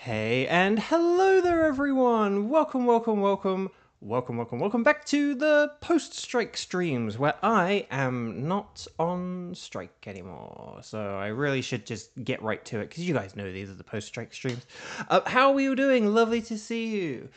Hey and hello there everyone! Welcome back to the post-strike streams where I am not on strike anymore. So I really should just get right to it because you guys know these are the post-strike streams. How are you doing? Lovely to see you.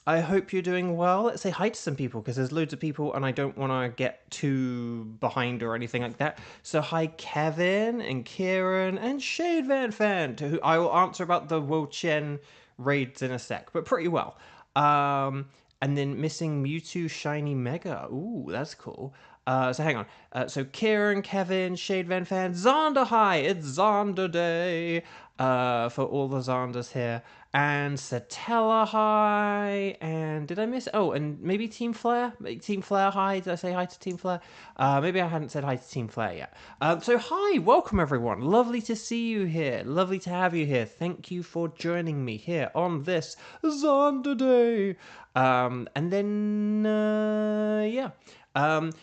I hope you're doing well. Let's say hi to some people because there's loads of people and I don't want to get too behind or anything like that. So hi Kevin and Kieran and Shade Van Fan, to who I will answer about the Wo Chen raids in a sec, but pretty well. And then missing Mewtwo Shiny Mega. Ooh, that's cool. So hang on. So Kieran, Kevin, Shade Van Fan, Zonda Hi, it's Zonda Day. For all the Zondas here. And Satella Hi. And did I miss? Oh, and maybe Team Flare? Team Flare Hi. Did I say hi to Team Flare? Maybe I hadn't said hi to Team Flare yet. So hi, welcome everyone. Lovely to see you here. Lovely to have you here. Thank you for joining me here on this Zonda Day. And then, yeah.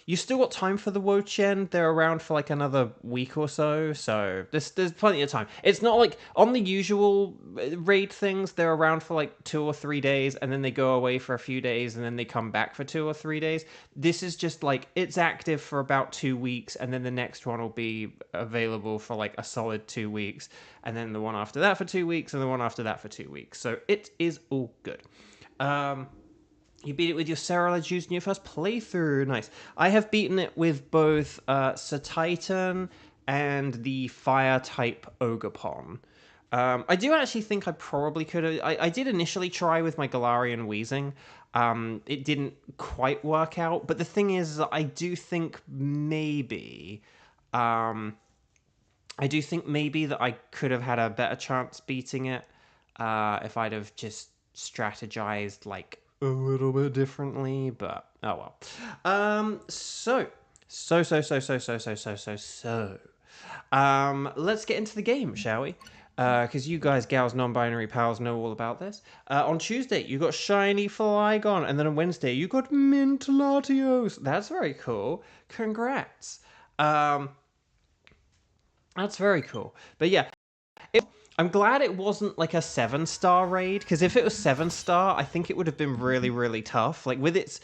You still got time for the Wo-Chen. They're around for like another week or so there's plenty of time. It's not like on the usual raid things, they're around for like 2 or 3 days, and then they go away for a few days, and then they come back for 2 or 3 days. This is just like, it's active for about 2 weeks, and then the next one will be available for like a solid 2 weeks, and then the one after that for 2 weeks, and the one after that for 2 weeks. So it is all good. You beat it with your Sarah Juice in your first playthrough. Nice. I have beaten it with both Titan and the Fire-type Ogerpon. I do actually think I probably could have... I did initially try with my Galarian Wheezing. It didn't quite work out. But the thing is, I do think maybe... I do think maybe that I could have had a better chance beating it if I'd have just strategized, like, a little bit differently, but oh well. Let's get into the game, shall we? Because you guys, gals, non-binary pals know all about this. On Tuesday, you got Shiny Flygon, and then on Wednesday, you got Mint Latios. That's very cool. Congrats. That's very cool. But yeah, I'm glad it wasn't like a 7-star raid, because if it was 7-star, I think it would have been really, really tough. Like with its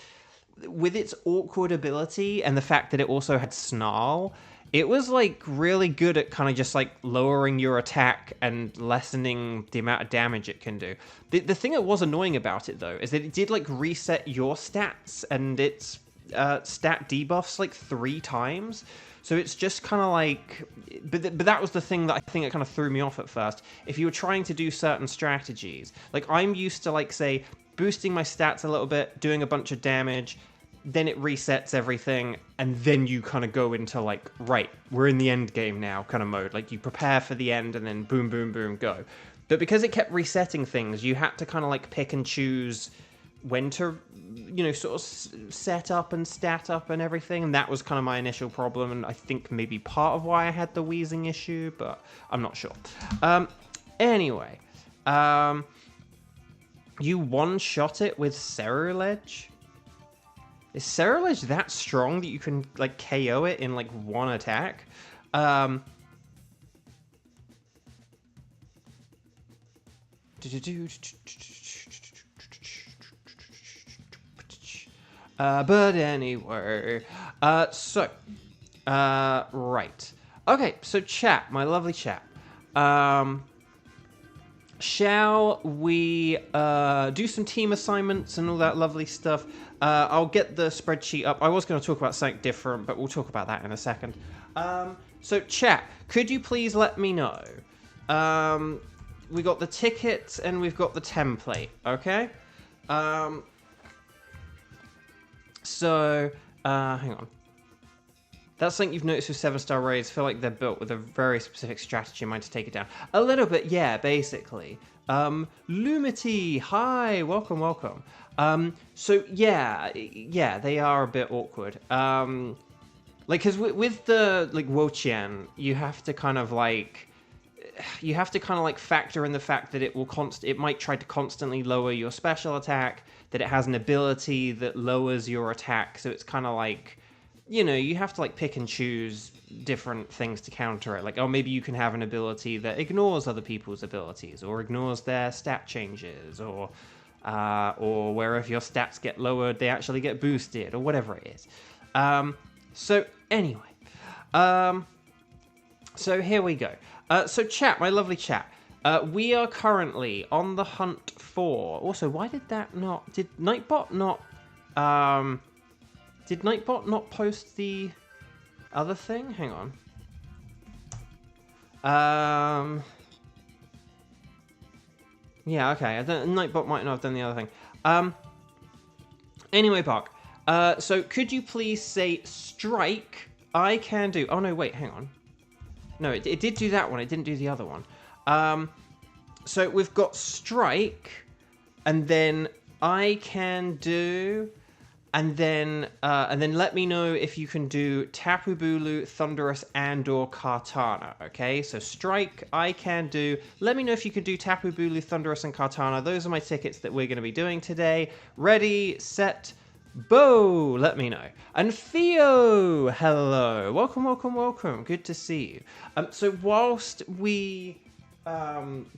awkward ability and the fact that it also had Snarl, it was like really good at kind of just like lowering your attack and lessening the amount of damage it can do. The thing that was annoying about it though is that it did like reset your stats and its stat debuffs like 3 times. So it's just kind of like, but that was the thing that I think it kind of threw me off at first. If you were trying to do certain strategies, like I'm used to like, say, boosting my stats a little bit, doing a bunch of damage, then it resets everything, and then you kind of go into like, right, we're in the end game now kind of mode. Like you prepare for the end and then boom, boom, boom, go. But because it kept resetting things, you had to kind of like pick and choose when to, you know, sort of set up and stat up and everything, and that was kind of my initial problem, and I think maybe part of why I had the wheezing issue, but I'm not sure. Anyway, you one-shot it with Cerulege? Is Cerulege that strong that you can, like, KO it in, like, one attack? But anyway, right. Okay, so chat, my lovely chat. Shall we do some team assignments and all that lovely stuff? I'll get the spreadsheet up. I was going to talk about something different, but we'll talk about that in a second. So chat, could you please let me know? We got the tickets and we've got the template, okay? So, hang on. That's something you've noticed with 7-star raids. I feel like they're built with a very specific strategy in mind to take it down. A little bit, yeah, basically. Lumity, hi, welcome, welcome. So, yeah, they are a bit awkward. Like, because with the, like, Wo-Chen, you have to kind of, like... You have to kind of, like, factor in the fact that it might try to constantly lower your special attack, that it has an ability that lowers your attack, so it's kind of like... you know, you have to like pick and choose different things to counter it. Like, oh, maybe you can have an ability that ignores other people's abilities or ignores their stat changes, or where if your stats get lowered, they actually get boosted, or whatever it is. So anyway, so here we go. So chat, my lovely chat. We are currently on the hunt for... Also, why did that not... Did Nightbot not... Did Nightbot not post the other thing? Hang on. Yeah, okay. Nightbot might not have done the other thing. Anyway, Park. So could you please say strike? I can do... Oh, no, wait, hang on. No, it did do that one. It didn't do the other one. So we've got strike, and then I can do... And then let me know if you can do Tapu Bulu, Thunderous, and/or Kartana. Okay, so strike, I can do. Let me know if you can do Tapu Bulu, Thunderous, and Kartana. Those are my tickets that we're going to be doing today. Ready, set, Bo, let me know. And Theo, hello, welcome, welcome, welcome. Good to see you. So whilst we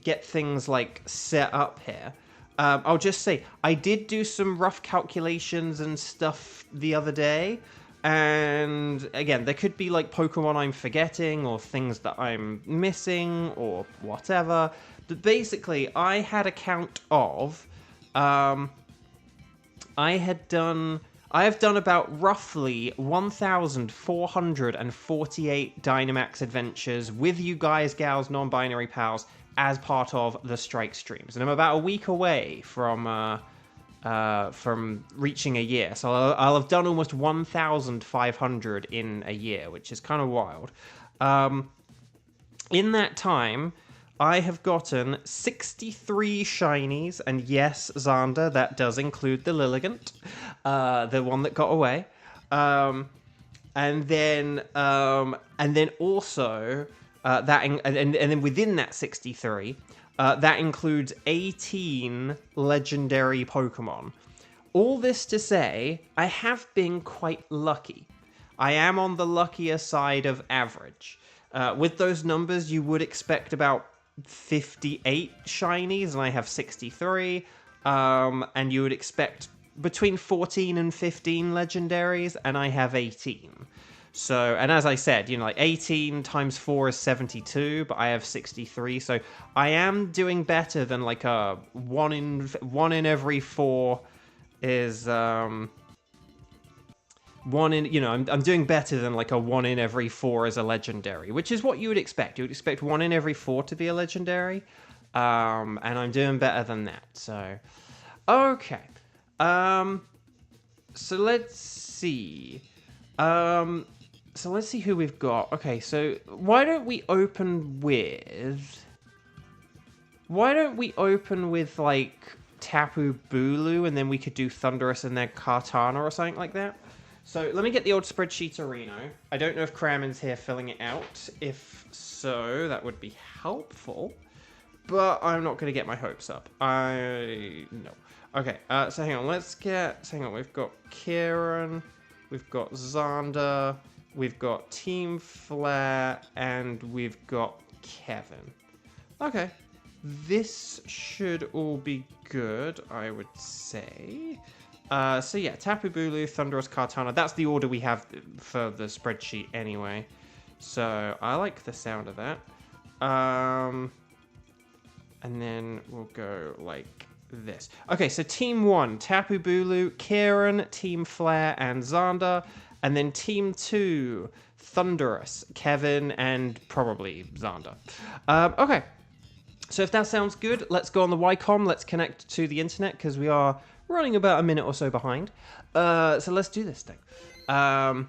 get things like set up here. I'll just say, I did do some rough calculations and stuff the other day, and again, there could be like Pokemon I'm forgetting, or things that I'm missing, or whatever, but basically, I had a count of, I have done about roughly 1,448 Dynamax Adventures with you guys, gals, non-binary pals, as part of the Strike streams, and I'm about a week away from reaching a year. So I'll have done almost 1,500 in a year, which is kind of wild. In that time, I have gotten 63 shinies, and yes, Xander, that does include the Lilligant, the one that got away, and then also. And then within that 63, that includes 18 legendary Pokemon. All this to say, I have been quite lucky. I am on the luckier side of average. With those numbers, you would expect about 58 shinies, and I have 63. And you would expect between 14 and 15 legendaries, and I have 18. So, and as I said, you know, like 18 times 4 is 72, but I have 63. So I am doing better than like a one in every 4 is I'm doing better than like a 1 in every 4 is a legendary, which is what you would expect. You would expect 1 in every 4 to be a legendary. And I'm doing better than that. So, okay. So let's see. So let's see who we've got. Okay, so why don't we open with like Tapu Bulu, and then we could do Thunderous and then Kartana or something like that. So let me get the old spreadsheet to Reno. I don't know if Crammond's here filling it out. If so, that would be helpful. But I'm not going to get my hopes up. No. Okay, so hang on. We've got Kieran. We've got Xander. We've got Team Flare, and we've got Kevin. Okay. This should all be good, I would say. So yeah, Tapu Bulu, Thunderous, Kartana. That's the order we have for the spreadsheet anyway. So I like the sound of that. And then we'll go like this. Okay, so Team 1, Tapu Bulu, Kieran, Team Flare, and Xander. And then Team 2, Thunderous, Kevin, and probably Xander. Okay, so if that sounds good, let's go on the Wycom. Let's connect to the internet, because we are running about a minute or so behind. So let's do this thing. Got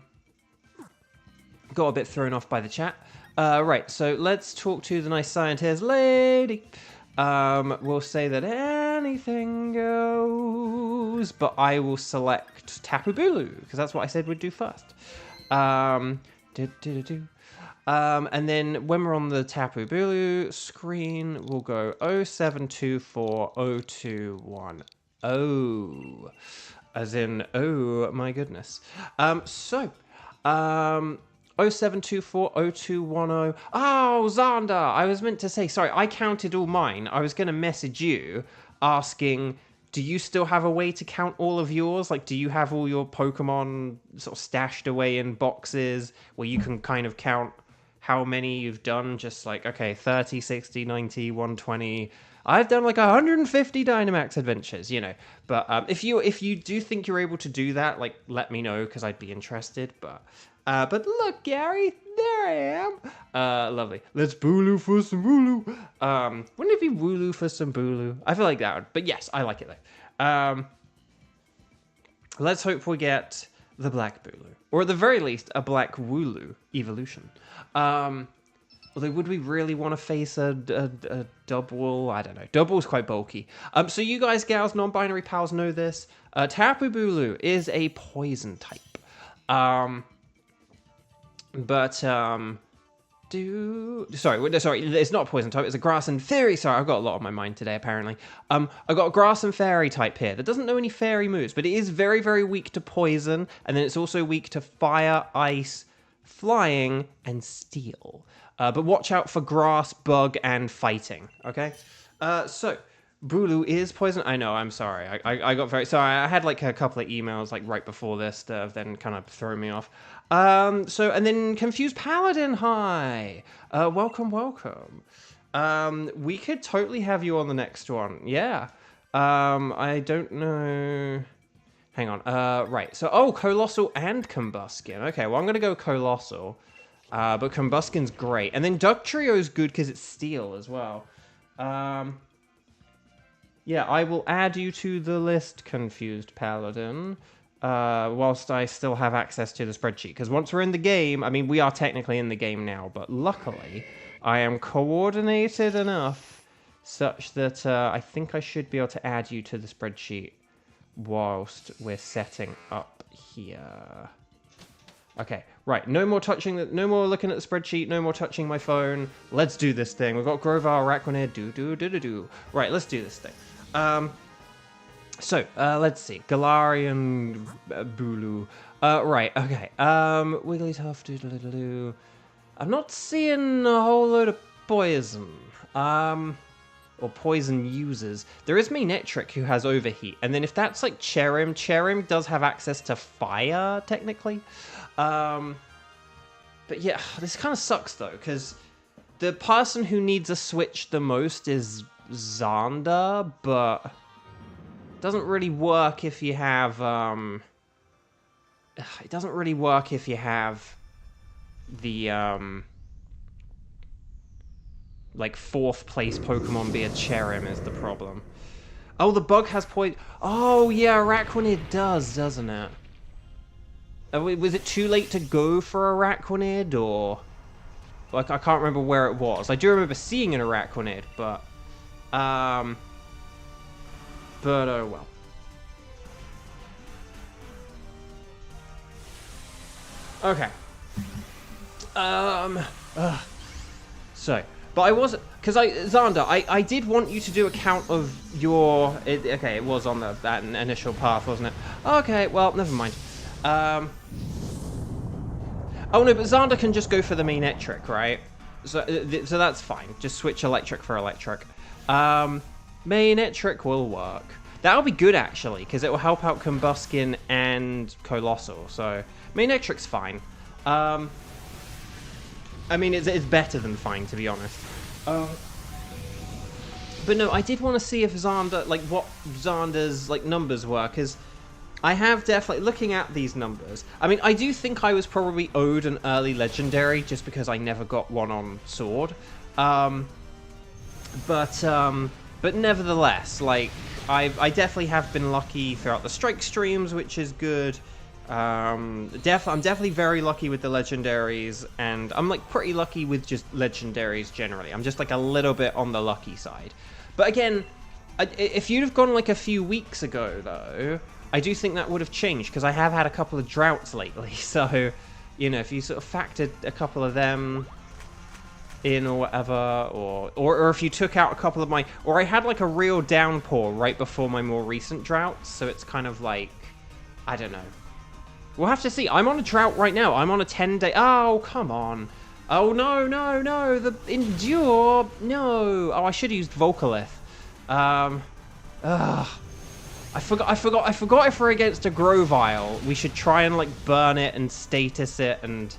a bit thrown off by the chat. Right, so let's talk to the nice scientist lady. We'll say that anything goes, but I will select Tapu Bulu, because that's what I said we'd do first. And then when we're on the Tapu Bulu screen, we'll go 07240210, as in, oh my goodness. So 07240210. Oh, Xander, I was meant to say, sorry, I counted all mine. I was going to message you asking, do you still have a way to count all of yours? Like, do you have all your Pokemon sort of stashed away in boxes where you can kind of count how many you've done? Just like, okay, 30, 60, 90, 120. I've done like 150 Dynamax Adventures, you know. But if you do think you're able to do that, like, let me know, because I'd be interested. But look, Gary, there I am. Lovely. Let's Booloo for some Wooloo. Wouldn't it be Wooloo for some Booloo? I feel like that would. But yes, I like it though. Let's hope we get the Black Booloo. Or at the very least, a Black Wooloo evolution. Although, would we really want to face a Dubwool? I don't know. Dubwool's quite bulky. So you guys, gals, non-binary pals know this. Tapu Bulu is a poison type. Sorry, it's not a poison type, it's a grass and fairy. Sorry, I've got a lot on my mind today, apparently. I've got a grass and fairy type here that doesn't know any fairy moves, but it is very, very weak to poison, and then it's also weak to fire, ice, flying, and steel. But watch out for grass, bug, and fighting, okay? So, Bulu is poison. I know, I'm sorry. I got very... Sorry, I had like a couple of emails like right before this that have then kind of thrown me off. And then Confused Paladin, hi! Welcome. We could totally have you on the next one, yeah. I don't know... Hang on, right. So, Colossal and Combuskin. Okay, well, I'm gonna go Colossal. But Combuskin's great. And then Dugtrio's good because it's steel as well. Yeah, I will add you to the list, Confused Paladin, whilst I still have access to the spreadsheet. Because once we're in the game, I mean, we are technically in the game now, but luckily, I am coordinated enough such that I think I should be able to add you to the spreadsheet whilst we're setting up here. Okay, right, no more looking at the spreadsheet, no more touching my phone. Let's do this thing. We've got Grovar, Araquanid, Right, let's do this thing. Let's see. Galarian, Bulu. Right, okay. Wigglytuff, doodle-doodle-doo. I'm not seeing a whole load of poison. Or poison users. There is Manectric who has Overheat, and then if that's like Cherim does have access to fire, technically. But yeah, this kind of sucks though, because the person who needs a switch the most is Xander, but it doesn't really work if you have, it doesn't really work if you have the, like, 4th place Pokemon be a Cherim is the problem. Oh, the bug has poison. Oh, yeah, Araquanid does, doesn't it? Was it too late to go for Araquanid, or... Like, I can't remember where it was. I do remember seeing an Araquanid, but... But, oh well. Okay. So... But I wasn't... Because Xander, I did want you to do a count of your... okay, it was on that initial path, wasn't it? Okay, well, never mind. Oh no, but Xander can just go for the Manectric, right? So that's fine. Just switch electric for electric. Manectric will work. That'll be good, actually, because it will help out Combuskin and Colossal. So, Manectric's fine. I mean, it's better than fine, to be honest. But no, I did want to see if Xander, like, what Xander's, like, numbers were, because I have definitely, looking at these numbers, I mean, I do think I was probably owed an early legendary, just because I never got one on Sword. But nevertheless, like, I definitely have been lucky throughout the strike streams, which is good. I'm definitely very lucky with the legendaries, and I'm like pretty lucky with just legendaries generally. I'm just like a little bit on the lucky side. But again, if you'd have gone like a few weeks ago though, I do think that would have changed, because I have had a couple of droughts lately. So, you know, if you sort of factored a couple of them in or whatever, or if you took out a couple of my, or I had like a real downpour right before my more recent droughts, so it's kind of like, I don't know. We'll have to see. I'm on a drought right now. I'm on a 10-day... Oh, come on. Oh, no, no, no. The Endure. No. Oh, I should have used Vocalith. I forgot if we're against a Grovyle, we should try and, like, burn it and status it, and...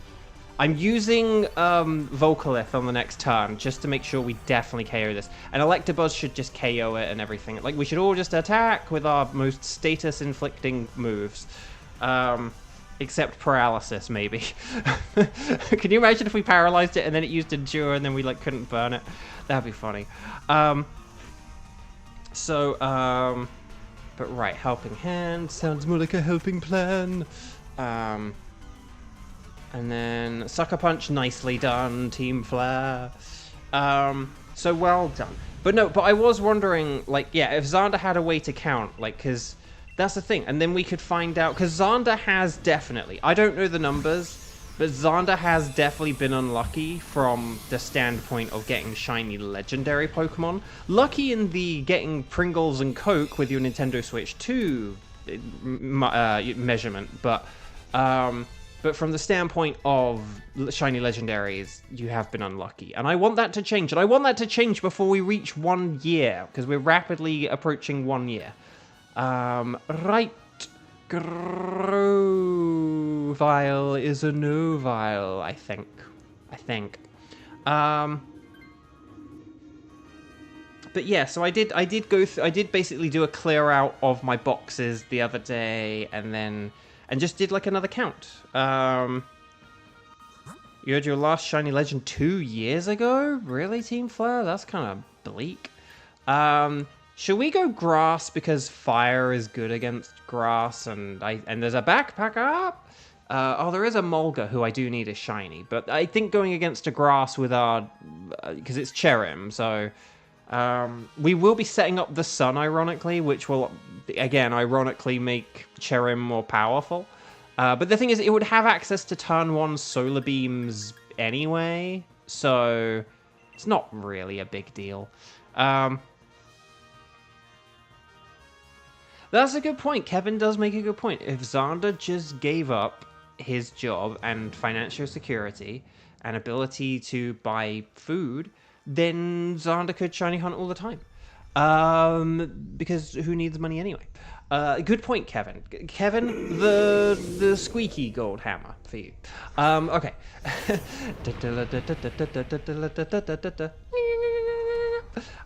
I'm using Vocalith on the next turn, just to make sure we definitely KO this. And Electabuzz should just KO it and everything. Like, we should all just attack with our most status-inflicting moves. Except Paralysis, maybe. Can you imagine if we paralyzed it and then it used Endure and then we, like, couldn't burn it? That'd be funny. But right, Helping Hand sounds more like a helping plan. And then Sucker Punch, nicely done, Team Flare. So well done. But I was wondering, like, yeah, if Xander had a way to count, like, because that's the thing. And then we could find out, because Xander has definitely, I don't know the numbers, but Xander has definitely been unlucky from the standpoint of getting shiny legendary Pokemon. Lucky in the getting Pringles and Coke with your Nintendo Switch 2 measurement, but from the standpoint of shiny legendaries, you have been unlucky. And I want that to change. And I want that to change before we reach 1 year, because we're rapidly approaching 1 year. Right. Grovyle is a Novile, I think. But yeah, so I did basically do a clear out of my boxes the other day, and just did like another count. You had your last shiny legend 2 years ago? Really, Team Flare? That's kind of bleak. Should we go grass because fire is good against grass, and there's a backpack up? Oh, there is a Mulga who I do need a shiny, but I think going against a grass with our... because it's Cherim, so... we will be setting up the sun, ironically, which will, again, ironically make Cherim more powerful. But the thing is, it would have access to turn 1 solar beams anyway, so it's not really a big deal. That's a good point. Kevin does make a good point. If Xander just gave up his job and financial security and ability to buy food, then Xander could shiny hunt all the time. Because who needs money anyway? Good point, Kevin. Kevin, the squeaky gold hammer for you. Okay.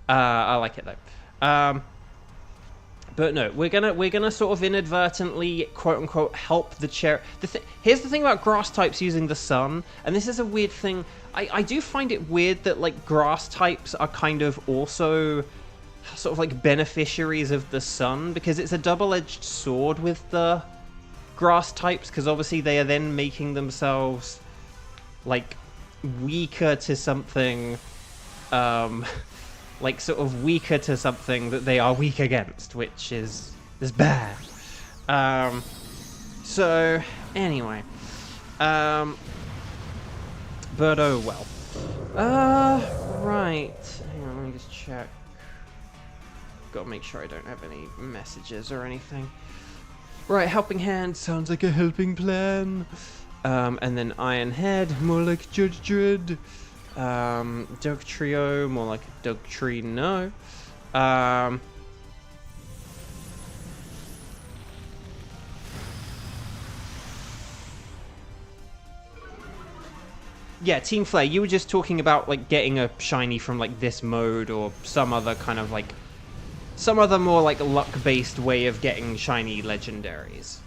I like it though. But no, we're gonna sort of inadvertently, quote unquote, help the cherry. Here's the thing about grass types using the sun, and this is a weird thing. I do find it weird that like grass types are kind of also sort of like beneficiaries of the sun, because it's a double-edged sword with the grass types, because obviously they are then making themselves like weaker to something, like sort of weaker to something that they are weak against, which is bad. So anyway, but oh well. Right. Hang on, let me just check. Gotta make sure I don't have any messages or anything. Right, Helping Hand sounds like a helping plan. And then Iron Head, more like Judge Dredd. Dog Trio, more like a Dog Tree, no. Yeah, Team Flare, you were just talking about like getting a shiny from like this mode or some other kind of like some other more like luck-based way of getting shiny legendaries.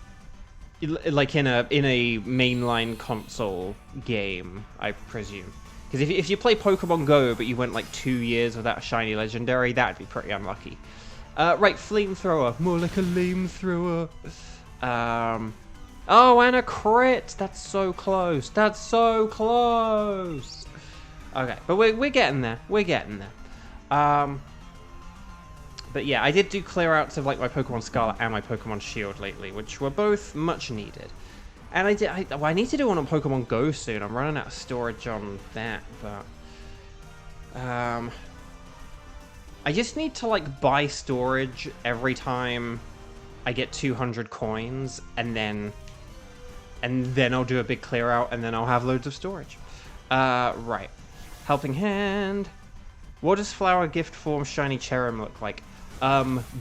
Like in a mainline console game, I presume. Because if you play Pokemon Go, but you went like 2 years without a shiny legendary, that'd be pretty unlucky. Right, Flamethrower, more like a lamethrower. Oh, and a crit! That's so close. That's so close! Okay, but we're getting there. We're getting there. But yeah, I did do clear-outs of like my Pokemon Scarlet and my Pokemon Shield lately, which were both much needed. And I need to do one on Pokemon Go soon. I'm running out of storage on that, but I just need to like buy storage every time I get 200 coins, and then and then I'll do a big clear out, and then I'll have loads of storage. Right. Helping Hand. What does Flower Gift Form Shiny Cherrim look like?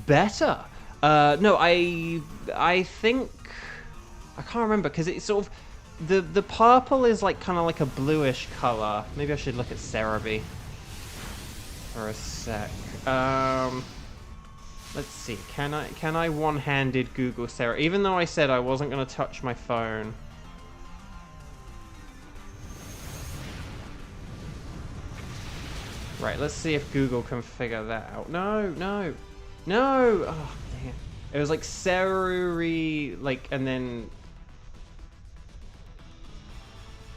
Better. No, I think... I can't remember, because it's sort of... The purple is like kind of like a bluish color. Maybe I should look at Cerebi for a sec. Let's see. Can I one-handed Google Cerebi? Even though I said I wasn't going to touch my phone. Right, let's see if Google can figure that out. No, no, no! Oh, dang it. It was like Cerebi, like, and then...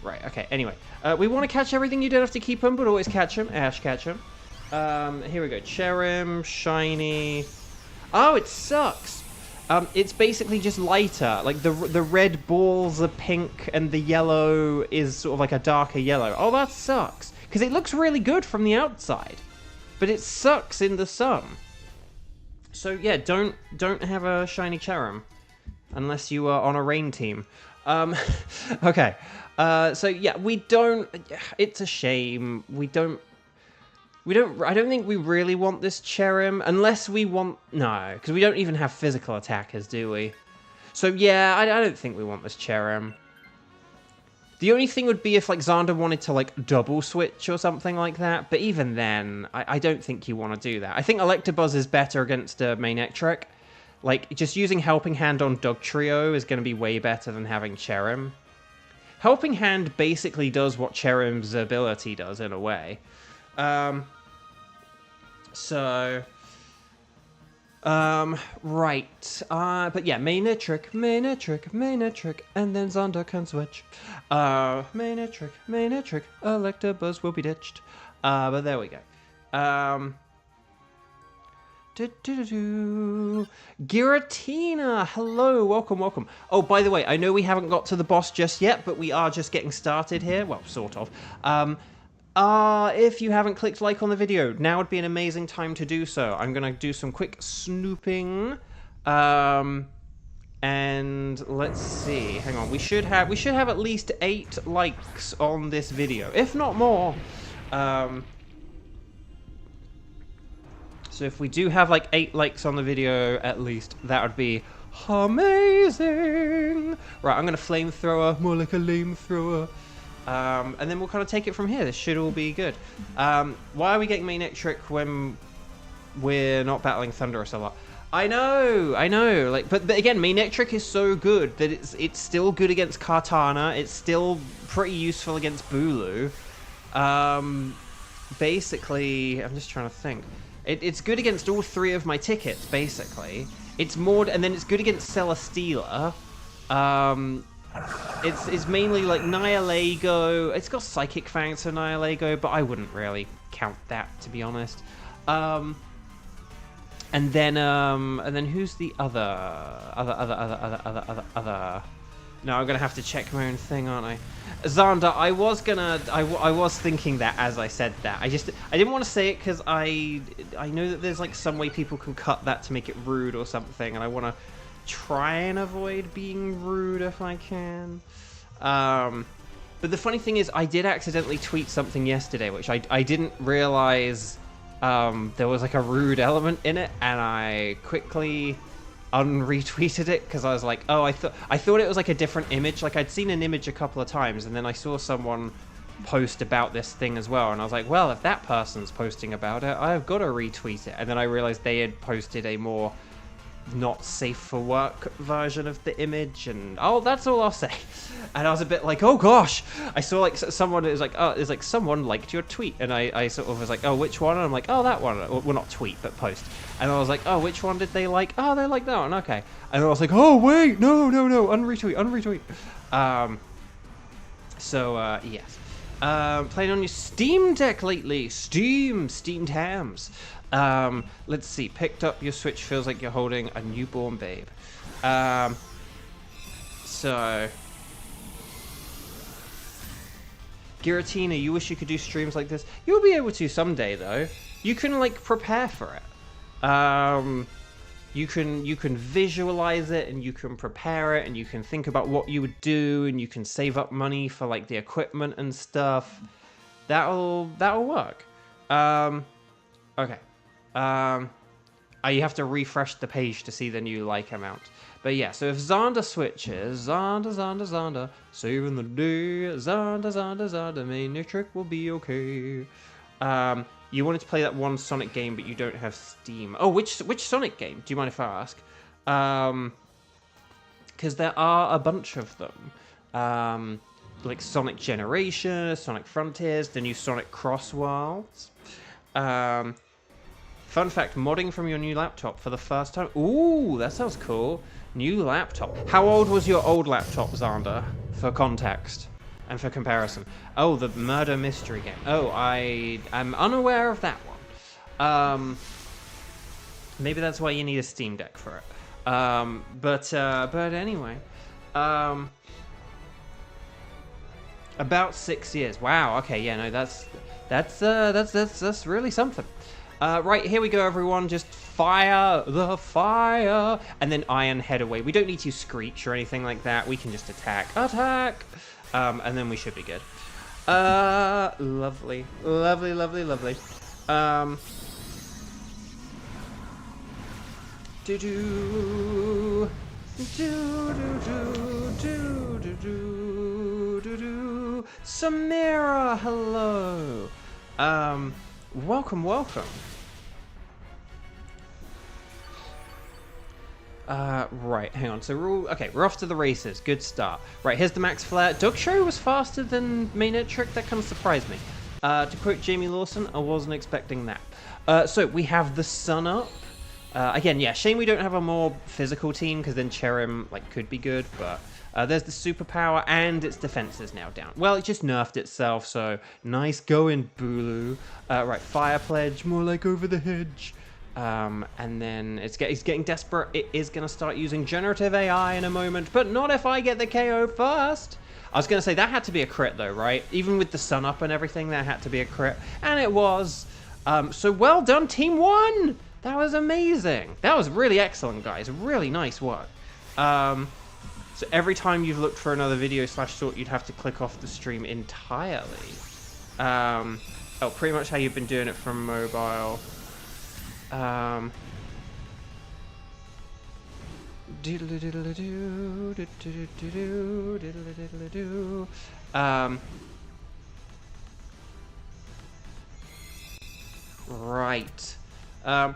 Right, okay, anyway. We want to catch everything. You don't have to keep them, but always catch them. Ash, catch them. Here we go. Cherrim, shiny. Oh, it sucks. It's basically just lighter. Like, the red balls are pink, and the yellow is sort of like a darker yellow. Oh, that sucks. Because it looks really good from the outside. But it sucks in the sun. So, yeah, don't have a shiny Cherrim. Unless you are on a rain team. Okay. So yeah, we don't... It's a shame. I don't think we really want this Cherrim, unless we want... No, because we don't even have physical attackers, do we? So yeah, I don't think we want this Cherrim. The only thing would be if, like, Xander wanted to, like, double switch or something like that, but even then, I don't think you want to do that. I think Electabuzz is better against Manectric. Like, just using Helping Hand on Dugtrio is going to be way better than having Cherrim. Helping Hand basically does what Cherrim's ability does, in a way. Right. But yeah, Manectric, and then Xander can switch. Manectric, Electabuzz will be ditched. But there we go. Giratina, hello, welcome. Oh, by the way, I know we haven't got to the boss just yet, but we are just getting started here. Well, sort of. If you haven't clicked like on the video, now would be an amazing time to do so. I'm gonna do some quick snooping. And let's see. Hang on, we should have at least 8 likes on this video, if not more. So if we do have like 8 likes on the video at least, that would be amazing. Right, I'm gonna flamethrower, more like a lamethrower. And then we'll kind of take it from here. This should all be good. Why are we getting Manectric when we're not battling Thunderous a lot? I know. Like, but again, Manectric is so good that it's still good against Kartana. It's still pretty useful against Bulu. Basically, I'm just trying to think. It's good against all 3 of my tickets, basically. It's more, and then it's good against Celesteela. It's mainly like Nihilego. It's got Psychic Fangs for Nihilego, but I wouldn't really count that, to be honest. And then who's the other? No, I'm gonna have to check my own thing, aren't I? Xander, I was thinking that as I said that. I didn't want to say it because I know that there's like some way people can cut that to make it rude or something, and I want to try and avoid being rude if I can. But the funny thing is, I did accidentally tweet something yesterday, which I didn't realize there was like a rude element in it, and I quickly unretweeted it because I was like, oh, I thought it was like a different image. Like, I'd seen an image a couple of times, and then I saw someone post about this thing as well, and I was like, well, if that person's posting about it, I've got to retweet it. And then I realized they had posted a more not safe for work version of the image, and oh, that's all I'll say. And I was a bit like, oh gosh, I saw like someone, it was like someone liked your tweet, and I sort of was like, oh, which one? And I'm like, oh, that one. Well, not tweet, but post. And I was like, oh, which one did they like? Oh, they like that one, okay. And I was like, oh wait, no, unretweet. Yes. Playing on your Steam Deck lately. Steamed hams. Let's see. Picked up your Switch, feels like you're holding a newborn babe. So Giratina, you wish you could do streams like this? You'll be able to someday, though. You can, like, prepare for it. you can visualize it, and you can prepare it, and you can think about what you would do, and you can save up money for like the equipment and stuff. That'll work. Okay. You have to refresh the page to see the new like amount. But yeah, so if Xander switches, Xander, saving the day, Xander, Maniatric will be okay. You wanted to play that one Sonic game, but you don't have Steam. Oh, which Sonic game? Do you mind if I ask? Because there are a bunch of them. Like Sonic Generation, Sonic Frontiers, the new Sonic Cross Worlds. Fun fact, modding from your new laptop for the first time. Ooh, that sounds cool. New laptop. How old was your old laptop, Xander? For context and for comparison. Oh, the murder mystery game. Oh, I am unaware of that one. Maybe that's why you need a Steam Deck for it. But anyway. About 6 years. Wow. Okay. Yeah. No. That's really something. Right, here we go, everyone. Just fire the fire, and then iron head away. We don't need to screech or anything like that. We can just attack, and then we should be good. Lovely. Samira, hello. Welcome. Right, hang on. So we're off to the races. Good start. Right, here's the max flare. Dog Show was faster than Maniatric. That kind of surprised me. To quote Jamie Lawson, I wasn't expecting that. So we have the sun up. Again, yeah, shame we don't have a more physical team, because then Cherim could be good, but there's the superpower, and its defense is now down. Well, it just nerfed itself, so nice going, Bulu. Right, Fire Pledge, more like over the hedge. And then it's getting desperate. It is going to start using generative AI in a moment, but not if I get the KO first. I was going to say, that had to be a crit though, right? Even with the sun up and everything, that had to be a crit. And it was. So well done, Team 1! That was amazing. That was really excellent, guys. Really nice work. So every time you've looked for another video /sort, you'd have to click off the stream entirely. Oh, pretty much how you've been doing it from mobile. Right. So,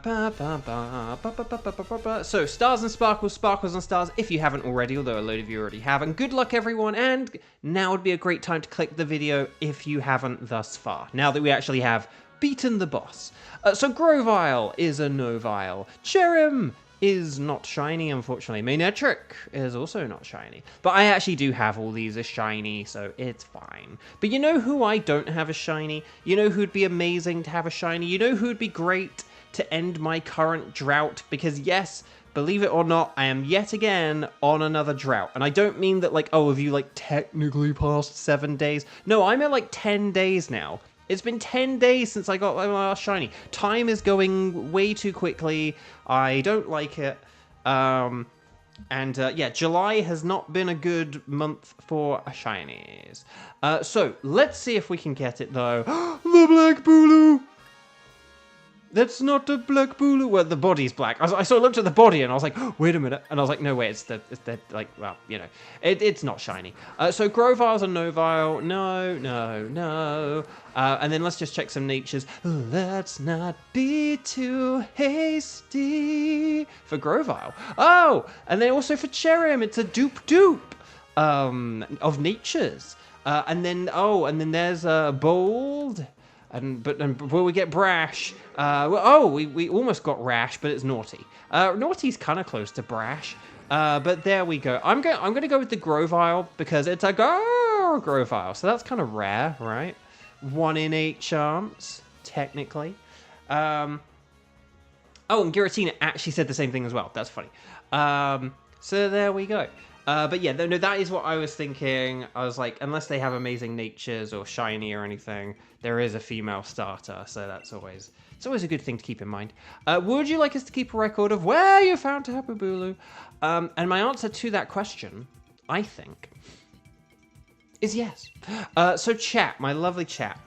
stars and sparkles, sparkles and stars, if you haven't already, although a load of you already have. And good luck, everyone, and now would be a great time to click the video if you haven't thus far, now that we actually have beaten the boss. So, Grovyle is a Novile. Cherim is not shiny, unfortunately. Maniatric is also not shiny. But I actually do have all these as shiny, so it's fine. But you know who I don't have as shiny? You know who'd be amazing to have a shiny? You know who'd be great to end my current drought? Because yes, believe it or not, I am yet again on another drought. And I don't mean that have you technically passed 7 days? No, I'm at 10 days now. It's been 10 days since I got my last shiny. Time is going way too quickly. I don't like it. Yeah, July has not been a good month for shinies. So, let's see if we can get it, though. The Black Bulu! That's not a black Bulu. Well, the body's black. I looked at the body and I was like, oh, wait a minute. And I was like, no, wait, it's the well, you know, it's not shiny. So Grovyle's a Novile. No. And then let's just check some natures. Let's not be too hasty for Grovyle. Oh, and then also for Cherim, it's a dupe of natures. And then there's a bold. But will we get brash? We almost got rash, but it's naughty. Naughty's kind of close to brash, but there we go. I'm going to go with the Grovyle because it's a Grovyle, so that's kind of rare, right? 1 in 8 chance, technically. And Giratina actually said the same thing as well. That's funny. So there we go. But yeah, no, that is what I was thinking. I was like, unless they have amazing natures or shiny or anything, there is a female starter, so that's It's always a good thing to keep in mind. Would you like us to keep a record of where you found Tapu Bulu? And my answer to that question, I think, is yes. So chat, my lovely chat.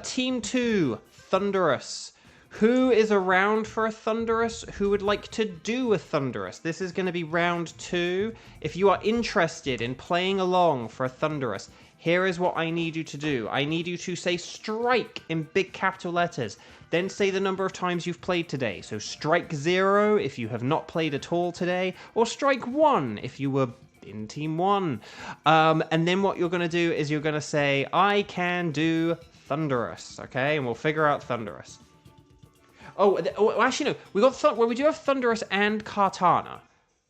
Team 2, Thunderous. Who is around for a Thunderous? Who would like to do a Thunderous? This is going to be round 2. If you are interested in playing along for a Thunderous, here is what I need you to do. I need you to say strike in big capital letters. Then say the number of times you've played today. So strike 0 if you have not played at all today, or strike 1 if you were in Team 1. And then what you're going to do is you're going to say, I can do Thunderous, okay? And we'll figure out Thunderous. Oh, actually, no. We do have Thunderous and Kartana.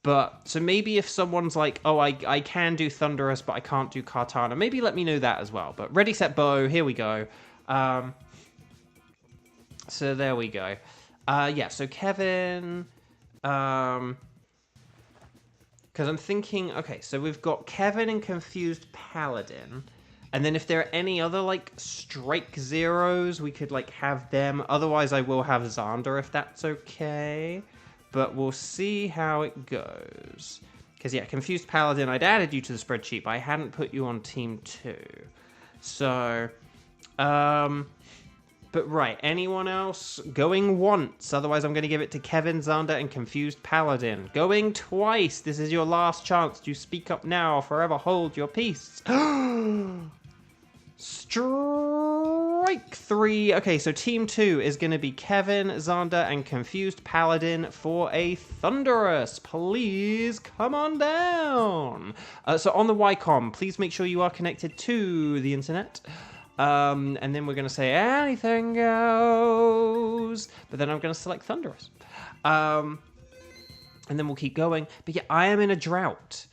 But, so maybe if someone's like, oh, I can do Thunderous, but I can't do Kartana, maybe let me know that as well. But ready, set, bow, here we go. So there we go. Yeah, so Kevin, because I'm thinking, okay, so we've got Kevin and Confused Paladin. And then if there are any other, like, strike 0s, we could, like, have them. Otherwise, I will have Xander if that's okay. But we'll see how it goes. Because, yeah, Confused Paladin, I'd added you to the spreadsheet, but I hadn't put you on Team 2. So, but right, anyone else? Going once. Otherwise, I'm going to give it to Kevin, Xander, and Confused Paladin. Going twice. This is your last chance to speak up now or forever hold your peace. Strike 3. Okay, so Team 2 is going to be Kevin, Xander, and Confused Paladin for a Thunderous. Please come on down. So on the Ycom, please make sure you are connected to the internet. And then we're going to say anything goes. But then I'm going to select Thunderous. And then we'll keep going. But yeah, I am in a drought.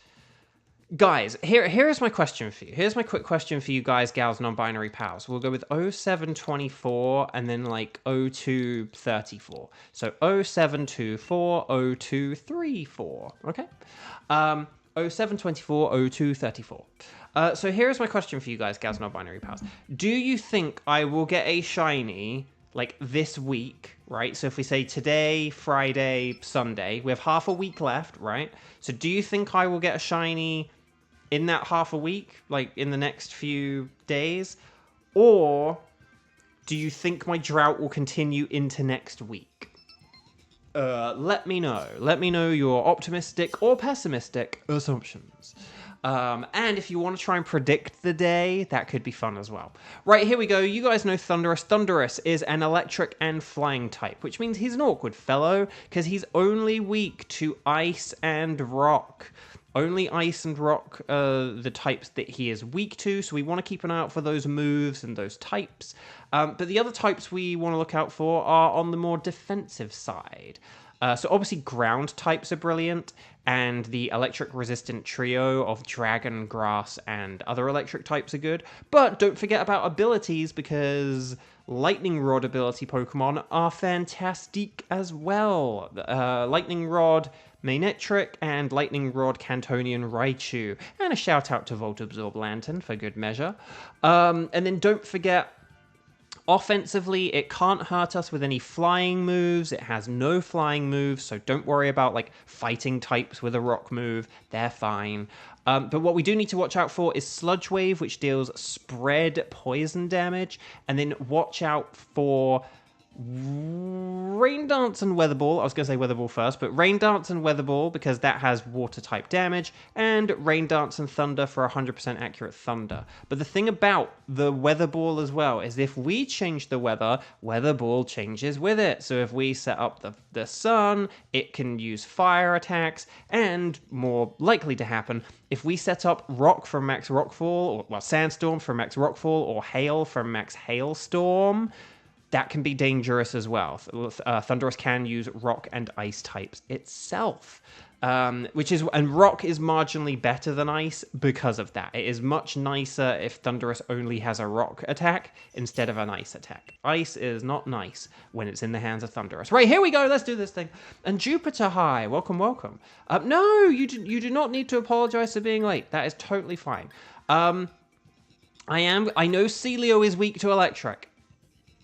Guys, here's my question for you. Here's my quick question for you guys, gals, non-binary pals. We'll go with 0724 and then like 0234. So 0724, 0234. Okay? 0724, 0234. So here's my question for you guys, gals, non-binary pals. Do you think I will get a shiny like this week, right? So if we say today, Friday, Sunday, we have half a week left, right? So do you think I will get a shiny in that half a week, like in the next few days? Or do you think my drought will continue into next week? Let me know. Let me know your optimistic or pessimistic assumptions. And if you want to try and predict the day, that could be fun as well. Right, here we go. You guys know Thunderous. Thunderous is an electric and flying type, which means he's an awkward fellow, because he's only weak to ice and rock. Only ice and rock are the types that he is weak to, so we want to keep an eye out for those moves and those types. But the other types we want to look out for are on the more defensive side. So obviously ground types are brilliant, and the electric resistant trio of dragon, grass, and other electric types are good. But don't forget about abilities, because lightning rod ability Pokemon are fantastic as well. Lightning rod Manectric and Lightning Rod Cantonian Raichu. And a shout out to Volt Absorb Lantern for good measure. And then don't forget, offensively, it can't hurt us with any flying moves. It has no flying moves, so don't worry about like fighting types with a rock move. They're fine. But what we do need to watch out for is Sludge Wave, which deals spread poison damage. And then watch out for Rain Dance and Weather Ball. I was going to say Weather Ball first, but Rain Dance and Weather Ball, because that has water type damage, and Rain Dance and Thunder for 100% accurate Thunder. But the thing about the Weather Ball as well is if we change the weather, Weather Ball changes with it. So if we set up the sun, it can use fire attacks, and more likely to happen, if we set up Rock from Max Rockfall, or well, Sandstorm from Max Rockfall, or Hail from Max Hailstorm, that can be dangerous as well. Thunderous can use rock and ice types itself, and rock is marginally better than ice because of that. It is much nicer if Thunderous only has a rock attack instead of an ice attack. Ice is not nice when it's in the hands of Thunderous. Right, here we go. Let's do this thing. And Jupiter High, welcome, welcome. No, you do not need to apologize for being late. That is totally fine. I know Celio is weak to electric,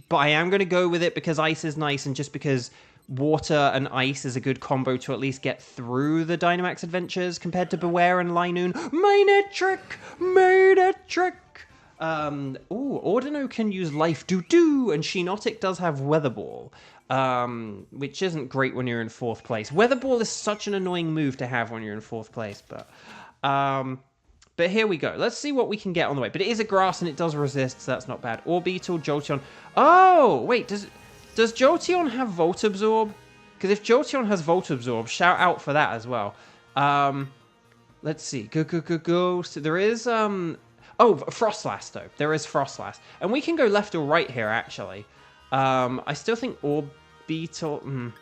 but I am going to go with it because ice is nice and just because water and ice is a good combo to at least get through the Dynamax Adventures compared to Beware and Linoon. Manetric! Manetric! Ordino can use Life Doo-Doo, and Sheenotic does have Weather Ball, which isn't great when you're in 4th place. Weather Ball is such an annoying move to have when you're in 4th place, but here we go. Let's see what we can get on the way. But it is a grass and it does resist, so that's not bad. Orbeetle, Jolteon. Oh, wait, does Jolteon have Volt Absorb? Because if Jolteon has Volt Absorb, shout out for that as well. Let's see. Go. So there is, oh, Frostlass, though. There is Frostlass. And we can go left or right here, actually. I still think Orbeetle...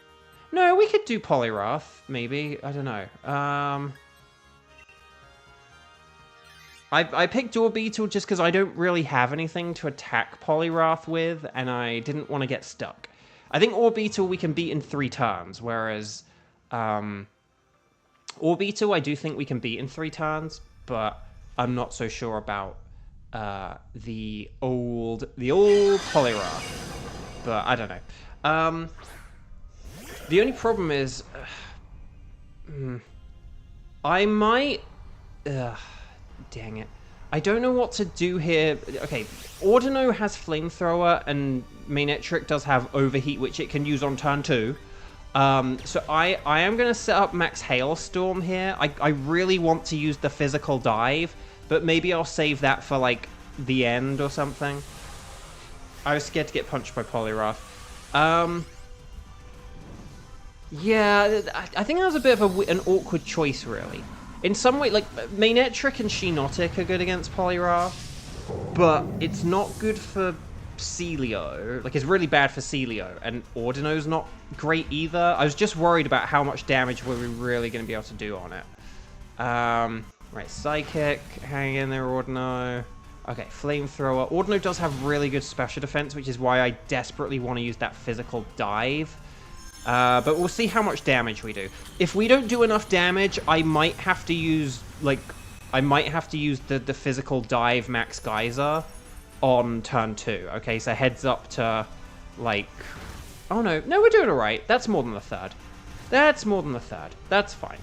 No, we could do Poliwrath, maybe. I don't know. I picked Orbeetle just because I don't really have anything to attack Poliwrath with, and I didn't want to get stuck. I think Orbeetle we can beat in 3 turns, whereas Orbeetle I do think we can beat in 3 turns, but I'm not so sure about the old Poliwrath. But I don't know. The only problem is I might... dang it. I don't know what to do here. Okay, Ordino has Flamethrower, and Manetric does have Overheat, which it can use on turn 2. So I am going to set up Max Hailstorm here. I really want to use the Physical Dive, but maybe I'll save that for, like, the end or something. I was scared to get punched by Poliwrath. Yeah, I think that was a bit of an awkward choice, really. In some way, like, Manetric and Sheenotic are good against Poliwrath, but it's not good for Celio. Like, it's really bad for Celio, and Ordino's not great either. I was just worried about how much damage were we really going to be able to do on it. Right, Psychic, hang in there, Ordino. Okay, Flamethrower. Ordino does have really good special defense, which is why I desperately want to use that Physical Dive. But we'll see how much damage we do. If we don't do enough damage, I might have to use, like, the Physical Dive Max Geyser on turn 2. Okay, so heads up to, like... Oh, no, we're doing alright. That's more than the third. That's fine.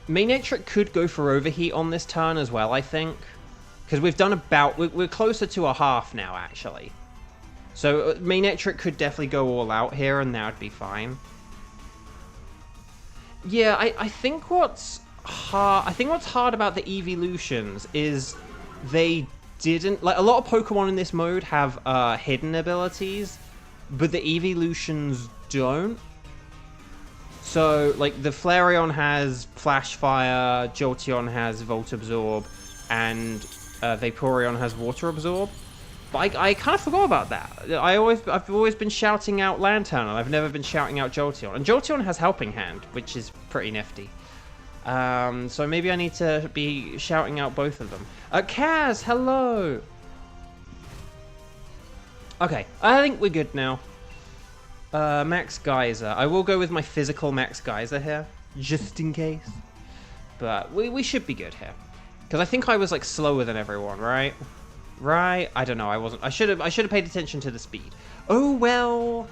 Manetric could go for Overheat on this turn as well, I think. Because we've done about... We're closer to a half now, actually. So Manetric could definitely go all out here, and that would be fine. Yeah, I think what's hard about the evolutions is they didn't... Like, a lot of Pokemon in this mode have hidden abilities, but the evolutions don't. So, like, the Flareon has Flash Fire, Jolteon has Volt Absorb, and Vaporeon has Water Absorb. But I kind of forgot about that. I've always been shouting out Lanternal. I've never been shouting out Jolteon. And Jolteon has Helping Hand, which is pretty nifty. So maybe I need to be shouting out both of them. Kaz, hello! Okay, I think we're good now. Max Geyser. I will go with my physical Max Geyser here, just in case. But we should be good here. Because I think I was, like, slower than everyone, right? Right? I don't know. I wasn't. I should have paid attention to the speed. Oh, well.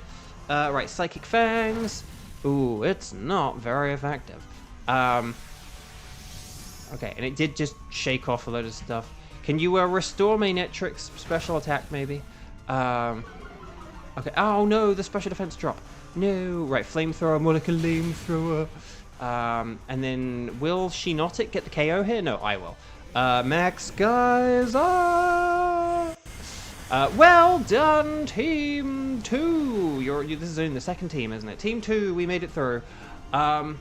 Right. Psychic Fangs. Ooh, it's not very effective. Okay, and it did just shake off a load of stuff. Can you restore Manetric's special attack, maybe? Okay. Oh, no. The special defense drop. No. Right. Flamethrower. More like a Flamethrower. And then will Sheenotic get the KO here? No, I will. Max Geyser! Well done, Team 2! This is only the second team, isn't it? Team 2, we made it through. Right.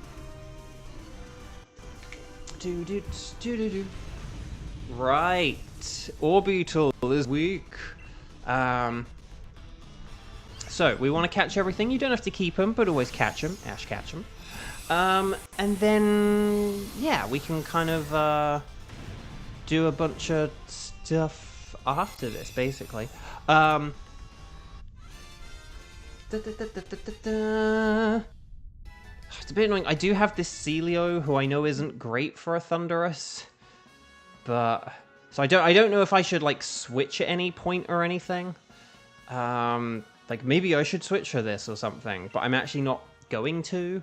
Orbeetle is weak. So, we want to catch everything. You don't have to keep them, but always catch them. Ash, catch them. And then, yeah, we can kind of, do a bunch of stuff after this, basically. It's a bit annoying. I do have this Celio, who I know isn't great for a Thundurus, but So I don't know if I should, like, switch at any point or anything. Like, maybe I should switch for this or something, but I'm actually not going to.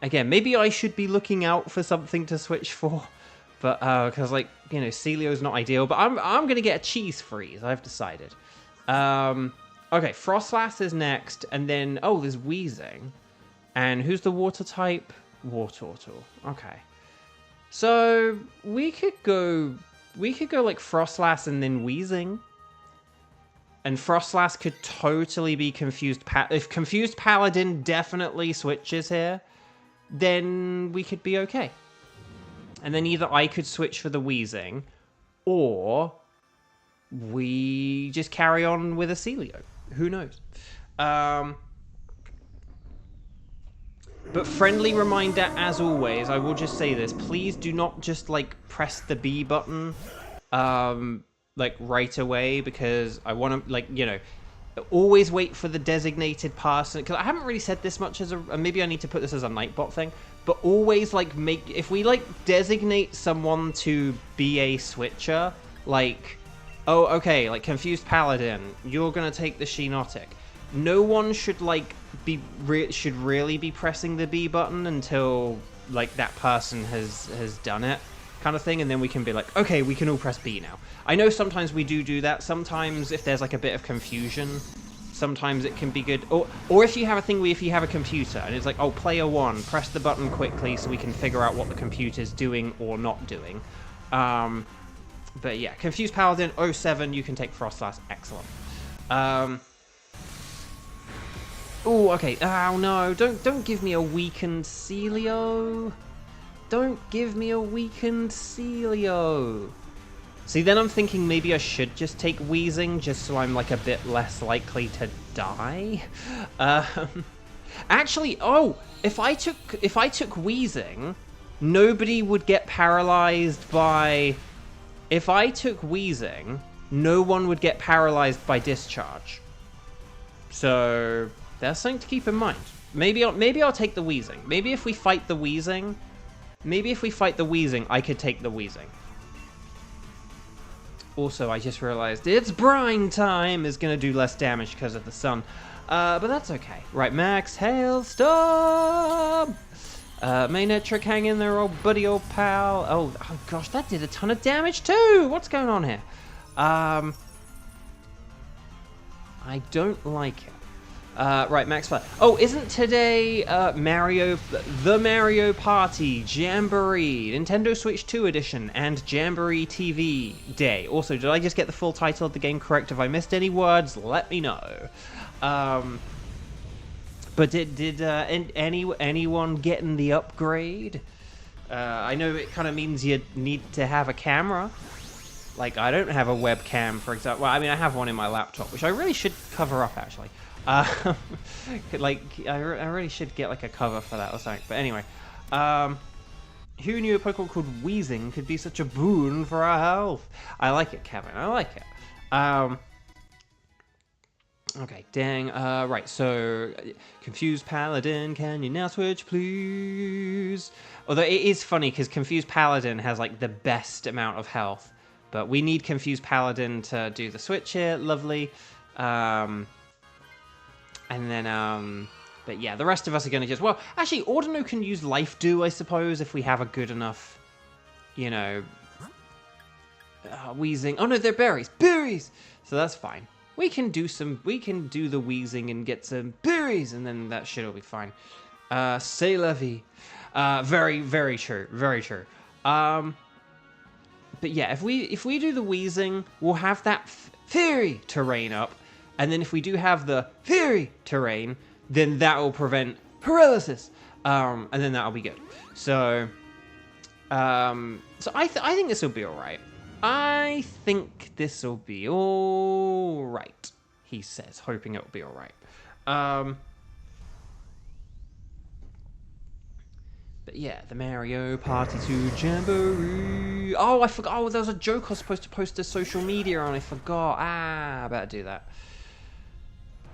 Again, maybe I should be looking out for something to switch for, but, because, like, you know, Celio's not ideal, but I'm gonna get a cheese freeze, I've decided. Okay, Frostlass is next, and then, oh, there's Wheezing. And who's the water type? Wartortle. Okay. So, we could go like Frostlass and then Wheezing. And Frostlass could totally be Confused if Confused Paladin definitely switches here, then we could be okay. And then either I could switch for the Wheezing, or we just carry on with a Celio. Who knows? But friendly reminder, as always, I will just say this. Please do not just, like, press the B button, like, right away, because I want to, like, you know, always wait for the designated person. Because I haven't really said this much as a... Maybe I need to put this as a Nightbot thing. But always, like, if we, like, designate someone to be a switcher, like... Oh, okay, like, Confused Paladin, you're gonna take the Sheenotic. No one should, like, should really be pressing the B button until, like, that person has done it, kind of thing, and then we can be like, okay, we can all press B now. I know sometimes we do that. Sometimes if there's, like, a bit of confusion, sometimes it can be good. Or if you have a thing where if you have a computer, and it's like, oh, player 1, press the button quickly so we can figure out what the computer's doing or not doing. But yeah, Confused Paladin, 07, you can take Frostlass. Excellent. Oh, okay. Oh, no. Don't give me a weakened Celio. Don't give me a weakened Celio. See, then I'm thinking maybe I should just take Wheezing, just so I'm, like, a bit less likely to die. Actually, oh, if I took Wheezing, nobody would get paralyzed by... If I took Wheezing, no one would get paralyzed by Discharge. So that's something to keep in mind. Maybe I'll take the Wheezing. Maybe if we fight the Wheezing, I could take the Wheezing. Also, I just realized it's brine time is going to do less damage because of the sun. But that's okay. Right, Max, Hailstorm! Manetric, hang in there, old buddy, old pal. Oh gosh, that did a ton of damage too! What's going on here? I don't like it. Right, Max Flat. Oh, isn't today the Mario Party Jamboree Nintendo Switch 2 edition and Jamboree TV Day? Also, did I just get the full title of the game correct? If I missed any words, let me know. But did anyone getting the upgrade? I know it kind of means you need to have a camera. Like, I don't have a webcam, for example. Well, I mean, I have one in my laptop, which I really should cover up, actually. Like, I really should get, like, a cover for that or something. But anyway, who knew a Pokemon called Wheezing could be such a boon for our health? I like it, Kevin. I like it. Okay, dang. Right, so Confused Paladin, can you now switch, please? Although it is funny, because Confused Paladin has, like, the best amount of health. But we need Confused Paladin to do the switch here. Lovely. And then, but yeah, the rest of us are going to just... Well, actually, Ordino can use Life Dew, I suppose, if we have a good enough, you know... Wheezing. Oh, no, they're berries. Berries! So that's fine. We can do the Wheezing and get some berries, and then that shit will be fine. C'est la vie. Very, very true. Very true. But yeah, if we do the Wheezing, we'll have that Fury terrain up, and then if we do have the Fury terrain, then that will prevent paralysis, and then that'll be good. So, I think this will be all right. I think this will be all right, he says, hoping it will be all right. But yeah, the Mario Party 2 Jamboree. Oh, I forgot. Oh, there was a joke I was supposed to post to social media on. I forgot. I better do that.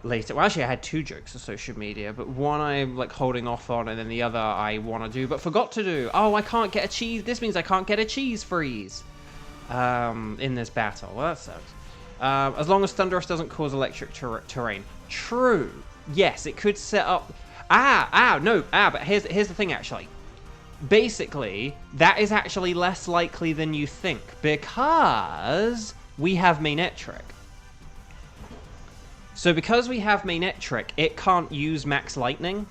later. Well, actually, I had 2 jokes of social media, but one I'm like holding off on, and then the other I want to do but forgot to do. Oh, I can't get a cheese. This means I can't get a cheese freeze in this battle. Well, that sucks. As long as Thunderous doesn't cause electric terrain. True. Yes, it could set up. But here's the thing. Actually, basically, that is actually less likely than you think because we have Manetric. So because we have Manetric, it can't use Max Lightning.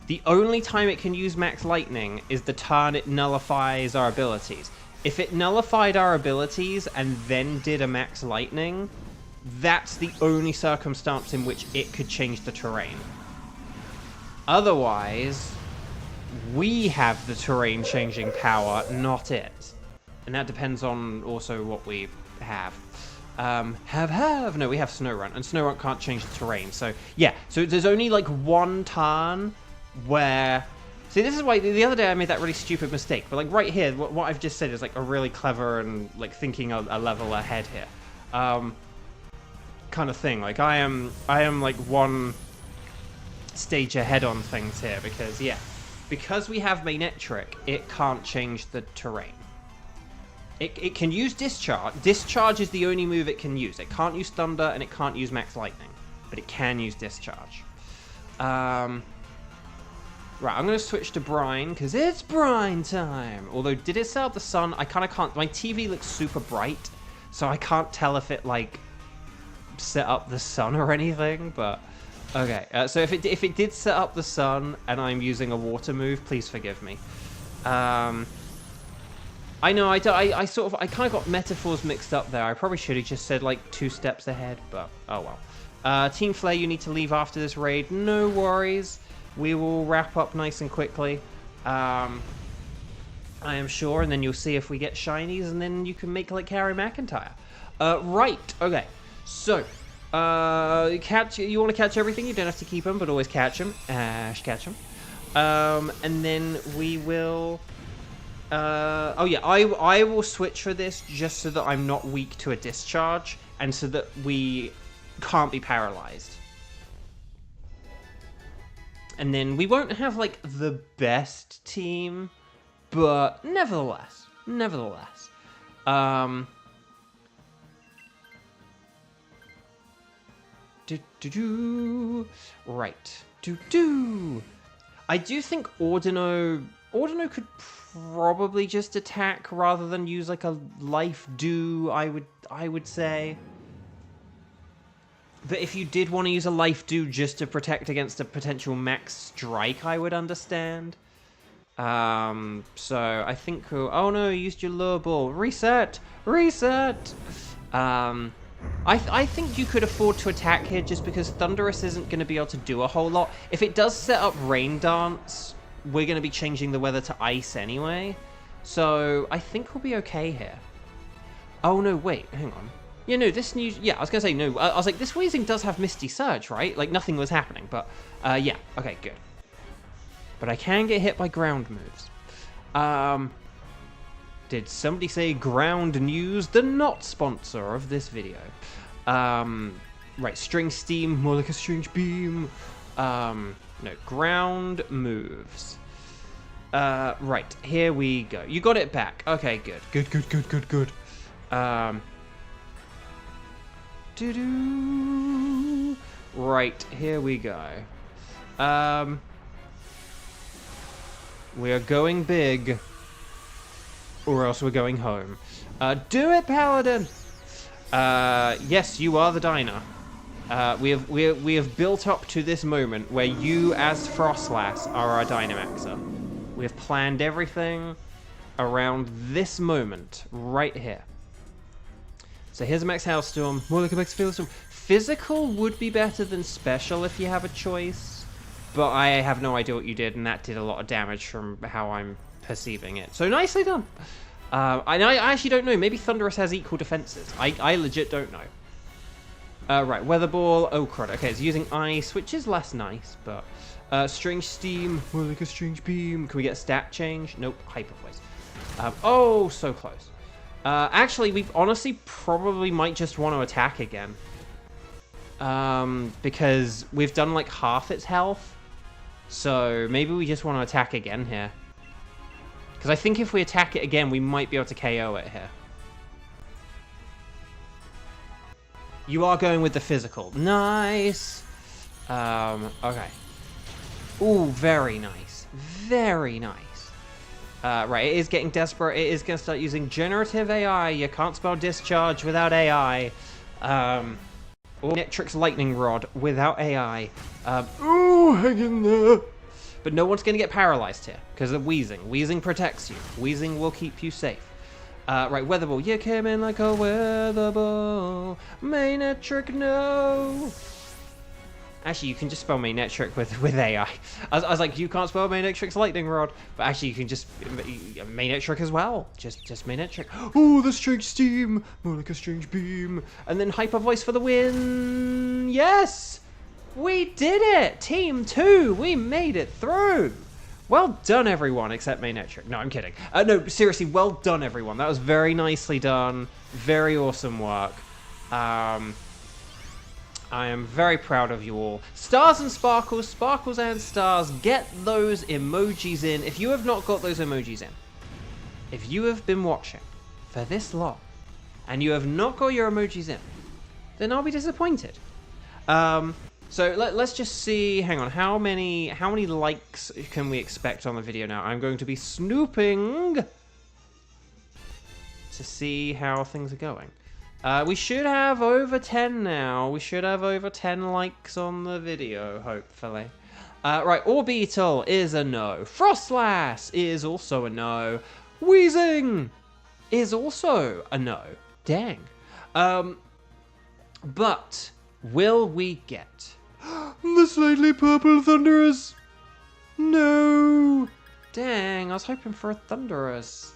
The only time it can use Max Lightning is the turn it nullifies our abilities. If it nullified our abilities and then did a Max Lightning, that's the only circumstance in which it could change the terrain. Otherwise, we have the terrain changing power, not it. And that depends on also what we have. No, we have Snorunt, and Snorunt can't change the terrain. So, yeah, so there's only like one turn where... See, this is why the other day I made that really stupid mistake. But like right here, what I've just said is like a really clever and like thinking a level ahead here. Kind of thing. Like I am like one stage ahead on things here because, yeah, because we have Manetric, it can't change the terrain. It can use Discharge. Discharge is the only move it can use. It can't use Thunder, and it can't use Max Lightning. But it can use Discharge. Right, I'm going to switch to Brine, because it's Brine time! Although, did it set up the sun? I kind of can't... My TV looks super bright, so I can't tell if it, like, set up the sun or anything, but... Okay, so if it did set up the sun, and I'm using a water move, please forgive me. I know, I kind of got metaphors mixed up there. I probably should have just said, like, 2 steps ahead, but oh well. Team Flare, you need to leave after this raid. No worries. We will wrap up nice and quickly. I am sure, and then you'll see if we get shinies, and then you can make, like, Harry McIntyre. Right, okay. So, you want to catch everything? You don't have to keep them, but always catch them. Catch them. And then we will... oh yeah, I will switch for this just so that I'm not weak to a discharge and so that we can't be paralyzed. And then we won't have like the best team, but nevertheless. Right. I do think Ordino could probably just attack rather than use like a life dew, I would say. But if you did want to use a life dew just to protect against a potential max strike, I would understand. So I think... Oh no, you used your lure ball. Reset! I think you could afford to attack here just because Thunderous isn't going to be able to do a whole lot. If it does set up Rain Dance, we're going to be changing the weather to ice anyway. So I think we'll be okay here. Oh no, wait, hang on. Yeah, no, this new... Yeah, I was going to say no. I was like, this Weezing does have Misty Surge, right? Like, nothing was happening, but... yeah, okay, good. But I can get hit by ground moves. Did somebody say Ground News? The not sponsor of this video. Right, String Steam, more like a Strange Beam. No, ground moves. Right, here we go. You got it back. Okay, good. Good. Right, here we go. We are going big, or else we're going home. Do it, Paladin! Yes, you are the diner. We have built up to this moment where you, as Frostlass, are our Dynamaxer. We have planned everything around this moment right here. So here's a Max Hailstorm, more like a Max Hailstorm. Physical would be better than Special if you have a choice, but I have no idea what you did, and that did a lot of damage from how I'm perceiving it. So nicely done. I actually don't know. Maybe Thunderous has equal defenses. I legit don't know. Right, Weather Ball. Oh, crud. Okay, it's using Ice, which is less nice, but... Strange Steam, more like a Strange Beam. Can we get a stat change? Nope, Hyper Voice. Oh, so close. Actually, we honestly probably might just want to attack again. because we've done like half its health. So maybe we just want to attack again here. Because I think if we attack it again, we might be able to KO it here. You are going with the physical. Nice. Okay. Ooh, very nice. Very nice. Right, it is getting desperate. It is going to start using generative AI. You can't spell discharge without AI. Or Nitrix Lightning Rod without AI. Ooh, hang in there. But no one's going to get paralyzed here because of Wheezing. Wheezing protects you. Wheezing will keep you safe. Right, Weather Ball. You came in like a weather ball. Manetric, no. Actually, you can just spell Manetric with AI. I was like, you can't spell Manetric's Lightning Rod. But actually, you can just Manetric as well. Just Manetric. Oh, the strange steam. More like a strange beam. And then Hyper Voice for the win. Yes! We did it! Team 2! We made it through! Well done, everyone, except Manetric. No, I'm kidding. No, seriously, well done, everyone. That was very nicely done. Very awesome work. I am very proud of you all. Stars and sparkles, sparkles and stars, get those emojis in. If you have not got those emojis in, if you have been watching for this long, and you have not got your emojis in, then I'll be disappointed. So let's just see, hang on, how many likes can we expect on the video now? I'm going to be snooping to see how things are going. We should have over 10 now. We should have over 10 likes on the video, hopefully. Right, Orbital is a no. Frostlass is also a no. Wheezing is also a no. Dang. But will we get the slightly purple Thunderous? No. Dang, I was hoping for a Thunderous.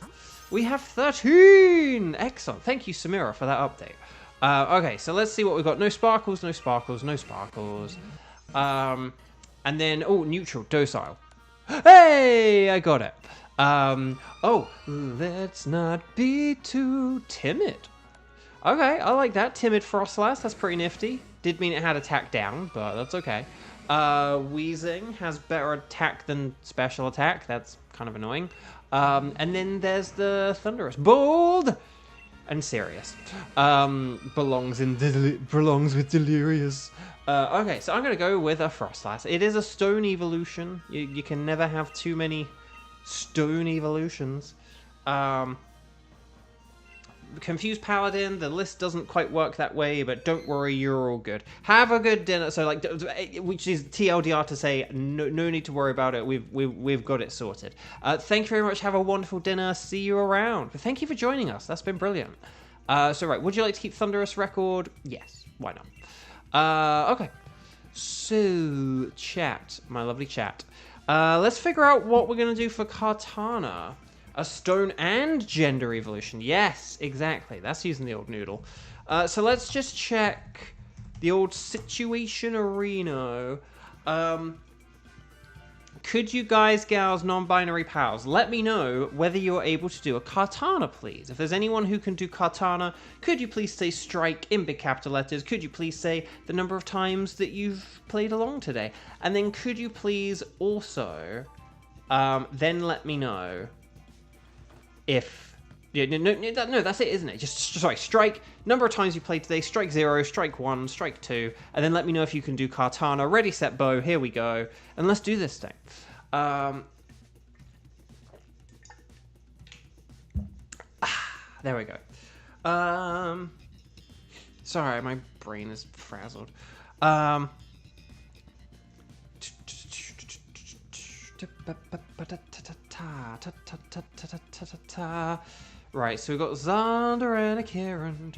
We have 13! Excellent. Thank you, Samira, for that update. Okay, so let's see what we've got. No sparkles, no sparkles, no sparkles. And then, oh, neutral, docile. Hey, I got it. Oh, let's not be too timid. Okay, I like that. Timid Frostlass, that's pretty nifty. Did mean it had attack down, but that's okay. Wheezing has better attack than special attack. That's kind of annoying. And then there's the Thunderous. Bold and serious. Belongs with Delirious. Okay, so I'm going to go with a Frostlass. It is a stone evolution. You can never have too many stone evolutions. Confused Paladin, the list doesn't quite work that way, but don't worry, you're all good. Have a good dinner. So, like, which is TLDR to say, no need to worry about it. We've got it sorted. Thank you very much. Have a wonderful dinner. See you around. But thank you for joining us. That's been brilliant. So, right, would you like to keep Thunderous record? Yes. Why not? Okay. So, chat, my lovely chat. Let's figure out what we're going to do for Kartana. A stone and gender evolution. Yes, exactly. That's using the old noodle. So let's just check the old situation arena. Could you guys, gals, non-binary pals, let me know whether you're able to do a Kartana, please. If there's anyone who can do Kartana, could you please say strike in big capital letters? Could you please say the number of times that you've played along today? And then could you please also then let me know if... Yeah, no, that's it, isn't it? Just, sorry, strike, number of times you played today, strike 0, strike 1, strike 2, and then let me know if you can do Kartana. Ready, set, bow, here we go. And let's do this thing. There we go. Sorry, my brain is frazzled. Right, so we've got Xander and a Kieran.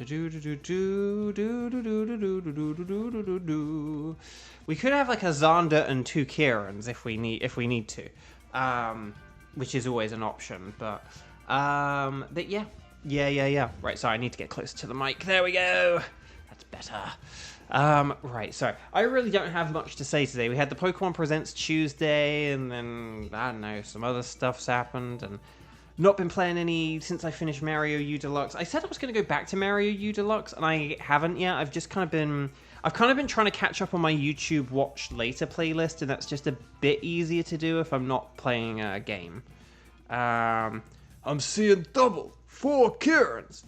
We could have like a Xander and 2 Kierans if we need to, which is always an option. But yeah. Right, so I need to get closer to the mic. There we go. That's better. Right, so I really don't have much to say today. We had the Pokemon Presents Tuesday, and then, I don't know, some other stuff's happened, and not been playing any since I finished Mario U Deluxe. I said I was going to go back to Mario U Deluxe, and I haven't yet. I've I've kind of been trying to catch up on my YouTube Watch Later playlist, and that's just a bit easier to do if I'm not playing a game. I'm seeing double 4 Kierans.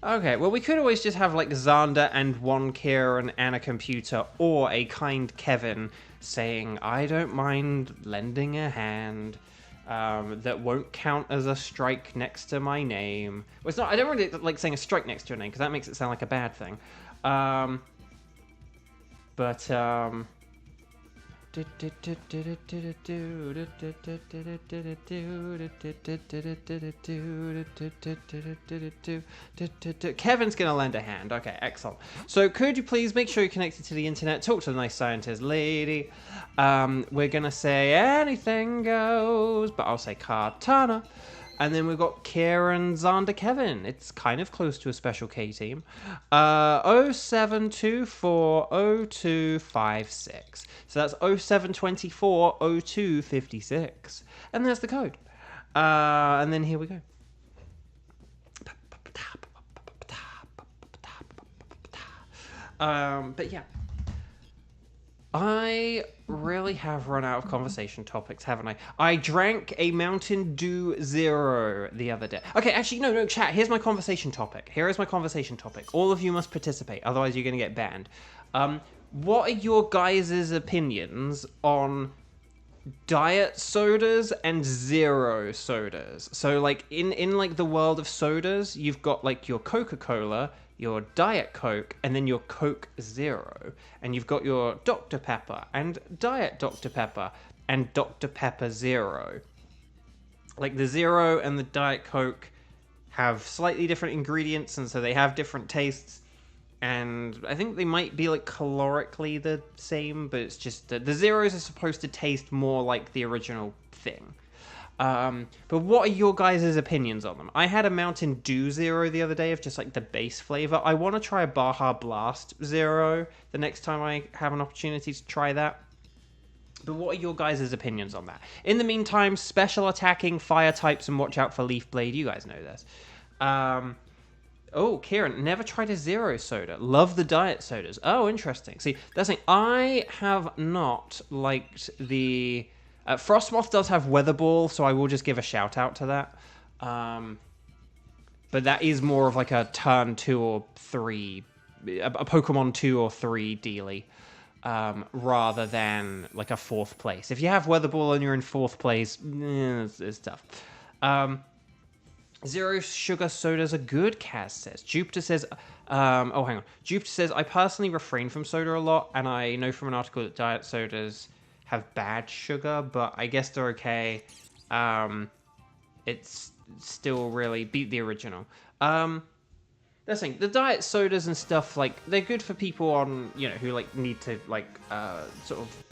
Okay, well, we could always just have, like, Xander and 1 Kieran and a computer, or a kind Kevin saying, I don't mind lending a hand, that won't count as a strike next to my name. Well, it's not, I don't really like saying a strike next to your name, because that makes it sound like a bad thing. Kevin's gonna lend a hand. Okay, excellent. So could you please make sure you're connected to the internet, talk to the nice scientist lady. We're gonna say anything goes, but I'll say Cartana. And then we've got Kieran, Xander, Kevin. It's kind of close to a special K team. 07240256. So that's 07240256. And there's the code. And then here we go. But yeah. I really have run out of conversation topics, haven't I? I drank a Mountain Dew Zero the other day. Okay, actually, no, chat. Here's my conversation topic. Here is my conversation topic. All of you must participate, otherwise you're going to get banned. What are your guys' opinions on diet sodas and zero sodas? So, like, in like the world of sodas, you've got like your Coca-Cola, your Diet Coke, and then your Coke Zero. And you've got your Dr. Pepper, and Diet Dr. Pepper, and Dr. Pepper Zero. Like, the Zero and the Diet Coke have slightly different ingredients, and so they have different tastes. And I think they might be, like, calorically the same, but it's just the Zeros are supposed to taste more like the original thing. But what are your guys' opinions on them? I had a Mountain Dew Zero the other day of just like the base flavor. I want to try a Baja Blast Zero the next time I have an opportunity to try that. But what are your guys' opinions on that? In the meantime, special attacking fire types and watch out for Leaf Blade. You guys know this. Oh, Kieran, never tried a zero soda. Love the diet sodas. Oh, interesting. See, that's the thing. I have not liked the... Frostmoth does have Weather Ball, so I will just give a shout out to that. But that is more of like a turn 2 or 3, a Pokemon 2 or 3 dealy, rather than like a 4th place. If you have Weather Ball and you're in 4th place, it's tough. Zero sugar sodas are good, Kaz says. Jupiter says, oh, hang on. Jupiter says, I personally refrain from soda a lot, and I know from an article that diet sodas have bad sugar, but I guess they're okay. It's still really beat the original. That's the thing. The diet sodas and stuff, like, they're good for people on, you know, who, like, need to, like, sort of,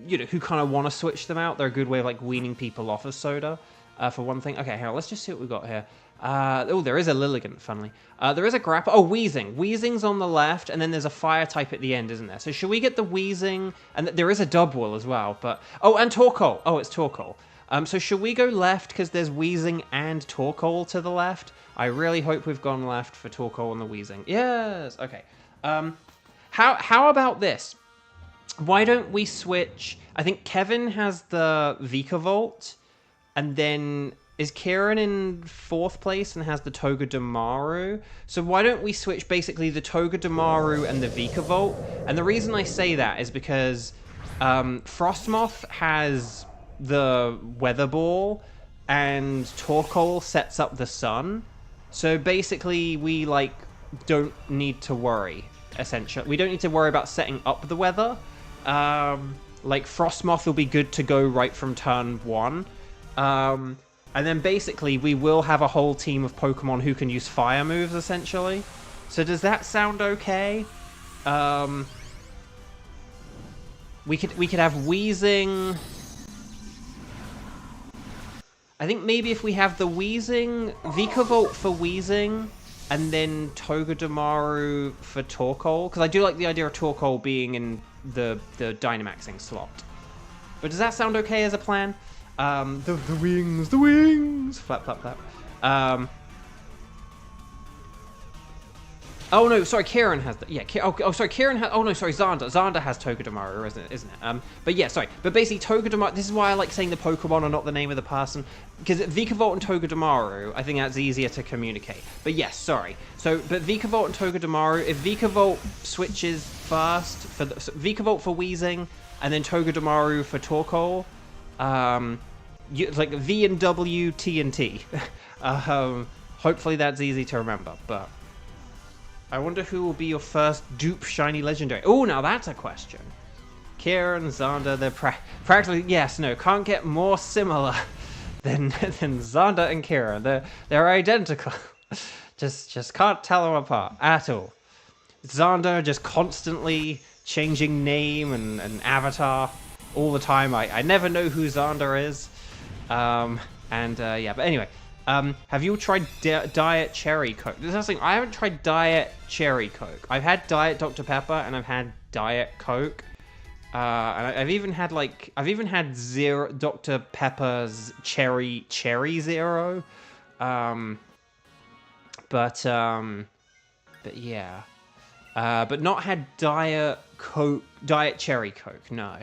you know, who kind of want to switch them out. They're a good way of, like, weaning people off of soda, for one thing. Okay, hang on, let's just see what we've got here. Oh, there is a Lilligant, funnily. There is a Grappa. Oh, Weezing. Weezing's on the left, and then there's a fire type at the end, isn't there? So should we get the Weezing? And there is a Dubwool as well, but... Oh, and Torkoal. Oh, it's Torkoal. So should we go left, because there's Weezing and Torkoal to the left? I really hope we've gone left for Torkoal and the Weezing. Yes! Okay. How about this? Why don't we switch... I think Kevin has the Vikavolt, and then... Is Kieran in 4th place and has the Togedemaru? So why don't we switch basically the Togedemaru and the Vikavolt? And the reason I say that is because Frostmoth has the Weather Ball and Torkoal sets up the sun. So basically we like don't need to worry, essentially. We don't need to worry about setting up the weather. Like Frostmoth will be good to go right from turn 1. And then basically we will have a whole team of Pokemon who can use fire moves, essentially. So does that sound okay? We could have Weezing. I think maybe if we have the Weezing, Vikavolt for Weezing, and then Togedemaru for Torkoal, because I do like the idea of Torkoal being in the Dynamaxing slot. But does that sound okay as a plan? The wings, flap, flap, flap. Oh no, sorry, Kieran has that. Yeah, sorry, Kieran has. Oh no, sorry, Xander has Togedemaru, isn't it? But yeah, sorry. But basically, Togedemaru. This is why I like saying the Pokemon are not the name of the person, because Vikavolt and Togedemaru, I think that's easier to communicate. But yes, sorry. So, but Vikavolt and Togedemaru, if Vikavolt switches first for Vikavolt for Weezing, and then Togedemaru for Torkoal, like V and W, T and T. Hopefully that's easy to remember, but. I wonder who will be your first dupe shiny legendary. Oh, now that's a question. Kieran, Xander, they're practically... Yes, no, can't get more similar than Xander and Kieran. They're identical. just can't tell them apart at all. Xander just constantly changing name and avatar all the time. I never know who Xander is. Yeah, but anyway... have you tried Diet Cherry Coke? This is the thing, I haven't tried Diet Cherry Coke. I've had Diet Dr. Pepper and I've had Diet Coke. And I've even had Zero Dr. Pepper's Cherry Zero. But yeah. But not had Diet Cherry Coke, no.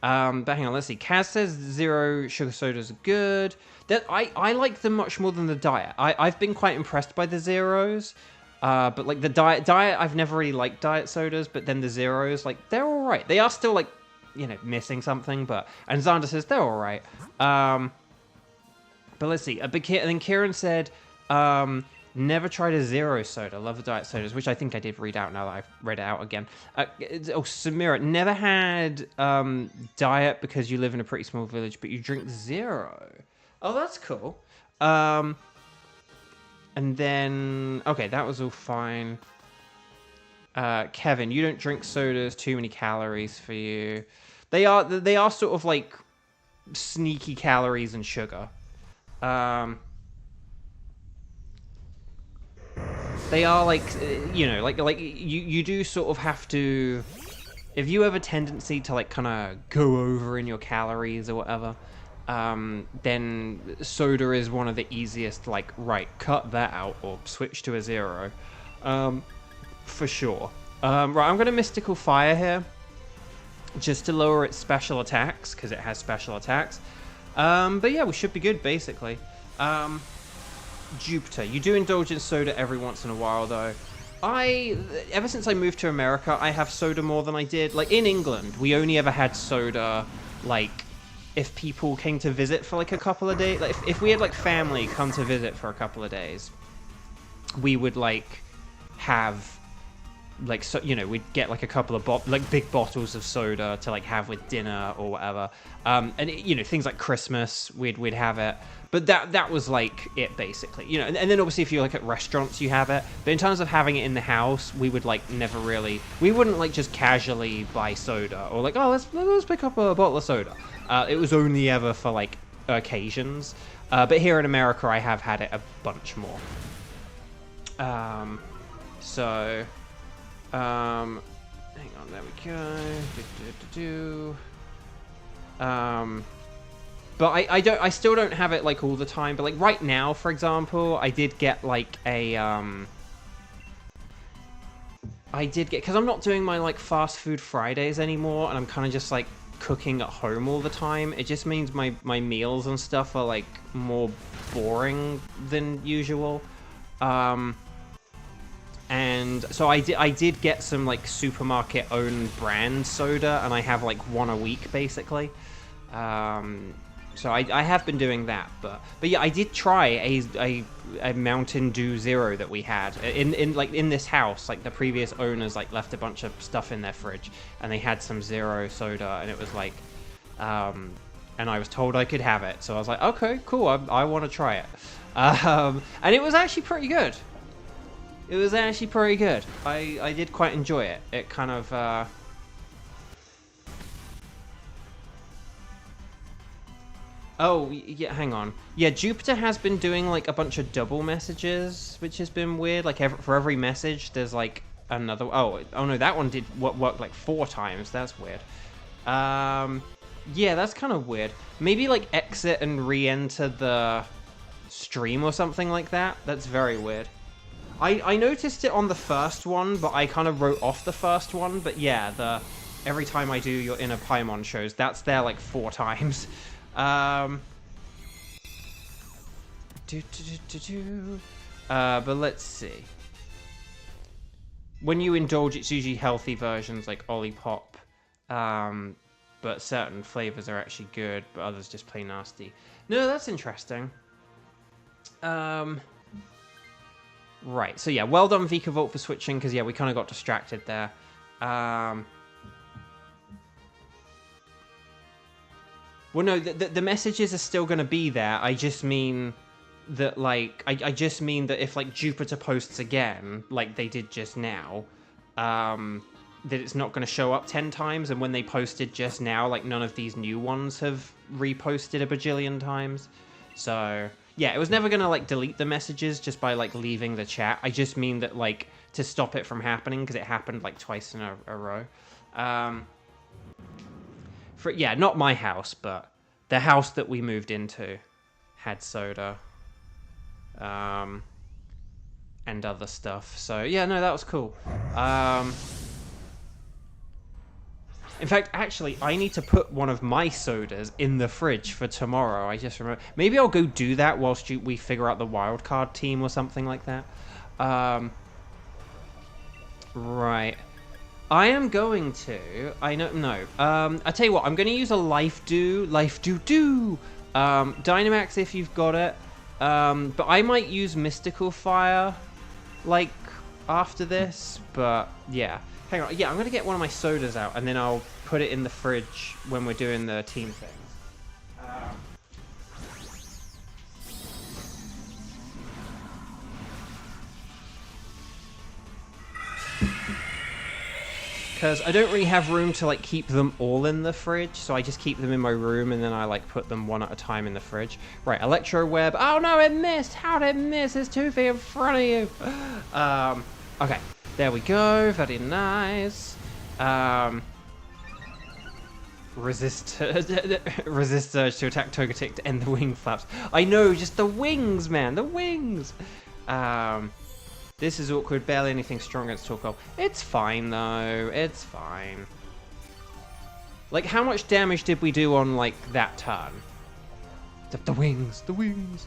But hang on, let's see. Kaz says zero sugar sodas are good. I like them much more than the diet. I've been quite impressed by the zeros. But like the diet, I've never really liked diet sodas, but then the zeros, like, they're alright. They are still, like, you know, missing something, but... And Xander says they're alright. But let's see. And then Kieran said, never tried a zero soda. Love the diet sodas, which I think I did read out now that I've read it out again. Samira, never had diet because you live in a pretty small village, but you drink zero. Oh, that's cool. And then... Okay, that was all fine. Kevin, you don't drink sodas, too many calories for you. They are sort of like sneaky calories and sugar. They are like, you know, like you do sort of have to, if you have a tendency to like kind of go over in your calories or whatever, then soda is one of the easiest, like, right, cut that out or switch to a zero, for sure. Right, I'm going to Mystical Fire here, just to lower its special attacks, because it has special attacks. But yeah, we should be good, basically. Jupiter, you do indulge in soda every once in a while, though. Ever since I moved to America, I have soda more than I did. Like, in England, we only ever had soda, like, if people came to visit for, like, a couple of days. Like, if we had, like, family come to visit for a couple of days, we would, like, have... Like, so, you know, we'd get like a couple of big bottles of soda to like have with dinner or whatever. And it, you know, things like Christmas, we'd have it. But that was like it, basically. You know, and then obviously if you're like at restaurants, you have it. But in terms of having it in the house, we would like never really. We wouldn't like just casually buy soda or like, oh, let's pick up a bottle of soda. It was only ever for like occasions. But here in America, I have had it a bunch more. Hang on, there we go. But I still don't have it like all the time. But like right now, for example, I did get like a because I'm not doing my like fast food Fridays anymore, and I'm kind of just like cooking at home all the time. It just means my meals and stuff are like more boring than usual. And so I did get some like supermarket owned brand soda, and I have like one a week basically. So I have been doing that, but yeah, I did try a Mountain Dew Zero that we had in this house. Like the previous owners like left a bunch of stuff in their fridge, and they had some Zero soda, and it was like, and I was told I could have it, so I was like, okay, cool, I want to try it, and it was actually pretty good. It was actually pretty good. I did quite enjoy it. It kind of... Oh, yeah, hang on. Yeah, Jupiter has been doing, like, a bunch of double messages, which has been weird. Like, for every message, there's, like, another... Oh no, that one did work, like, 4 times. That's weird. Yeah, that's kind of weird. Maybe, like, exit and re-enter the stream or something like that. That's very weird. I noticed it on the first one, but I kind of wrote off the first one. But yeah, every time I do your inner Paimon shows, that's there, like, 4 times. But let's see. When you indulge, it's usually healthy versions like Olipop. But certain flavors are actually good, but others just plain nasty. No, that's interesting. Right, so yeah, well done Vika Volt for switching, because yeah, we kind of got distracted there. Well, no, the messages are still going to be there. I just mean that, like, I just mean that if, like, Jupiter posts again, like they did just now, that it's not going to show up 10 times, and when they posted just now, like, none of these new ones have reposted a bajillion times. So, yeah, it was never going to, like, delete the messages just by, like, leaving the chat. I just mean that, like, to stop it from happening, because it happened, like, twice in a row. Yeah, not my house, but the house that we moved into had soda. And other stuff. So, yeah, no, that was cool. In fact, actually, I need to put one of my sodas in the fridge for tomorrow. I just remember. Maybe I'll go do that whilst we figure out the wildcard team or something like that. Right. I am going to... I tell you what, I'm going to use a Life Do. Dynamax if you've got it. But I might use Mystical Fire, like, after this. But, yeah. Hang on. Yeah, I'm going to get one of my sodas out, and then I'll put it in the fridge when we're doing the team things. Because I don't really have room to, like, keep them all in the fridge, so I just keep them in my room, and then I, like, put them one at a time in the fridge. Right, Electro Web. Oh, no, it missed! How did it miss? There's 2 feet in front of you! Okay. There we go. Very nice. Resist urge to attack Togetic to end the wing flaps. I know, just the wings, man. The wings. This is awkward. Barely anything strong against Torkoal. It's fine, though. It's fine. Like, how much damage did we do on, like, that turn? The wings. The wings.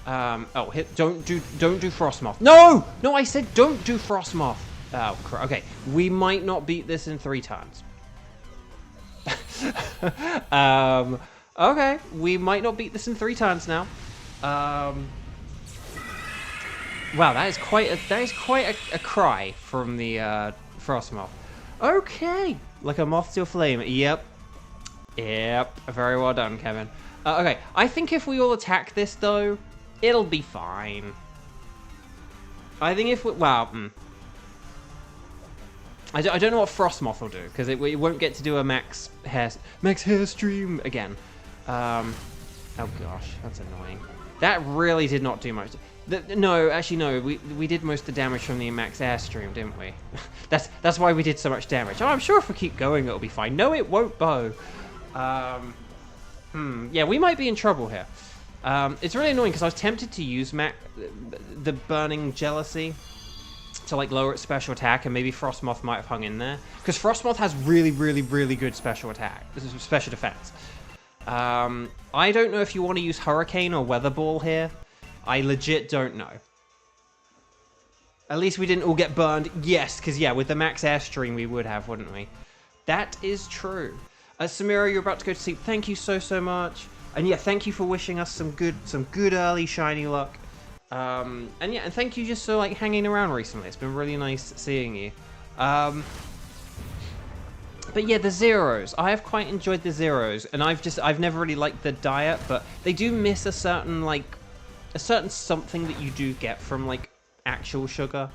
Oh, don't do Frostmoth. No! No, I said don't do Frostmoth. Oh, crap. Okay. We might not beat this in 3 turns. Okay. We might not beat this in 3 turns now. Wow, that is quite a cry from the Frostmoth. Okay. Like a moth to a flame. Yep. Very well done, Kevin. Okay. I think if we all attack this, though, it'll be fine. I think if we... Well, I don't know what Frostmoth will do, because it won't get to do a max hair stream again. Oh gosh, that's annoying. That really did not do much. No, actually no, we did most of the damage from the max airstream, didn't we? that's why we did so much damage. Oh, I'm sure if we keep going it'll be fine. No, it won't, Bo. Yeah, we might be in trouble here. It's really annoying because I was tempted to use the Burning Jealousy to, like, lower its special attack, and maybe Frostmoth might have hung in there. Because Frostmoth has really, really, really good special attack. Special defense. I don't know if you want to use Hurricane or Weather Ball here. I legit don't know. At least we didn't all get burned. Yes, because, yeah, with the max airstream we would have, wouldn't we? That is true. Samira, you're about to go to sleep. Thank you so, so much. And, yeah, thank you for wishing us some good early shiny luck. And yeah, and thank you just for, like, hanging around recently. It's been really nice seeing you. But yeah, the zeros. I have quite enjoyed the zeros, and I've never really liked the diet, but they do miss a certain something that you do get from, like, actual sugar.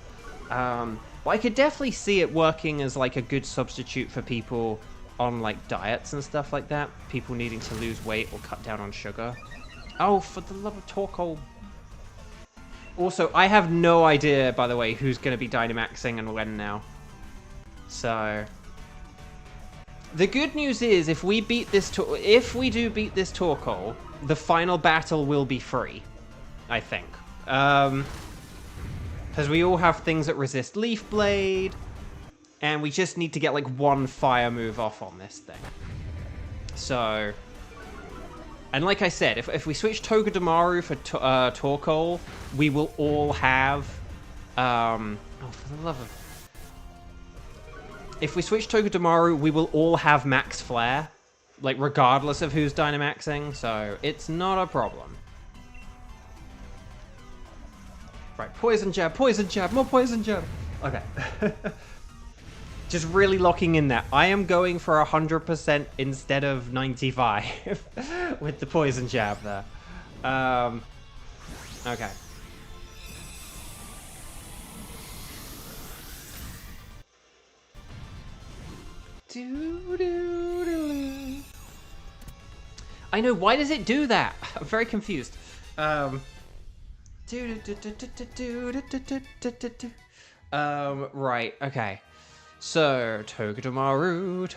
But I could definitely see it working as, like, a good substitute for people on, like, diets and stuff like that. People needing to lose weight or cut down on sugar. Oh, for the love of Torkoal. Also, I have no idea, by the way, who's going to be Dynamaxing and when now. So... The good news is, if we do beat this Torkoal, the final battle will be free, I think. Because we all have things that resist Leaf Blade, and we just need to get like one fire move off on this thing. So, and like I said, if we switch Togedemaru for Torkoal, we will all have, oh, for the love of... If we switch Togedemaru, we will all have max flare, like regardless of who's Dynamaxing, so it's not a problem. Right, poison jab, more poison jab. Okay. Just really locking in that. I am going for 100% instead of 95 with the poison jab there. Okay. I know, why does it do that? I'm very confused. Right, okay. So, Togedemaru,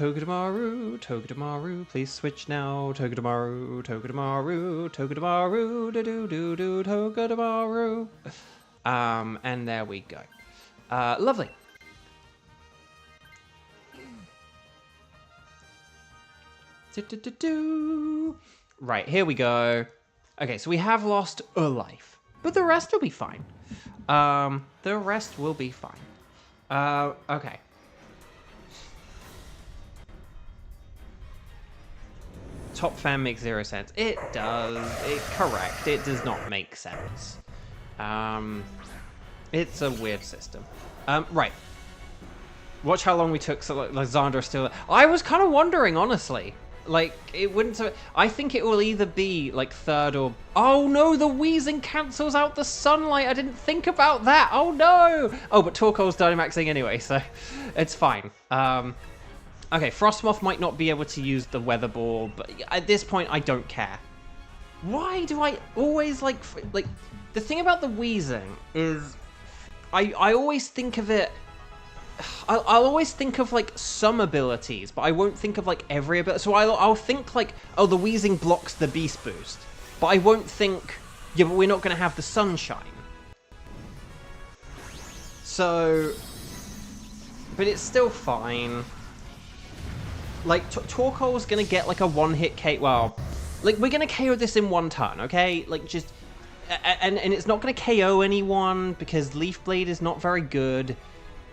please switch now. Togedemaru, Togedemaru. And there we go. Lovely. Right, here we go. Okay, so we have lost a life, but the rest will be fine. The rest will be fine. Okay. Top fan makes 0 sense. It does. Correct. It does not make sense. It's a weird system. Right. Watch how long we took, so like Xander still... I was kind of wondering, honestly. Like, it wouldn't... I think it will either be, like, third or... Oh, no, the wheezing cancels out the sunlight. I didn't think about that. Oh, no. Oh, but Torkoal's Dynamaxing anyway, so it's fine. Okay, Frostmoth might not be able to use the Weather Ball, but at this point, I don't care. Why do I always, like... The thing about the wheezing is... I always think of it... I'll always think of, like, some abilities, but I won't think of, like, every ability. So I'll think, like, oh, the wheezing blocks the Beast Boost. But I won't think, yeah, but we're not going to have the Sunshine. So... But it's still fine. Like, Torkoal's going to get, like, a one-hit KO. Well, like, we're going to KO this in one turn, okay? Like, just... And it's not going to KO anyone, because Leaf Blade is not very good.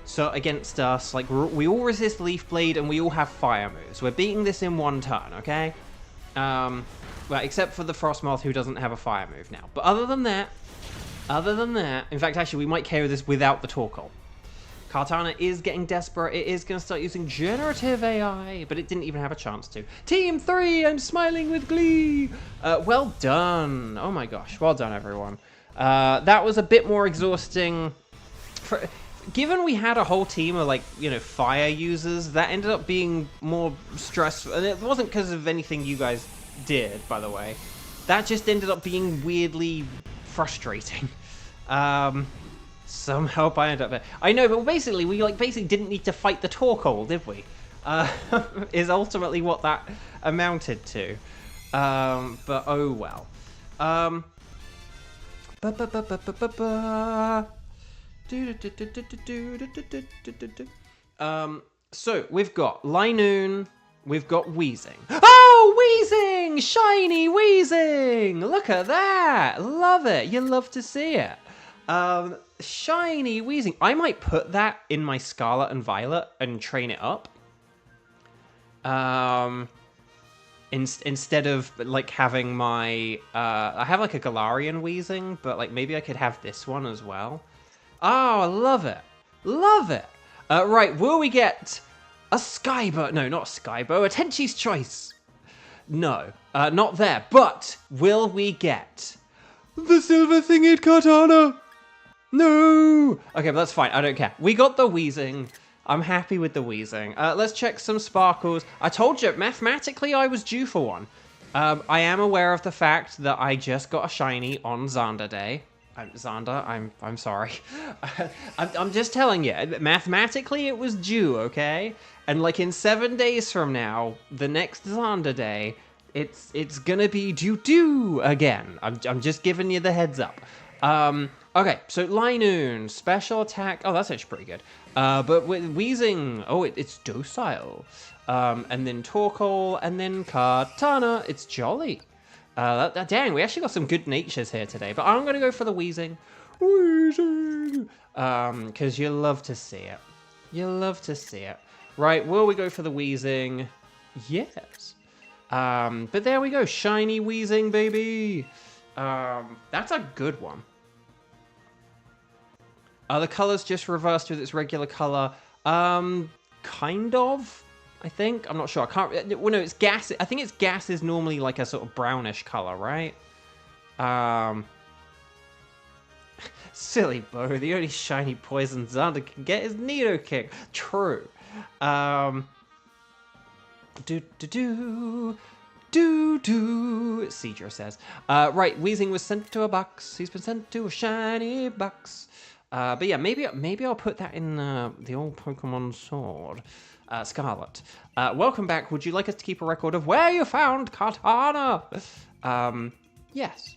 So against us, like, we all resist Leaf Blade and we all have fire moves. We're beating this in one turn, okay? Well, except for the Frostmoth, who doesn't have a fire move now. But other than that, in fact, actually, we might KO this without the Torkoal. Kartana is getting desperate. It is going to start using generative AI, but it didn't even have a chance to. Team 3, I'm smiling with glee. Well done. Oh my gosh, well done, everyone. That was a bit more exhausting. Given we had a whole team of, like, you know, fire users, that ended up being more stressful. And it wasn't because of anything you guys did, by the way. That just ended up being weirdly frustrating. Some help I ended up... I know, but basically, we, like, didn't need to fight the Torkoal, did we? Is ultimately what that amounted to. But oh well. So we've got Linoon, we've got Wheezing. Oh, Wheezing! Shiny Wheezing! Look at that! Love it. You love to see it. Shiny Wheezing. I might put that in my Scarlet and Violet and train it up. Instead of, like, having my... I have, like, a Galarian Wheezing, but, like, maybe I could have this one as well. Oh, I love it. Love it. Right, will we get a Skybow? No, not a Skybow. A Tenchi's Choice. No, not there. But will we get the Silver Thingied Katana? No. Okay, but that's fine. I don't care. We got the Wheezing. I'm happy with the Wheezing. Let's check some sparkles. I told you, mathematically, I was due for one. I am aware of the fact that I just got a shiny on Xander Day. Xander, I'm sorry. I'm just telling you, mathematically it was due, okay? And like in 7 days from now, the next Xander day, it's gonna be due again. I'm just giving you the heads up. Okay, so Linoon, special attack. Oh, that's actually pretty good. But with Wheezing, oh, it's docile. And then Torkoal, and then Katana, it's jolly. Dang, we actually got some good natures here today, but I'm gonna go for the Wheezing. Wheezing! Because you love to see it. You love to see it. Right, will we go for the Wheezing? Yes. But there we go, shiny Wheezing, baby. That's a good one. The color's just reversed with its regular color. Kind of, I think. I'm not sure. I can't. Well, no, it's gas. I think it's gas is normally like a sort of brownish color, right? Silly Bo. The only shiny poison Xander can get is Nidoking. True. Cedra says. Right, Wheezing was sent to a box. He's been sent to a shiny box. But yeah, maybe I'll put that in the old Pokemon Sword. Scarlet. Welcome back. Would you like us to keep a record of where you found Katana? Yes.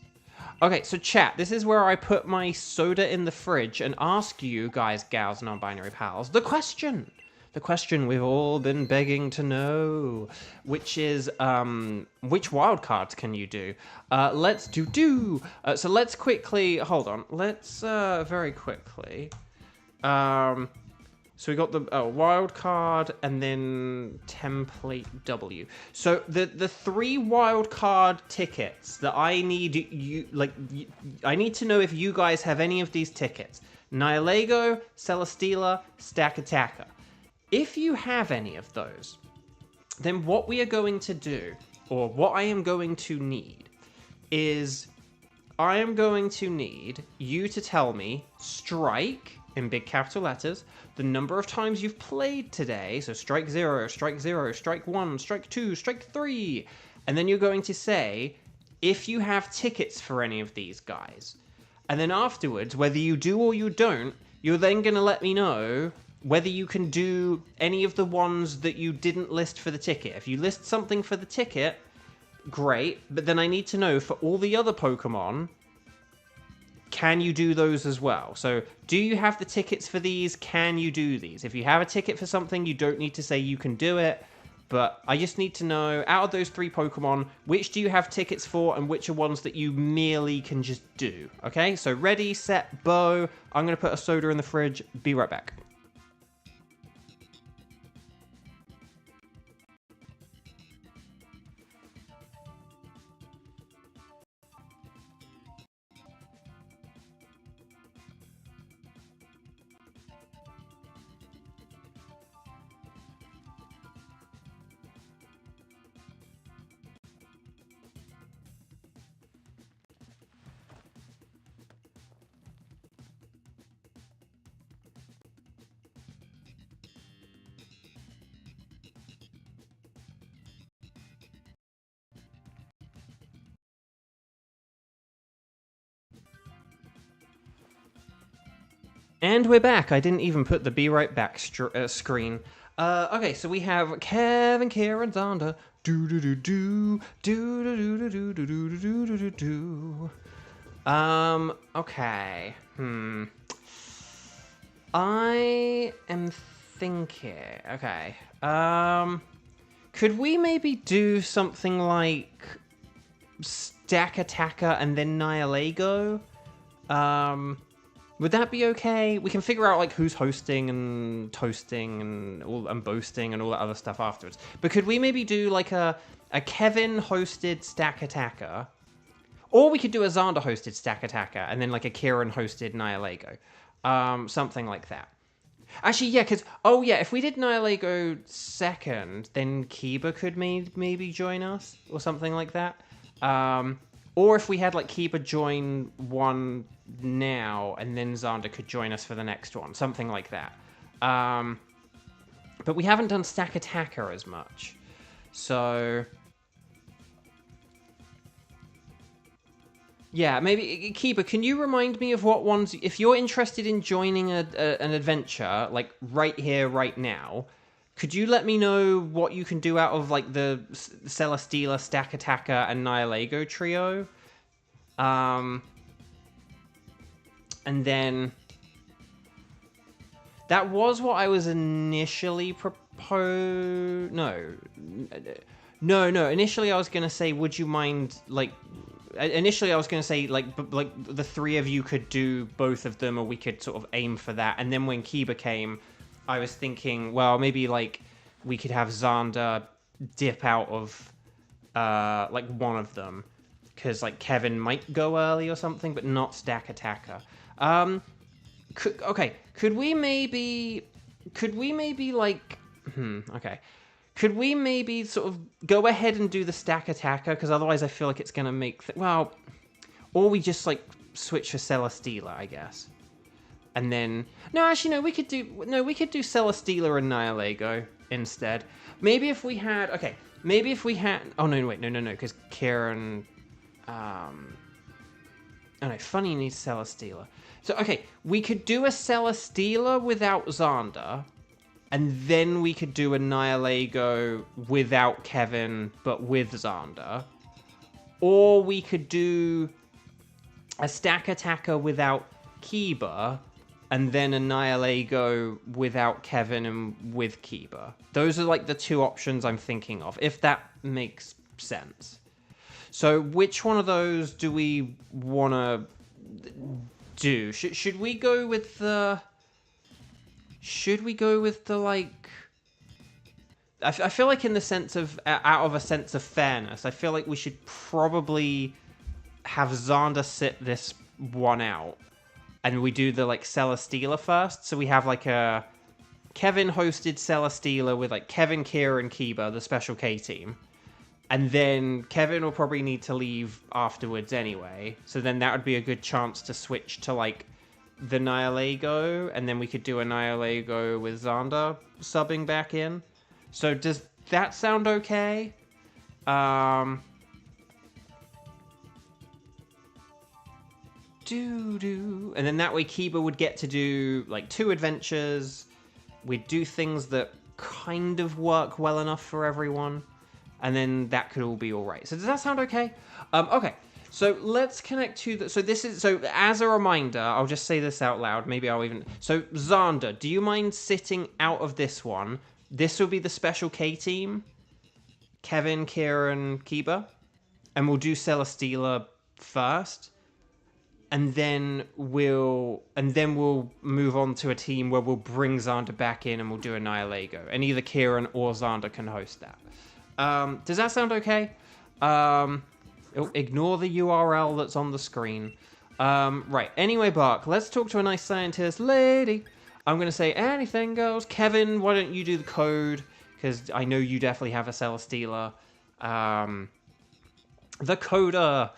Okay, so chat, this is where I put my soda in the fridge and ask you guys, gals, non-binary pals, the question. The question we've all been begging to know, which is, which wildcards can you do? Let's do. So let's quickly, hold on, let's, very quickly. So we got the wild card and then template W. So the 3 wild card tickets that I need I need to know if you guys have any of these tickets. Nihilego, Celesteela, Stakataka. If you have any of those, then what we are going to do, or what I am going to need, is I am going to need you to tell me strike in big capital letters, the number of times you've played today, so strike 0, strike 1, strike 2, strike 3, and then you're going to say if you have tickets for any of these guys. And then afterwards, whether you do or you don't, you're then going to let me know whether you can do any of the ones that you didn't list for the ticket. If you list something for the ticket, great, but then I need to know for all the other Pokemon, can you do those as well? So, do you have the tickets for these? Can you do these? If you have a ticket for something, you don't need to say you can do it, but I just need to know, out of those 3 Pokemon, which do you have tickets for and which are ones that you merely can just do, okay? So, ready, set, Bo. I'm going to put a soda in the fridge. Be right back. And we're back. I didn't even put the be right back screen. Okay, so we have Kevin, Kieran, Xander. Okay. I am thinking. Okay. Could we maybe do something like Stakataka and then Nihilego? Would that be okay? We can figure out like who's hosting and toasting and boasting and all that other stuff afterwards. But could we maybe do like a Kevin hosted Stakataka, or we could do a Xander hosted Stakataka and then like a Kieran hosted Nihilego, something like that. Actually, yeah, because if we did Nihilego second, then Kiba could maybe join us or something like that. Or if we had like Kiba join one now and then Xander could join us for the next one, something like that. But we haven't done Stakataka as much, so Yeah, maybe Kiba, can you remind me of what ones? If you're interested in joining an adventure, like right here, right now, could you let me know what you can do out of like the Celesteela, Stack Attacker, and Nihilego trio? And then that was what I was initially proposed. No. Initially, I was gonna say, would you mind like? Initially, I was gonna say like the three of you could do both of them, or we could sort of aim for that. And then when Kiba came, I was thinking, well, maybe like we could have Xander dip out of like one of them, because like Kevin might go early or something, but not Stack Attacker. Could we maybe like okay. Could we maybe sort of go ahead and do the Stack Attacker? Because otherwise I feel like it's going to make... well, or we just, like, switch for Celesteela, I guess. And then... no, actually, no, we could do Celesteela and Nihilego instead. Maybe if we had... okay, maybe if we had... oh, no, wait, no, because Kieran... oh, no, Funny needs Celesteela. So, okay, we could do a Celesteela without Xander... and then we could do a Nihilego without Kevin, but with Xander. Or we could do a Stack Attacker without Kiba, and then a Nihilego without Kevin and with Kiba. Those are like the two options I'm thinking of, if that makes sense. So which one of those do we want to do? Should we go with the... should we go with the, like... I feel like in the sense of... out of a sense of fairness, I feel like we should probably have Xander sit this one out. And we do the, like, Celesteela first. So we have, like, a Kevin-hosted Celesteela with, like, Kevin, Kira, and Kiba, the Special K team. And then Kevin will probably need to leave afterwards anyway. So then that would be a good chance to switch to, like... the Nihilego, and then we could do a Nihilego with Xander subbing back in. So does that sound okay? And then that way Kiba would get to do like 2 adventures. We'd do things that kind of work well enough for everyone, and then that could all be all right. So does that sound okay? Okay. So let's connect to the... so as a reminder, I'll just say this out loud. Maybe I'll even... so Xander, do you mind sitting out of this one? This will be the Special K team. Kevin, Kieran, Kiba. And we'll do Celesteela first. And then we'll move on to a team where we'll bring Xander back in and we'll do a Nihilego. And either Kieran or Xander can host that. Does that sound okay? Ignore the URL that's on the screen. Right, anyway, Bark, let's talk to a nice scientist lady. I'm going to say anything goes. Kevin, why don't you do the code? Because I know you definitely have a Celesteela. The coder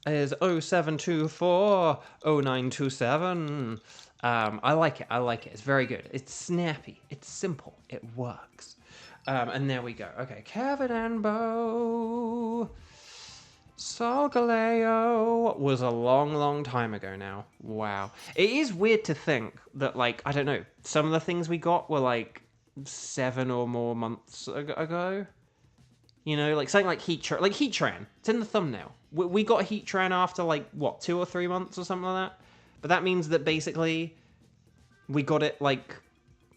is 07240927. I like it. It's very good. It's snappy. It's simple. It works. And there we go. Okay, Kevin and Bo... Solgaleo was a long, long time ago now. Wow. It is weird to think that, like, I don't know, some of the things we got were, like, 7 or more months ago. You know, like, something like Heatran. It's in the thumbnail. We got Heatran after, like, what, 2 or 3 months or something like that? But that means that, basically, we got it, like,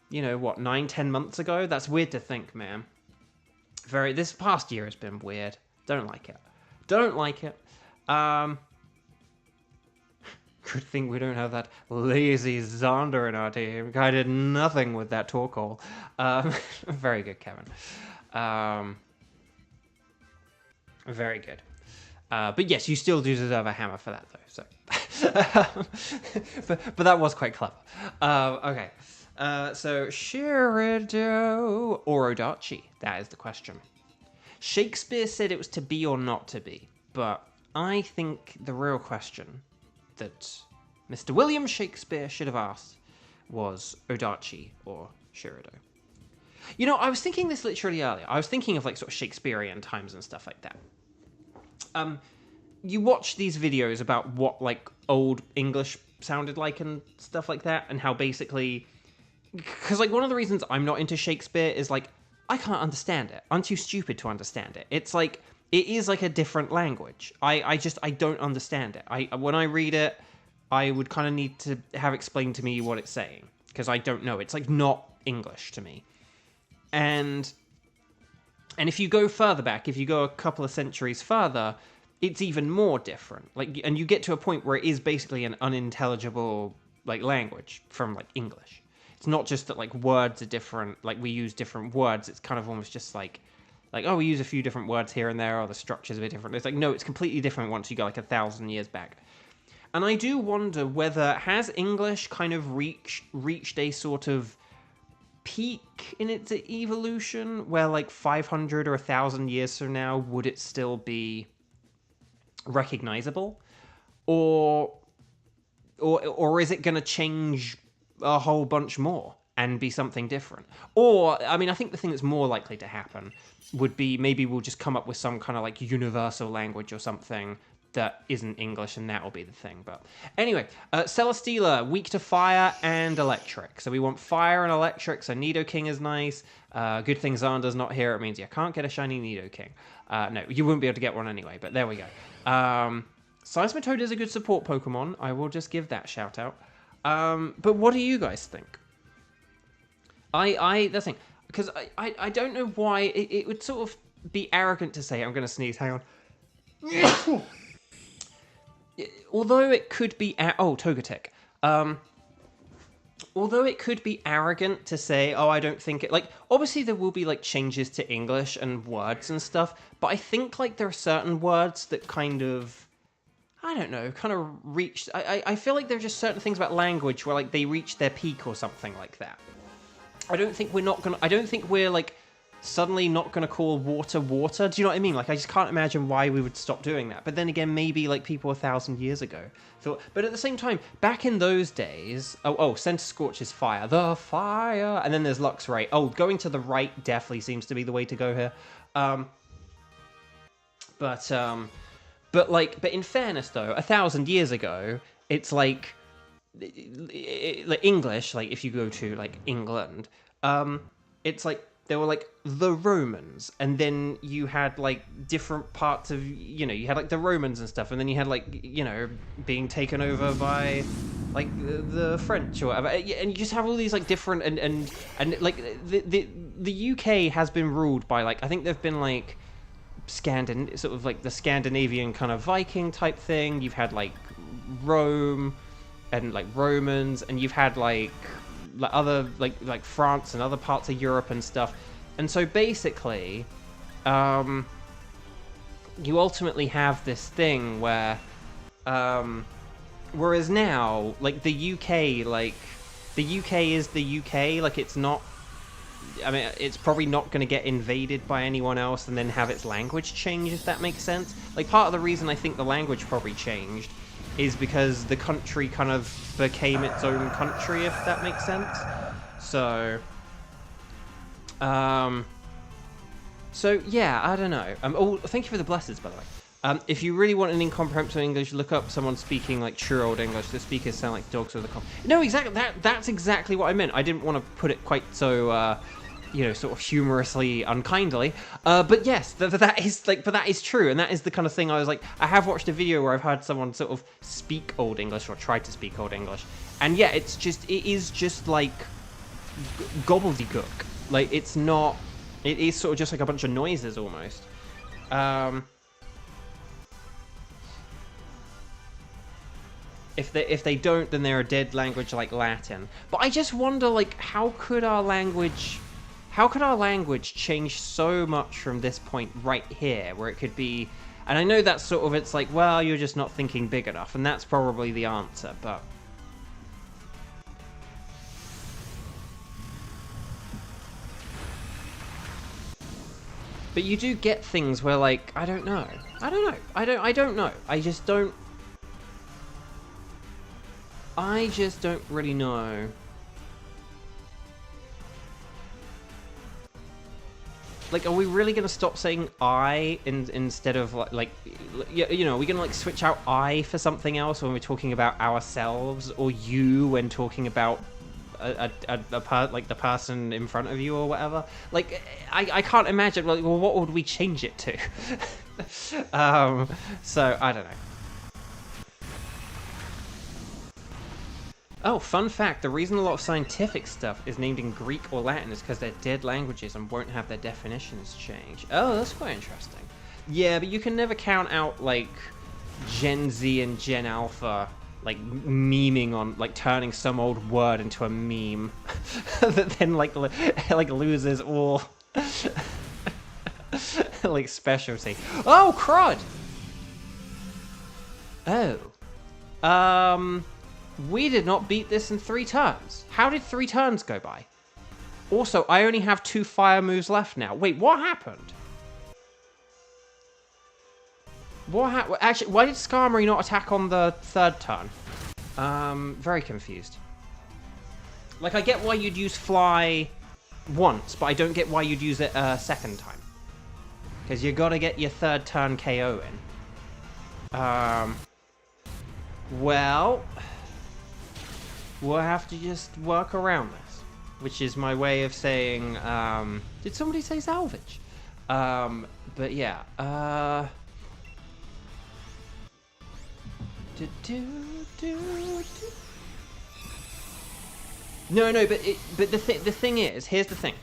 you know, what, 9-10 months ago? That's weird to think, man. This past year has been weird. Don't like it. Don't like it. Good thing we don't have that lazy Xander in our team. I did nothing with that Torkoal. Very good, Kevin. Very good. But yes, you still do deserve a hammer for that, though. So, but that was quite clever. Okay. So Shirido or Odachi? That is the question. Shakespeare said it was to be or not to be, but I think the real question that Mr. William Shakespeare should have asked was Odachi or Shirido. You know, I was thinking this literally earlier. I was thinking of like sort of Shakespearean times and stuff like that. you watch these videos about what like old English sounded like and stuff like that, and how basically, because like one of the reasons I'm not into Shakespeare is like I can't understand it. I'm too stupid to understand it. It's like it is like a different language. I don't understand it. When I read it, I would kind of need to have explained to me what it's saying, because I don't know. It's like not English to me. And if you go further back, if you go a couple of centuries further, it's even more different. Like, and you get to a point where it is basically an unintelligible like language from like English. It's not just that like words are different, like we use different words. It's kind of almost just like oh, we use a few different words here and there, or the structure's a bit different. It's like, no, it's completely different once you go like 1,000 years back. And I do wonder whether has English kind of reached a sort of peak in its evolution, where like 500 or 1,000 years from now, would it still be recognizable, or is it going to change a whole bunch more and be something different? Or, I mean, I think the thing that's more likely to happen would be maybe we'll just come up with some kind of like universal language or something that isn't English, and that'll be the thing. But anyway, Celesteela, weak to fire and electric. So we want fire and electric, so Nidoking is nice. Good thing Xander's not here. It means you can't get a shiny Nidoking. No, you wouldn't be able to get one anyway, but there we go. Seismitoad is a good support Pokemon. I will just give that shout out. But what do you guys think? That's the thing, because I don't know why it would sort of be arrogant to say, I'm going to sneeze, hang on. Although it could be... Togetic. Although it could be arrogant to say, oh, I don't think it... Like, obviously there will be, like, changes to English and words and stuff, but I think, like, there are certain words that kind of... I don't know, kind of reached... I feel like there are just certain things about language where, like, they reach their peak or something like that. I don't think we're, like, suddenly not going to call water water. Do you know what I mean? Like, I just can't imagine why we would stop doing that. But then again, maybe, like, people 1,000 years ago thought... But at the same time, back in those days... Center Scorch is fire. The fire! And then there's Luxray. Oh, going to the right definitely seems to be the way to go here. But in fairness, though, 1,000 years ago, it's like English, like, if you go to, like, England, it's like, there were, like, the Romans, and then you had, like, different parts of, you know, you had, like, the Romans and stuff, and then you had, like, you know, being taken over by, like, the French or whatever, and you just have all these, like, different, and like, the UK has been ruled by, like, I think there've been, like, sort of, like, the Scandinavian kind of Viking type thing. You've had, like, Rome, and, like, Romans, and you've had, like other like France and other parts of Europe and stuff. And so basically you ultimately have this thing where whereas now, like, the UK is the UK, like, it's not, I mean, it's probably not going to get invaded by anyone else and then have its language change, if that makes sense. Like, part of the reason I think the language probably changed is because the country kind of became its own country, if that makes sense. So yeah, I don't know. Thank you for the blessings, by the way. If you really want an incomprehensible English, look up someone speaking, like, true old English. The speakers sound like dogs with a No, exactly. That's exactly what I meant. I didn't want to put it quite so... you know, sort of humorously unkindly, but yes, that is true, and that is the kind of thing I was like, I have watched a video where I've heard someone sort of speak Old English, or try to speak Old English, and yeah, it is just like gobbledygook. Like, it is sort of just like a bunch of noises almost. If they don't, then they're a dead language like Latin. But I just wonder, like, how could our language change so much from this point right here, where it could be... And I know that's sort of, it's like, well, you're just not thinking big enough, and that's probably the answer, but... But you do get things where, like, I don't know. I just don't really know. Like, are we really gonna stop saying I instead of like you know, are we gonna like switch out I for something else when we're talking about ourselves, or you when talking about like the person in front of you or whatever? Like, I can't imagine. Like, well, what would we change it to? So I don't know. Oh, fun fact, the reason a lot of scientific stuff is named in Greek or Latin is because they're dead languages and won't have their definitions change. Oh, that's quite interesting. Yeah, but you can never count out, like, Gen Z and Gen Alpha, like, memeing on, like, turning some old word into a meme that then, like loses all, like, specialty. Oh, crud! Oh. We did not beat this in 3 turns. How did 3 turns go by? Also, I only have 2 fire moves left now. Wait, what happened? What happened? Actually, why did Skarmory not attack on the 3rd turn? Very confused. Like, I get why you'd use Fly once, but I don't get why you'd use it a 2nd time. Because you gotta get your 3rd turn KO in. Well... we'll have to just work around this, which is my way of saying, did somebody say salvage? But yeah, No, but the thing is, here's the thing.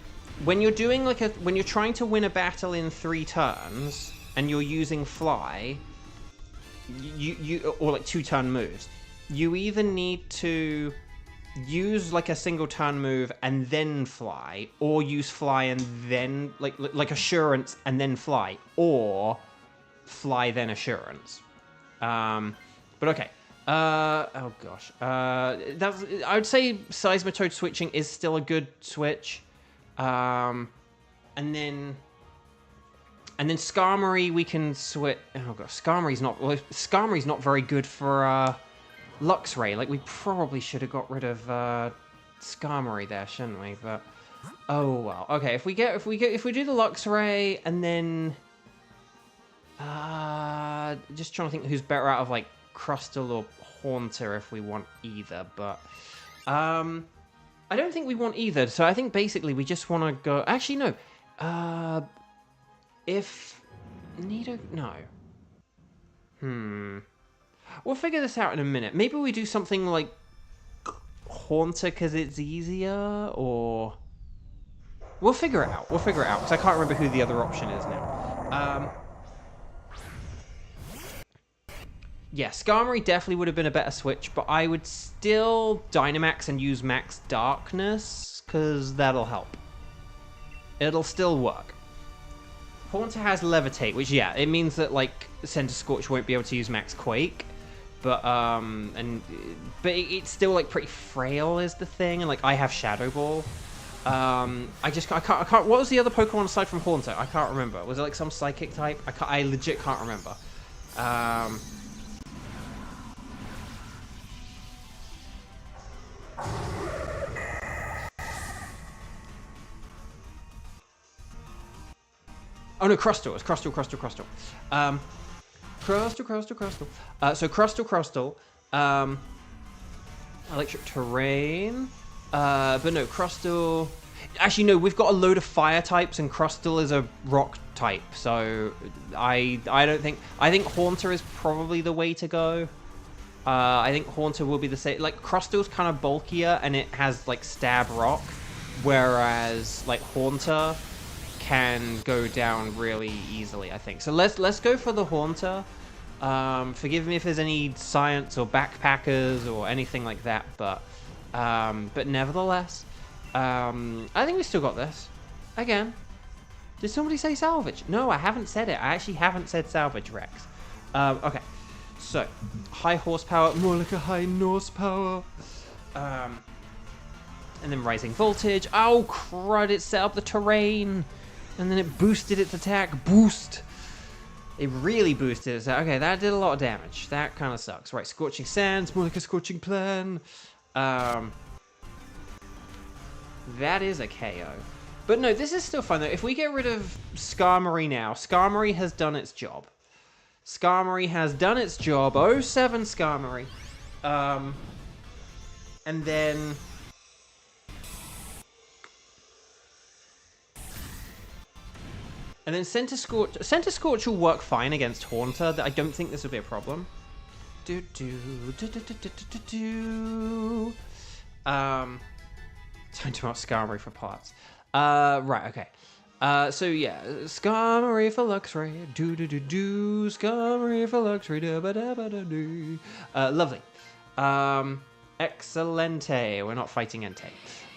When you're doing when you're trying to win a battle in 3 turns, and you're using Fly, or like 2 turn moves, you either need to use like a single turn move and then Fly, or use Fly and then like Assurance and then Fly, or Fly then Assurance. But okay. Oh gosh. I would say Seismitoad switching is still a good switch. And then Skarmory we can switch. Oh gosh, Skarmory's not very good for Luxray. Like, we probably should have got rid of Skarmory there, shouldn't we? But oh well. Okay, if we do the Luxray and then just trying to think who's better out of like Crustle or Haunter if we want either, but I don't think we want either. So I think basically we just want to go. Actually, no. If Nido, no. We'll figure this out in a minute. Maybe we do something like Haunter because it's easier, or... We'll figure it out. Because I can't remember who the other option is now. Yeah, Skarmory definitely would have been a better switch, but I would still Dynamax and use Max Darkness, because that'll help. It'll still work. Haunter has Levitate, which, yeah, it means that, like, Center Scorch won't be able to use Max Quake. But, it's still, like, pretty frail is the thing, and, like, I have Shadow Ball. I can't, what was the other Pokemon aside from Haunter? I can't remember. Was it, like, some Psychic type? I legit can't remember. Oh no, Crustle. It's Crustle. Crustle. So Crustle. Electric Terrain. But no, Crustle... Actually, no, we've got a load of fire types, and Crustle is a rock type, so I don't think... I think Haunter is probably the way to go. I think Haunter will be the same... Like, Crustle's kind of bulkier, and it has, like, Stab Rock, whereas, like, Haunter can go down really easily, I think. So let's go for the Haunter. Forgive me if there's any science or backpackers or anything like that, but nevertheless, I think we still got this. Again, did somebody say salvage? No, I haven't said it. I actually haven't said salvage, Rex. Okay, so high horsepower, more like a high Norse power. And then rising voltage. Oh crud! It set up the terrain. And then it boosted its attack. Boost! It really boosted its attack. Okay, that did a lot of damage. That kind of sucks. Right, Scorching Sands, more like a Scorching Plan. That is a KO. But no, this is still fun, though. If we get rid of Skarmory now, Skarmory has done its job. Skarmory has done its job. 07 Skarmory. And then... And then Center Scorch will work fine against Haunter. I don't think this will be a problem. Time to ask Skarmory for parts. Right, okay. So yeah, Skarmory for Luxray, Skarmory for Luxray, lovely. Excelente. We're not fighting Entei.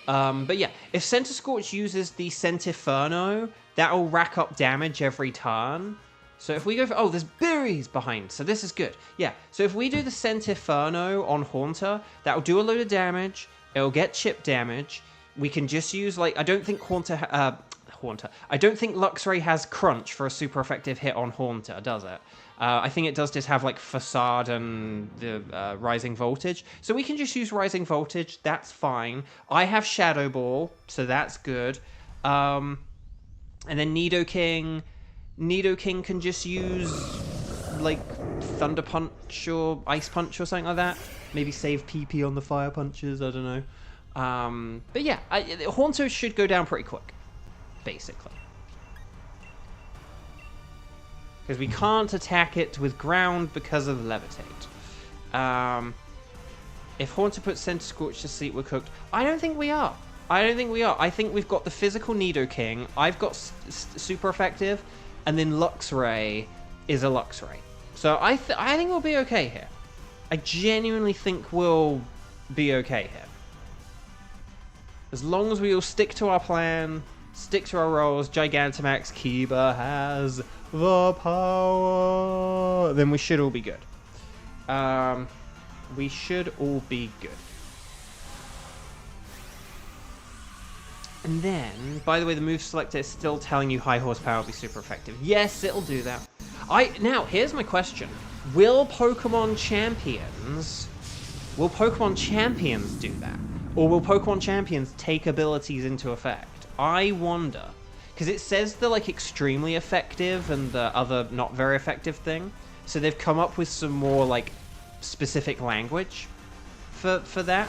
But yeah, if Center Scorch uses the Centiferno, that'll rack up damage every turn. So if we go for... Oh, there's berries behind, so this is good. Yeah, so if we do the Centiferno on Haunter, that'll do a load of damage. It'll get chip damage. We can just use, like... I don't think Haunter... I don't think Luxray has Crunch for a super effective hit on Haunter, does it? I think it does just have, like, Facade and the Rising Voltage. So we can just use Rising Voltage. That's fine. I have Shadow Ball, so that's good. And then Nidoking can just use, like, Thunder Punch or Ice Punch or something like that. Maybe save PP on the Fire Punches, I don't know. But yeah, Haunter should go down pretty quick, basically. Because we can't attack it with ground because of Levitate. If Haunter puts Center Scorch to sleep, we're cooked. I don't think we are. I think we've got the physical Nidoking. I've got super effective. And then Luxray is a Luxray. So I think we'll be okay here. I genuinely think we'll be okay here. As long as we all stick to our plan, stick to our roles, Gigantamax, Kiba has the power, then we should all be good. We should all be good. And then, by the way, the move selector is still telling you high horsepower will be super effective. Yes, it'll do that. Now, here's my question. Will Pokemon Champions do that? Or will Pokemon Champions take abilities into effect? I wonder. Because it says they're, like, extremely effective and the other not very effective thing. So they've come up with some more, like, specific language for that.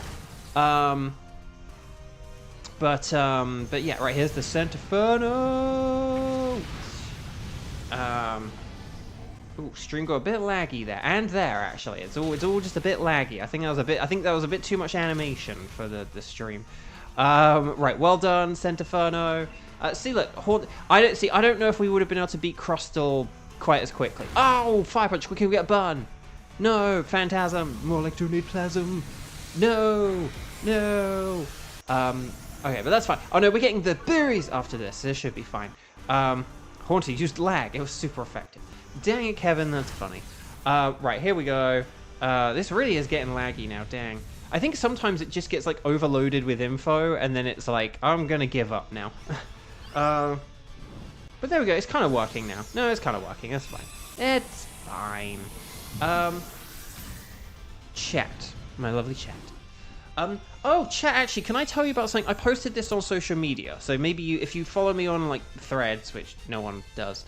But yeah, right, here's the Centiferno. Ooh, stream got a bit laggy there, and there actually. It's all just a bit laggy. I think that was a bit too much animation for the stream. Right, well done, Centiferno. See, look, I don't know if we would have been able to beat Crustle quite as quickly. Oh, Fire Punch, quickly we get Burn. No, Phantasm, more like Plasm. No. Okay, but that's fine. Oh no, we're getting the berries after this. This should be fine. Haunter used lag. It was super effective. Dang it, Kevin, that's funny. Right, here we go. This really is getting laggy now, dang. I think sometimes it just gets, like, overloaded with info, and then it's like, I'm gonna give up now. But there we go, it's kind of working now. No, it's kind of working, that's fine. It's fine. Chat. My lovely chat. Oh, chat, actually, can I tell you about something? I posted this on social media, so maybe if you follow me on, like, Threads, which no one does,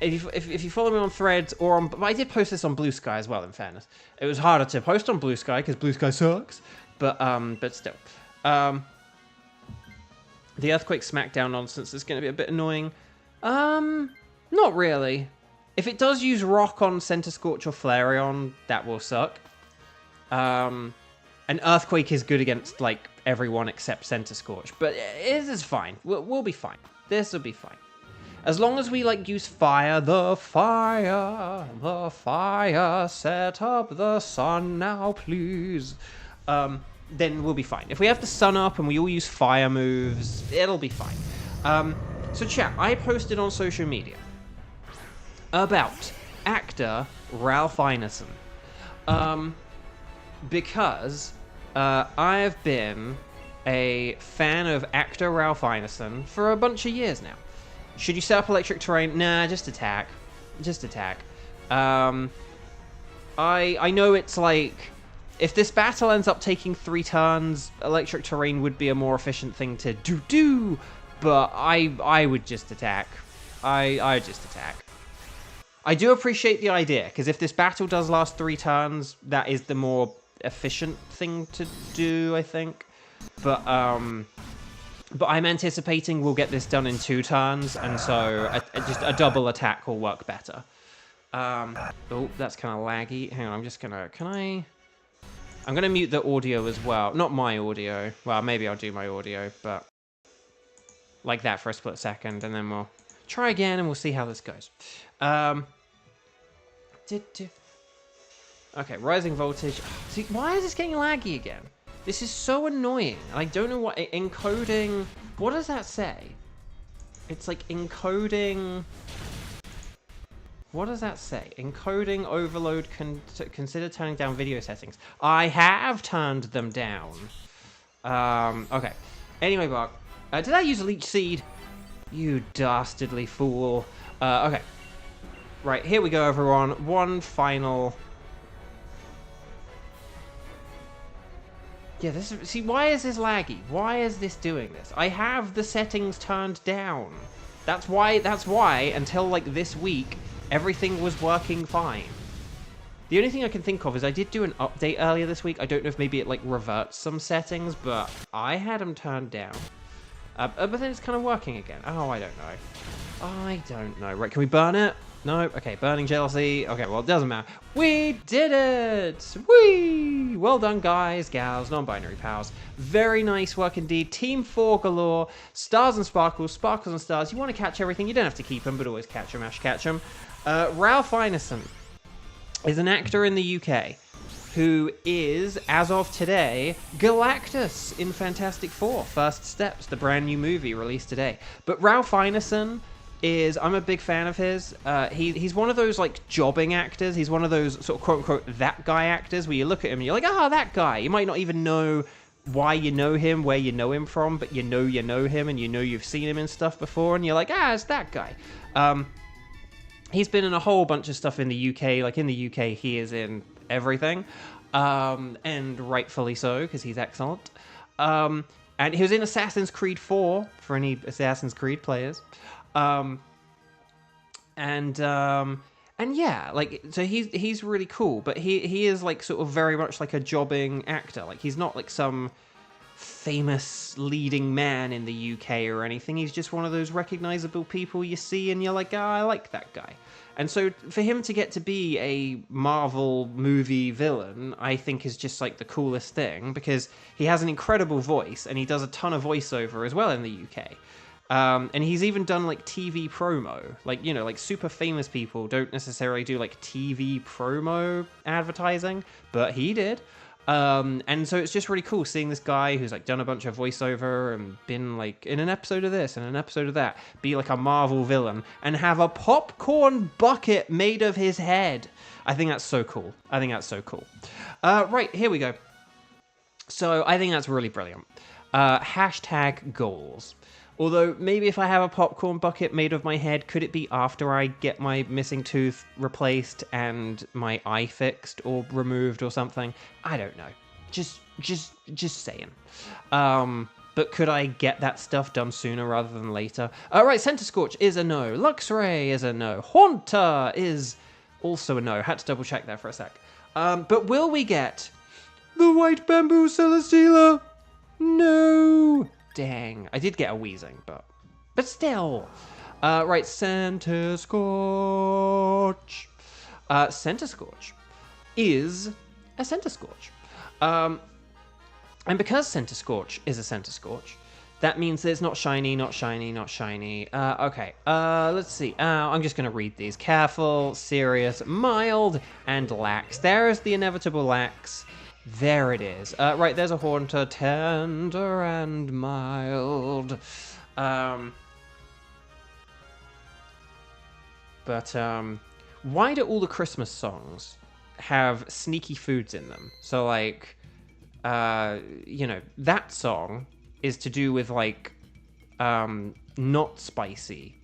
if you follow me on Threads or on... I did post this on Bluesky as well, in fairness. It was harder to post on Bluesky, because Bluesky sucks, but still. The Earthquake Smackdown nonsense is going to be a bit annoying. Not really. If it does use Rock on Center Scorch or Flareon, that will suck. And Earthquake is good against, like, everyone except Center Scorch. But it is fine. We'll be fine. This will be fine. As long as we, like, use fire, the fire, set up the sun now, please. Then we'll be fine. If we have the sun up and we all use fire moves, it'll be fine. So chat, I posted on social media about actor Ralph Ineson. Because I have been a fan of actor Ralph Ineson for a bunch of years now. Should you set up electric terrain? Nah, just attack. Just attack. I know it's like... If this battle ends up taking 3 turns, electric terrain would be a more efficient thing to do. but I would just attack. I would just attack. I do appreciate the idea, because if this battle does last 3 turns, that is the more efficient thing to do, I think. But I'm anticipating we'll get this done in 2 turns, and so just a double attack will work better. Oh, that's kind of laggy. Hang on, I'm just gonna... I'm gonna mute the audio as well. Not my audio. Well, maybe I'll do my audio, but... like that for a split second, and then we'll try again, and we'll see how this goes. Okay, rising voltage. See, why is this getting laggy again? This is so annoying. I don't know what... encoding... What does that say? It's like encoding... What does that say? Encoding overload, consider turning down video settings. I have turned them down. Okay. Anyway, Bark. Did I use a leech seed? You dastardly fool. Okay. Right, here we go, everyone. One final... Yeah, this is... See, why is this laggy? Why is this doing this? I have the settings turned down. That's why, until, like, this week, everything was working fine. The only thing I can think of is I did do an update earlier this week. I don't know if maybe it, like, reverts some settings, but I had them turned down. But then it's kind of working again. Oh, I don't know. I don't know. Right, can we burn it? No? Okay, burning jealousy. Okay, well, it doesn't matter. We did it! Whee! Well done, guys, gals, non-binary pals. Very nice work indeed. Team 4 galore. Stars and sparkles, sparkles and stars. You want to catch everything. You don't have to keep them, but always catch them, catch them. Ralph Ineson is an actor in the UK who is, as of today, Galactus in Fantastic Four: First Steps, the brand new movie released today. But Ralph Ineson is... I'm a big fan of his. He's one of those, like, jobbing actors. He's one of those sort of quote-unquote that guy actors where you look at him and you're like, ah, that guy. You might not even know why you know him, where you know him from, but you know him and you know you've seen him in stuff before, and you're like, ah, it's that guy. He's been in a whole bunch of stuff in the UK. Like, in the UK, he is in everything. And rightfully so, because he's excellent. And he was in Assassin's Creed 4, for any Assassin's Creed players. And yeah, like, so he's really cool, but he is, like, sort of very much like a jobbing actor. Like, he's not like some famous leading man in the UK or anything. He's just one of those recognizable people you see and you're like, ah, I like that guy. And so for him to get to be a Marvel movie villain, I think is just, like, the coolest thing, because he has an incredible voice and he does a ton of voiceover as well in the UK. And he's even done, like, TV promo. Like, you know, like, super famous people don't necessarily do, like, TV promo advertising, but he did. And so it's just really cool seeing this guy who's, like, done a bunch of voiceover and been, like, in an episode of this and an episode of that, be, like, a Marvel villain and have a popcorn bucket made of his head. I think that's so cool. Right, here we go. So I think that's really brilliant. Hashtag goals. Although, maybe if I have a popcorn bucket made of my head, could it be after I get my missing tooth replaced and my eye fixed or removed or something? I don't know. Just saying. But could I get that stuff done sooner rather than later? Right, Center Scorch is a no. Luxray is a no. Haunter is also a no. Had to double check there for a sec. But will we get the White Bamboo Celesteela? No. Dang. I did get a wheezing, but still. Right, Center Scorch. Center Scorch is a Center Scorch. And because Center Scorch is a Center Scorch, that means that it's not shiny, not shiny, not shiny. Okay, let's see. I'm just going to read these. Careful, serious, mild, and lax. There is the inevitable lax. There it is. Right, there's a Haunter, tender and mild. But why do all the Christmas songs have sneaky foods in them? So, like, you know, that song is to do with, like, not spicy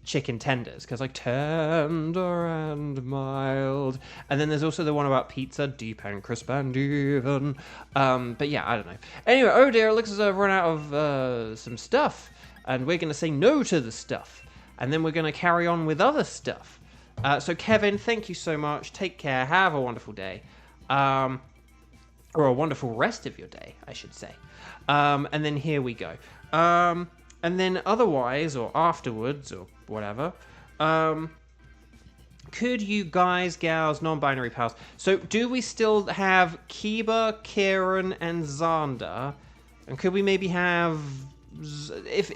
chicken tenders, because like tender and mild. And then there's also the one about pizza, deep and crisp and even. But yeah, I don't know. Anyway, oh dear, it looks as though I've run out of some stuff, and we're going to say no to the stuff, and then we're going to carry on with other stuff. So Kevin, thank you so much. Take care. Have a wonderful day. Or a wonderful rest of your day, I should say. And then here we go. And then otherwise, or afterwards, or whatever, could you guys, gals, non-binary pals, so do we still have Kiba, Kieran, and Xander? And could we maybe have, if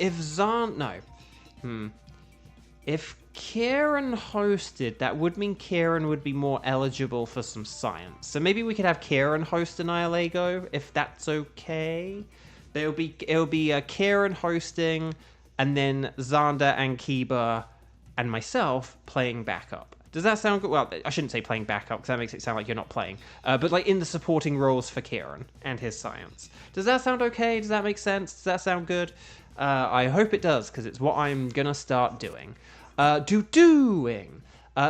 Kieran hosted, that would mean Kieran would be more eligible for some science. So maybe we could have Kieran host Annihilego, if that's okay. It'll be Kieran hosting, and then Xander and Kiba and myself playing backup. Does that sound good? Well, I shouldn't say playing backup, because that makes it sound like you're not playing. But like in the supporting roles for Kieran and his science. Does that sound okay? Does that make sense? Does that sound good? I hope it does, because it's what I'm gonna start doing.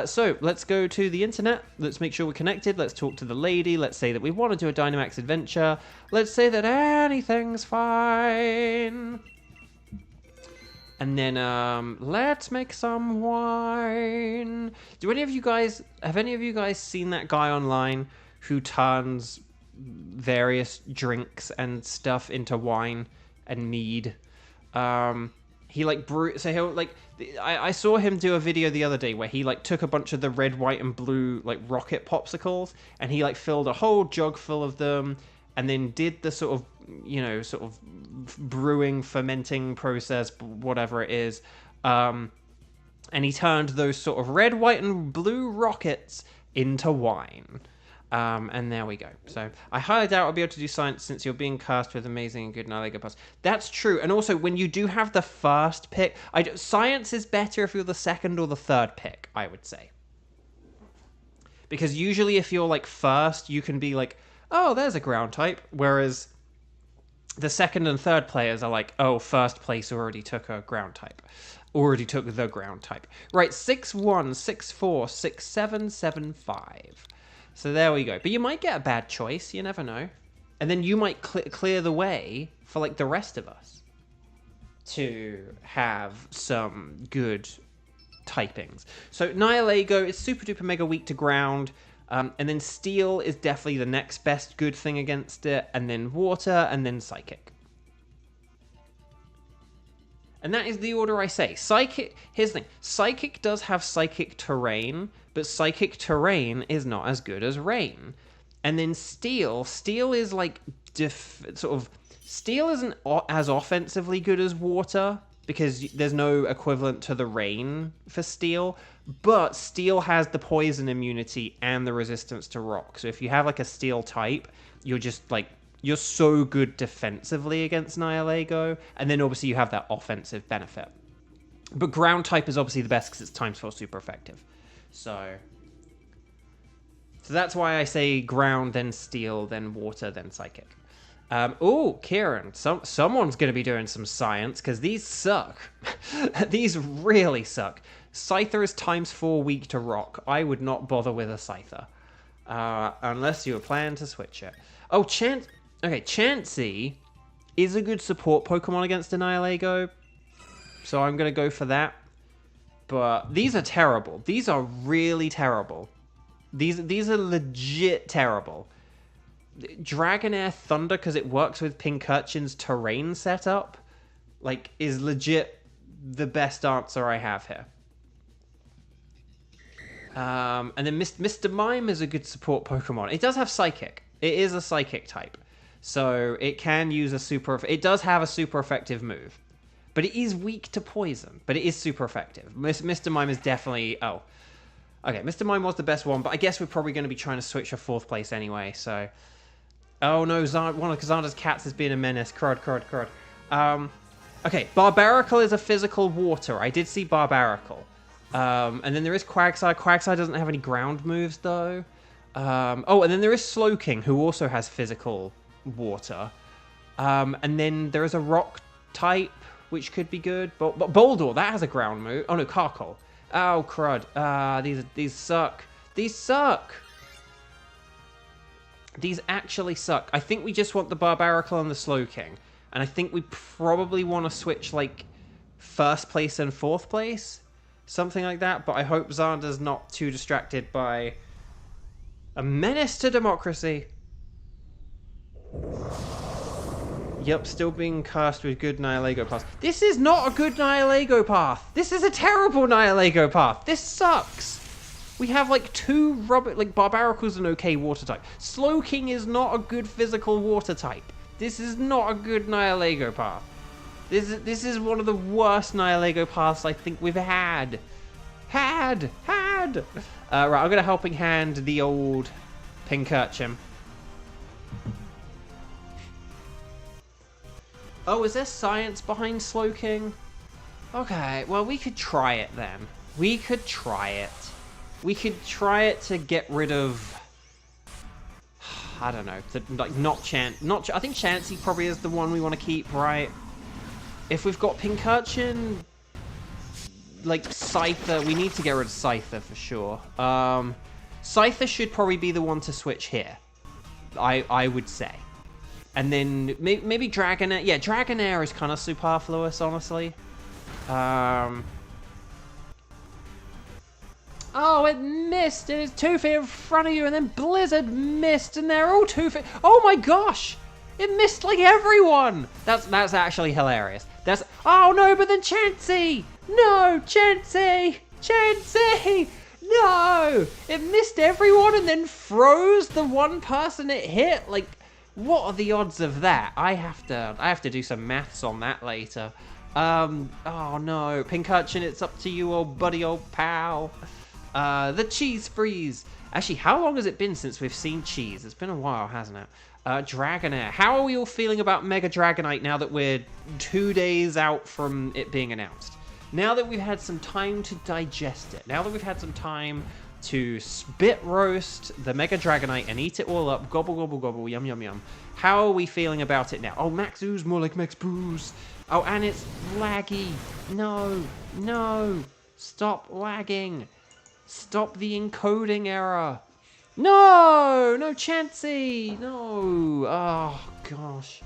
So let's go to the internet. Let's make sure we're connected. Let's talk to the lady. Let's say that we want to do a Dynamax adventure. Let's say that anything's fine. And then let's make some wine. Have any of you guys seen that guy online who turns various drinks and stuff into wine and mead? He like I saw him do a video the other day where he like took a bunch of the red, white, and blue like rocket popsicles, and he like filled a whole jug full of them, and then did the sort of brewing, fermenting process, whatever it is, and he turned those sort of red, white, and blue rockets into wine. And there we go. So I highly doubt I'll be able to do science since you're being cast with amazing and good Annihilego pass. That's true. And also, when you do have the first pick, science is better if you're the second or the third pick, I would say. Because usually if you're like first, you can be like, oh, there's a ground type. Whereas the second and third players are like, oh, first place already took a ground type. Already took the ground type. Right, 61646775. So there we go. But you might get a bad choice. You never know. And then you might clear the way for like the rest of us to have some good typings. So Annihilego is super duper mega weak to ground. And then Steel is definitely the next best good thing against it. And then Water, and then Psychic. And that is the order I say. Psychic, here's the thing. Psychic does have Psychic Terrain, but Psychic Terrain is not as good as Rain. And then Steel is like, Steel isn't as offensively good as Water, because there's no equivalent to the Rain for Steel, but Steel has the poison immunity and the resistance to rock. So if you have like a Steel type, you're just like, you're so good defensively against Annihilego, and then obviously you have that offensive benefit. But ground type is obviously the best because it's ×4 super effective. So that's why I say ground, then Steel, then Water, then Psychic. Oh, Kieran, someone's going to be doing some science, because these suck. These really suck. Scyther is ×4 weak to rock. I would not bother with a Scyther. Unless you were planning to switch it. Oh, Chansey is a good support Pokemon against Annihilego, so I'm going to go for that. But these are terrible. These are really terrible. These are legit terrible. Dragonair Thunder, because it works with Pincurchin's terrain setup, like, is legit the best answer I have here. And then Mr. Mime is a good support Pokemon. It does have Psychic. It is a Psychic type. So it can use a super... It does have a super effective move. But it is weak to poison. But it is super effective. Mr. Mime is definitely... Oh. Okay, Mr. Mime was the best one. But I guess we're probably going to be trying to switch for 4th place anyway. So... Oh no, one of Xander's cats has been a menace. Crud. Okay, Barbaracle is a physical water. I did see Barbaracle. And then there is Quagsire. Quagsire doesn't have any ground moves, though. Oh, and then there is Slowking, who also has physical water. And then there is a rock type. which could be good. But Boldor, that has a ground move. Oh no, Carkol. Oh crud. These suck. These suck. These actually suck. I think we just want the Barbaracle and the Slowking. And I think we probably want to switch, like, first place and fourth place. Something like that. But I hope Xander's not too distracted by a menace to democracy. Yep, still being cast with good Nihilego path. This is not a good Nihilego path. This is a terrible Nihilego path. This sucks. We have like two Barbaracle's an okay water type. Slowking is not a good physical water type. This is not a good Nihilego path. This is one of the worst Nihilego paths I think we've had. Right, I'm gonna helping hand the old Pincurchin. Oh, is there science behind Slowking? Okay, well we could try it then. We could try it. We could try it to get rid of, I don't know, I think Chansey probably is the one we want to keep, right? If we've got Pincurchin, like Scyther, we need to get rid of Scyther for sure. Scyther should probably be the one to switch here, I would say. And then maybe Dragonair. Yeah, Dragonair is kind of superfluous, honestly. Oh, it missed, and it's 2 feet in front of you, and then Blizzard missed, and they're all 2 feet. Oh my gosh! It missed like everyone! That's actually hilarious. Oh no, but then Chansey! No, Chansey! Chansey! No! It missed everyone and then froze the one person it hit. Like, what are the odds of that? I have to do some maths on that later. Oh no, Pincurchin, it's up to you, old buddy, old pal. The cheese freeze. Actually, how long has it been since we've seen cheese? It's been a while, hasn't it? Dragonair. How are we all feeling about Mega Dragonite now that we're 2 days out from it being announced? Now that we've had some time to digest it, now that we've had some time to spit roast the Mega Dragonite and eat it all up, gobble, gobble, gobble, yum, yum, yum. How are we feeling about it now? Oh, Max Ooze, more like Max Booze. Oh, and it's laggy. No, no, stop lagging. Stop the encoding error. No, no Chansey. No. Oh, gosh.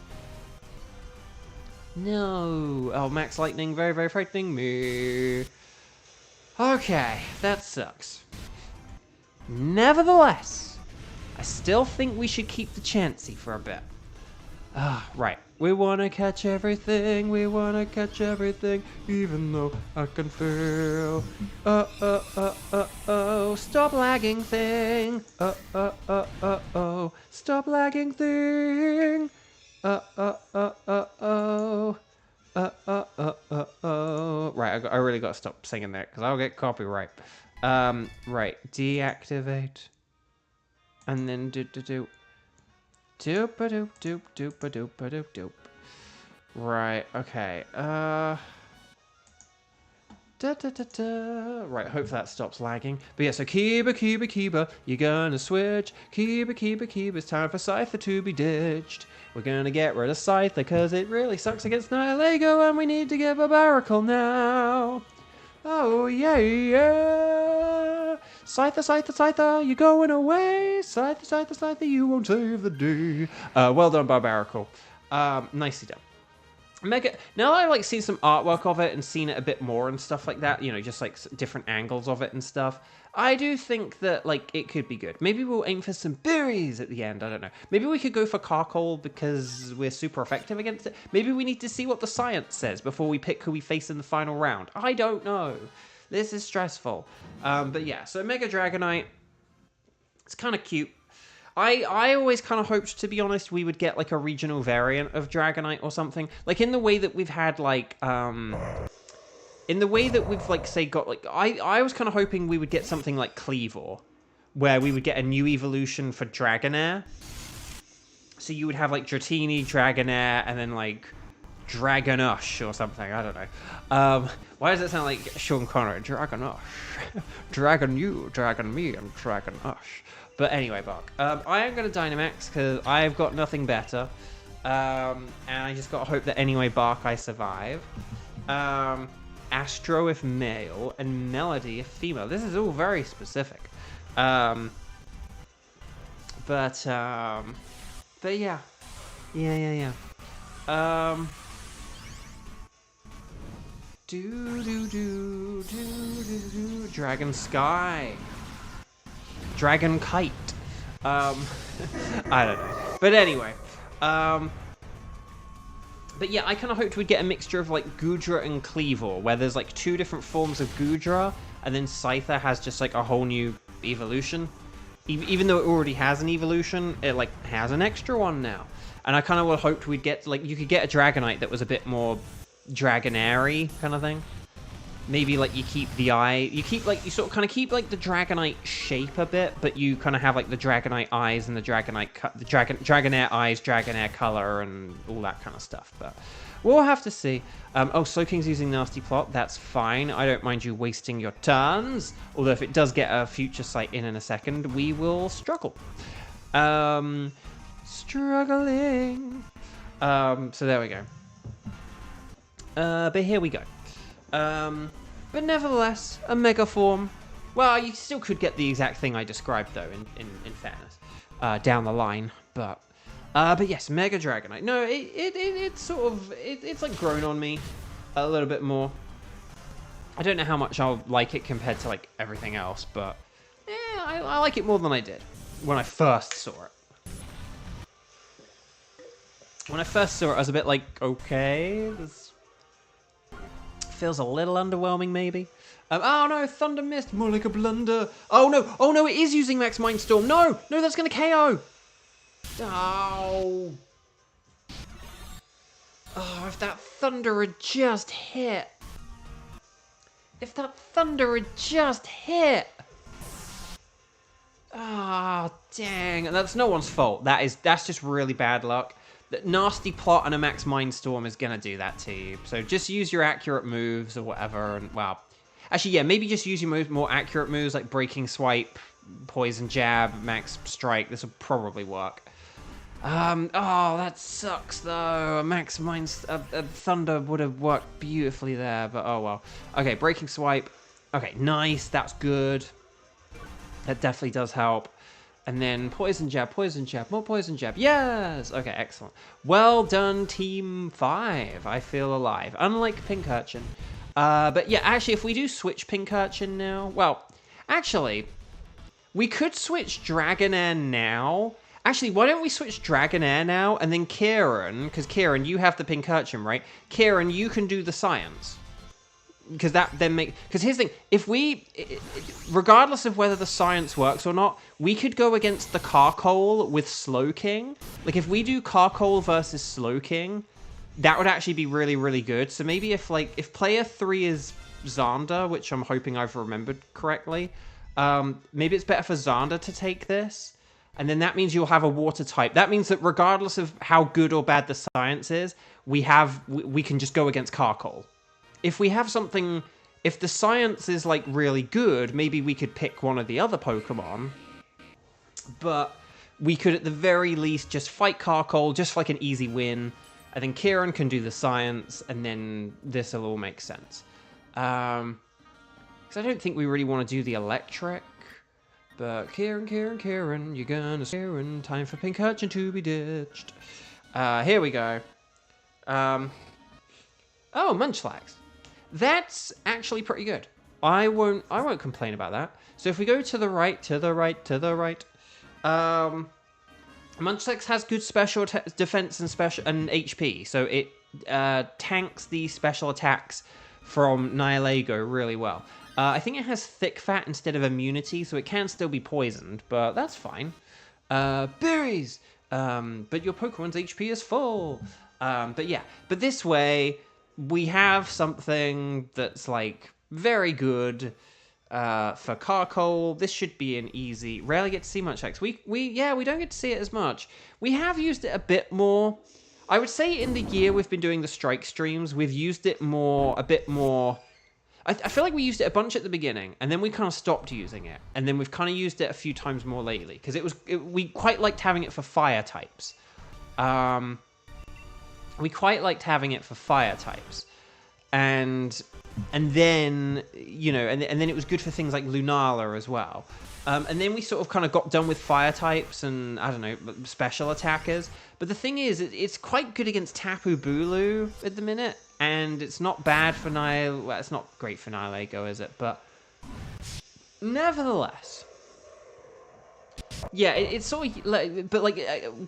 No. Oh, Max Lightning, very, very frightening me. Okay, that sucks. Nevertheless, I still think we should keep the Chansey for a bit. Right. We wanna catch everything, even though I can feel. Stop lagging thing. Stop lagging thing. Right, I really gotta stop singing that because I'll get copyright. Right, deactivate, and then do. Doop-a-doop. Right, okay. Right, hope that stops lagging. But yeah, so Kiba, you're gonna switch. Kiba, it's time for Scyther to be ditched. We're gonna get rid of Scyther because it really sucks against Nihilego and we need to get Barbaracle now. Oh, yeah. Scyther, you're going away. Scyther, you won't save the day. Well done, Barbaracle. Nicely done. Mega. Now that I've like seen some artwork of it and seen it a bit more and stuff like that, you know, just like different angles of it and stuff, I do think that like it could be good. Maybe we'll aim for some berries at the end. I don't know. Maybe we could go for Carkol because we're super effective against it. Maybe we need to see what the science says before we pick who we face in the final round. I don't know. This is stressful. But yeah, so Mega Dragonite, it's kind of cute. I always kind of hoped, to be honest, we would get like a regional variant of Dragonite or something. Like in the way that we've had like, in the way that we've like, say, got like, I was kind of hoping we would get something like Cleavor, where we would get a new evolution for Dragonair. So you would have like Dratini, Dragonair, and then like Dragonush or something. I don't know. Why does it sound like Sean Connery? Dragonush. Dragon you, Dragon me, and Dragonush. But anyway, Bark. I am going to Dynamax because I've got nothing better. And I just gotta hope that anyway, Bark, I survive. Astro if male, and Melody if female. This is all very specific. But yeah. Yeah. Dragon Sky. Dragon Kite. I don't know. But anyway. But yeah, I kind of hoped we'd get a mixture of like Goodra and Cleavor, where there's like 2 different forms of Goodra, and then Scyther has just like a whole new evolution. Even though it already has an evolution, it like has an extra one now. And I kind of hoped we'd get, like, you could get a Dragonite that was a bit more Dragonary kind of thing. Maybe, like, you keep the eye, you sort of kind of keep, like, the Dragonite shape a bit, but you kind of have, like, the Dragonite eyes and the Dragonair eyes, Dragonair color, and all that kind of stuff. But we'll have to see. Oh, Slowking's using Nasty Plot. That's fine. I don't mind you wasting your turns. Although if it does get a Future Sight in a second, we will struggle. Struggling. So there we go. But here we go. But nevertheless, a Mega Form. Well, you still could get the exact thing I described, though, in fairness, down the line. But yes, Mega Dragonite. No, it's sort of, it's like grown on me a little bit more. I don't know how much I'll like it compared to like everything else, but yeah, I like it more than I did when I first saw it. When I first saw it, I was a bit like, okay, this feels a little underwhelming, maybe. Oh no, Thunder Mist, more like a blunder. Oh no, it is using Max Mindstorm. No, that's gonna KO. Oh, if that Thunder had just hit. If that Thunder had just hit. Ah, dang. That's no one's fault. That's just really bad luck. That Nasty Plot and a Max Mindstorm is going to do that to you. So just use your accurate moves or whatever. And well, actually, yeah, maybe just use your more accurate moves like Breaking Swipe, Poison Jab, Max Strike. This will probably work. Oh, that sucks though. A Max Thunder would have worked beautifully there, but oh well. Okay, Breaking Swipe. Okay, nice. That's good. That definitely does help. And then Poison Jab, more Poison Jab. Yes! Okay, excellent. Well done, Team 5. I feel alive. Unlike Pincurchin. But yeah, actually, if we do switch Pincurchin now... Well, actually, we could switch Dragonair now. Actually, why don't we switch Dragonair now? And then Kieran, because Kieran, you have the Pincurchin, right? Kieran, you can do the science. Because that then because here's the thing, if we, regardless of whether the science works or not, we could go against the Carcole with Slowking. Like if we do Carcole versus Slowking, that would actually be really, really good. So maybe if player 3 is Xander, which I'm hoping I've remembered correctly, maybe it's better for Xander to take this. And then that means you'll have a water type. That means that regardless of how good or bad the science is, we can just go against Carcole. If we have something, if the science is like really good, maybe we could pick one of the other Pokemon. But we could at the very least just fight Carcole, just for like an easy win. And then Kieran can do the science, and then this will all make sense. Because I don't think we really want to do the electric. But Kieran, you're gonna Kieran, time for Pincurchin to be ditched. Here we go. Oh, Munchlax. That's actually pretty good. I won't complain about that. So if we go to the right, Munchlax has good special defense and HP. So it tanks the special attacks from Nihilego really well. I think it has thick fat instead of immunity, so it can still be poisoned, but that's fine. Berries! But your Pokemon's HP is full. But yeah, but this way... we have something that's like very good for Carcole. This should be an easy. Rarely get to see Munchlax. We don't get to see it as much. We have used it a bit more. I would say in the year we've been doing the strike streams, we've used it a bit more. I feel like we used it a bunch at the beginning, and then we kind of stopped using it, and then we've kind of used it a few times more lately because we quite liked having it for fire types. we quite liked having it for fire types. And then, you know, and then it was good for things like Lunala as well. And then we sort of kind of got done with fire types and, I don't know, special attackers. But the thing is, it's quite good against Tapu Bulu at the minute. And it's not bad for Nihil... Well, it's not great for Nihilego, is it? But nevertheless... Yeah, it's sort of... But, like,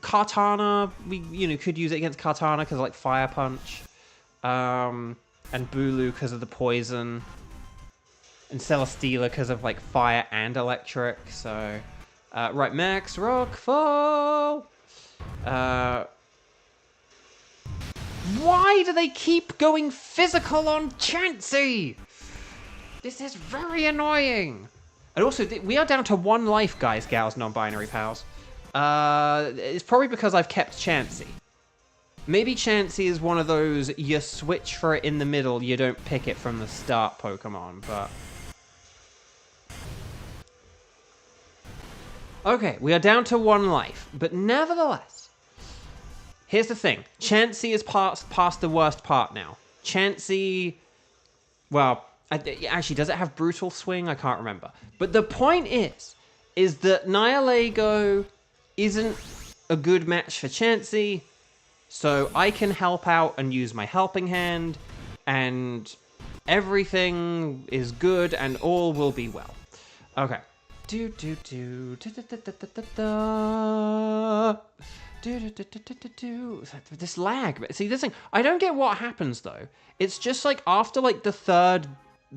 Kartana, we, you know, could use it against Kartana because, like, Fire Punch. And Bulu because of the poison. And Celesteela because of, like, fire and electric. So, right, Max Rockfall. Why do they keep going physical on Chansey? This is very annoying. And also, we are down to 1 life, guys, gals, non-binary pals. It's probably because I've kept Chansey. Maybe Chansey is one of those, you switch for it in the middle, you don't pick it from the start Pokemon, but... Okay, we are down to 1 life, but nevertheless... Here's the thing. Chansey is past the worst part now. Chansey... Well, actually, does it have Brutal Swing? I can't remember. But the point is that Nihilego isn't a good match for Chansey, so I can help out and use my Helping Hand, and everything is good and all will be well. Okay. This lag. See, this thing, I don't get what happens though. It's just like after like the 3rd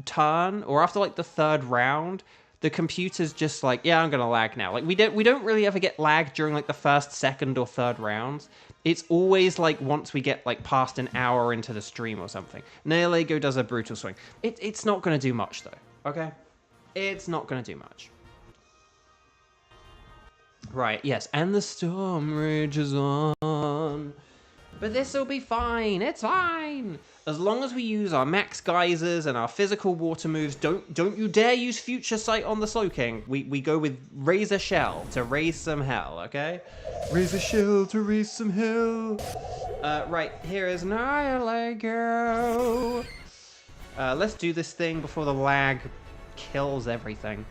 turn or after like the 3rd round, the computer's just like, yeah, I'm gonna lag now. Like we don't really ever get lag during like the 1st, 2nd, or 3rd rounds. It's always like once we get like past an hour into the stream or something. Nihilego does a Brutal Swing. It's not gonna do much though. Okay, it's not gonna do much. Right, yes, and the storm rages on. But this'll be fine, it's fine! As long as we use our max geysers and our physical water moves, don't you dare use Future Sight on the Slowking. We go with Razor Shell to raise some hell, okay? Razor Shell to raise some hell. Right, here is Nihilego. Let's do this thing before the lag kills everything.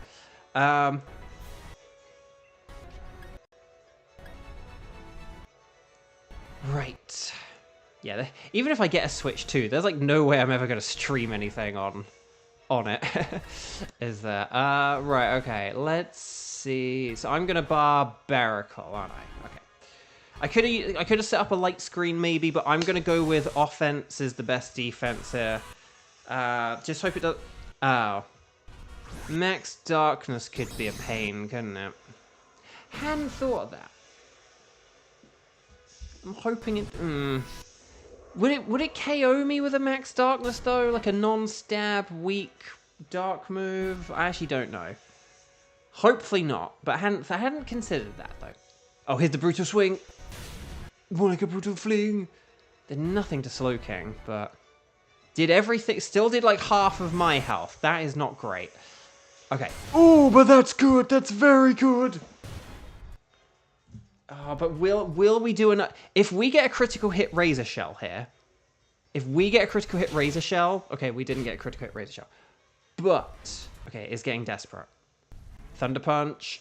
Right. Yeah, even if I get a Switch 2, there's like no way I'm ever going to stream anything on it. Is there? Right, okay. Let's see. So I'm going to Barbaracle, aren't I? Okay. I could have set up a light screen maybe, but I'm going to go with offense is the best defense here. Just hope it does... Oh. Max Darkness could be a pain, couldn't it? Hadn't thought of that. I'm hoping it... Would it KO me with a Max Darkness, though? Like a non-stab, weak, dark move? I actually don't know. Hopefully not, but I hadn't considered that, though. Oh, here's the Brutal Swing. More like a Brutal Fling. Did nothing to Slowking, but... Did everything... Still did, like, half of my health. That is not great. Okay. Oh, but that's good. That's very good. Oh, but will we do enough? If we get a critical hit Razor Shell here, okay, we didn't get a critical hit Razor Shell, but okay, it's getting desperate. Thunder Punch,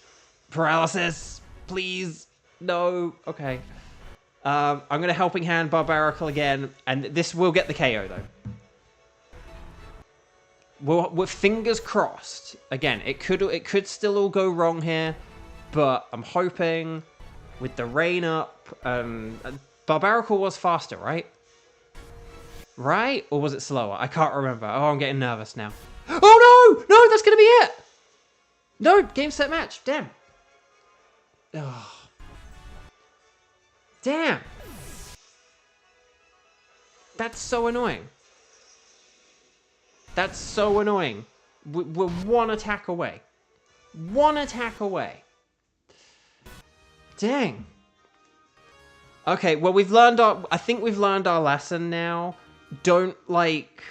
Paralysis, please, no, okay. I'm gonna Helping Hand Barbaracle again, and this will get the KO though. We're fingers crossed. Again, it could still all go wrong here, but I'm hoping. With the rain up, Barbaracle was faster, right? Right? Or was it slower? I can't remember. Oh, I'm getting nervous now. Oh, no! No, that's going to be it! No, game, set, match. Damn. Oh. Damn. That's so annoying. That's so annoying. We're 1 attack away. 1 attack away. Dang. Okay, well, I think we've learned our lesson now. Don't, like,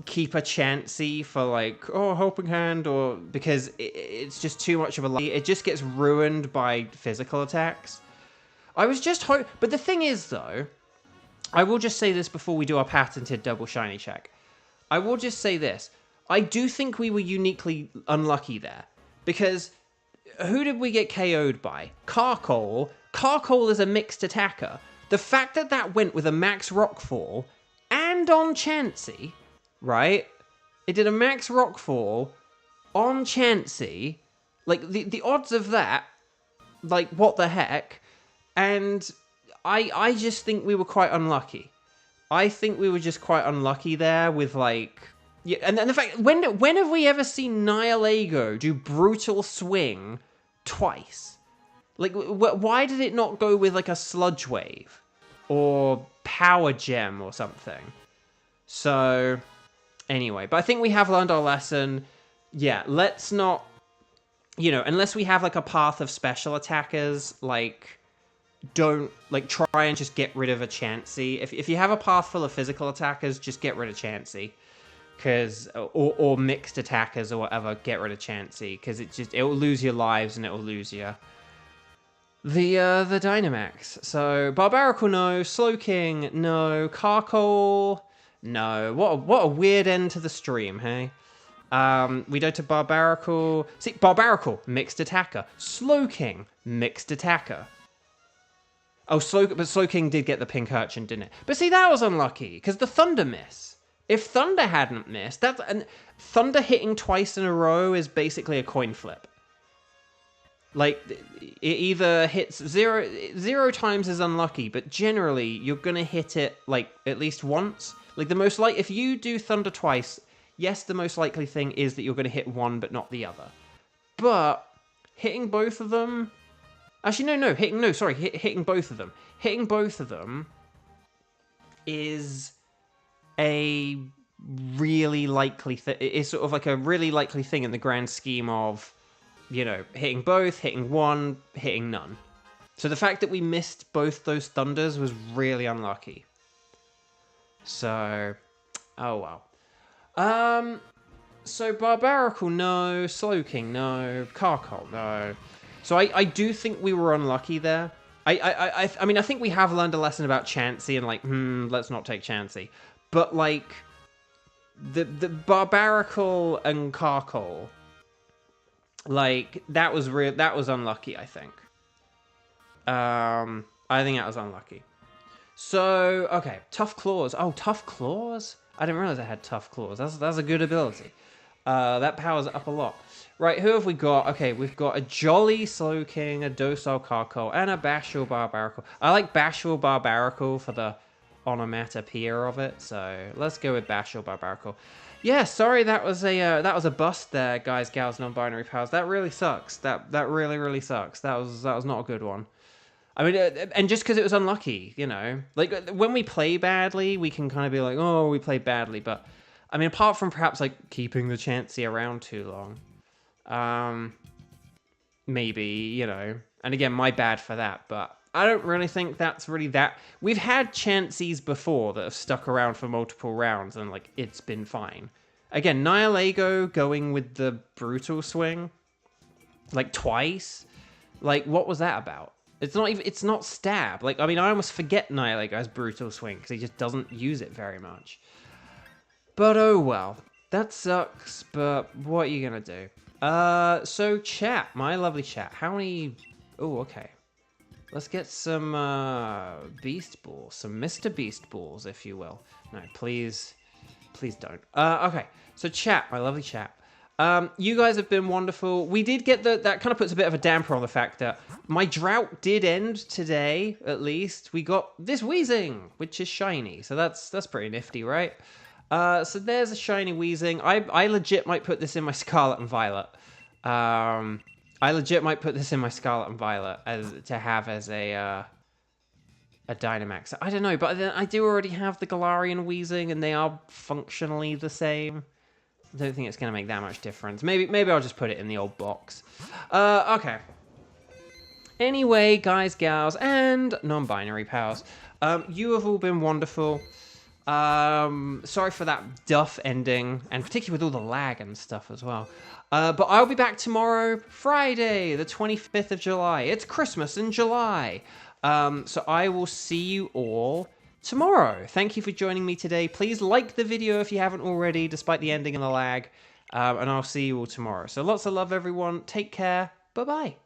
keep a Chansey for, like, oh, Helping Hand, or... Because it's just too much of a... It just gets ruined by physical attacks. I was just But the thing is, though, I will just say this before we do our patented double shiny check. I will just say this. I do think we were uniquely unlucky there. Because who did we get KO'd by? Carcole. Carcole is a mixed attacker. The fact that that went with a max rockfall and on Chansey, right? It did a max rockfall on Chansey. Like, the odds of that, like, what the heck? And I just think we were quite unlucky. I think we were just quite unlucky there with, like... Yeah, and the fact, when have we ever seen Nihilego do Brutal Swing twice? Like, why did it not go with, like, a Sludge Wave? Or Power Gem or something? So, anyway. But I think we have learned our lesson. Yeah, let's not... You know, unless we have, like, a path of special attackers, like... Don't, like, try and just get rid of a Chansey. If you have a path full of physical attackers, just get rid of Chansey. Because, or mixed attackers or whatever, get rid of Chansey. Because it will lose your lives and it will lose you. The Dynamax. So, Barbaracle, no. Slowking, no. Carcole, no. What a weird end to the stream, hey? We go to Barbaracle. See, Barbaracle, mixed attacker. Slowking, mixed attacker. Oh, but Slowking did get the pink urchin, didn't it? But see, that was unlucky, because the Thunder miss. If Thunder hadn't missed, and Thunder hitting twice in a row is basically a coin flip. Like, it either hits zero times is unlucky, but generally, you're gonna hit it, like, at least once. Like, if you do Thunder twice, yes, the most likely thing is that you're gonna hit one, but not the other. But, hitting both of them... Actually, hitting both of them. Hitting both of them is a really likely thing. It's sort of like a really likely thing in the grand scheme of, you know, hitting both, hitting one, hitting none. So the fact that we missed both those Thunders was really unlucky. So, oh well. So Barbaracle, no. Slowking, no. Carcole, no. So I do think we were unlucky there. I mean, I think we have learned a lesson about Chansey and, like, let's not take Chansey. But, like, the Barbaracle and Carcole, like, that was unlucky, I think. I think that was unlucky. So, okay, Tough Claws. Oh, Tough Claws? I didn't realize I had Tough Claws. That's a good ability. That powers it up a lot. Right, who have we got? Okay, we've got a Jolly Slowking, a Docile Carcole, and a Bashful Barbaracle. I like Bashful Barbaracle for the onomatopoeia of it, so let's go with Bashful Barbaracle. Yeah, sorry, that was a bust there, guys, gals, non-binary pals. That really sucks. That really, really sucks. That was not a good one. I mean, and just because it was unlucky, you know, like when we play badly, we can kind of be like, oh, we played badly, but I mean, apart from perhaps like keeping the Chansey around too long. Maybe, you know, and again, my bad for that, but I don't really think that's really that. We've had Chanseys before that have stuck around for multiple rounds and, like, it's been fine. Again, Nihilego going with the Brutal Swing, like, twice. Like, what was that about? It's not stab. Like, I mean, I almost forget Nihilego has Brutal Swing because he just doesn't use it very much. But oh well. That sucks, but what are you gonna do? So chat, my lovely chat. How many... Oh, okay. Let's get some, Beast Balls. Some Mr. Beast Balls, if you will. No, please don't. Okay. So chat, my lovely chat. You guys have been wonderful. We did get that kind of puts a bit of a damper on the fact that my drought did end today, at least. We got this Weezing, which is shiny. So that's pretty nifty, right? So there's a shiny Weezing. I legit might put this in my Scarlet and Violet. I legit might put this in my Scarlet and Violet to have as a Dynamax. I don't know, but then I do already have the Galarian Weezing, and they are functionally the same. I don't think it's going to make that much difference. Maybe I'll just put it in the old box. Okay. Anyway, guys, gals, and non-binary pals, you have all been wonderful. Sorry for that duff ending, and particularly with all the lag and stuff as well. But I'll be back tomorrow, Friday, the 25th of July. It's Christmas in July. So I will see you all tomorrow. Thank you for joining me today. Please like the video if you haven't already, despite the ending and the lag. And I'll see you all tomorrow. So lots of love, everyone. Take care. Bye-bye.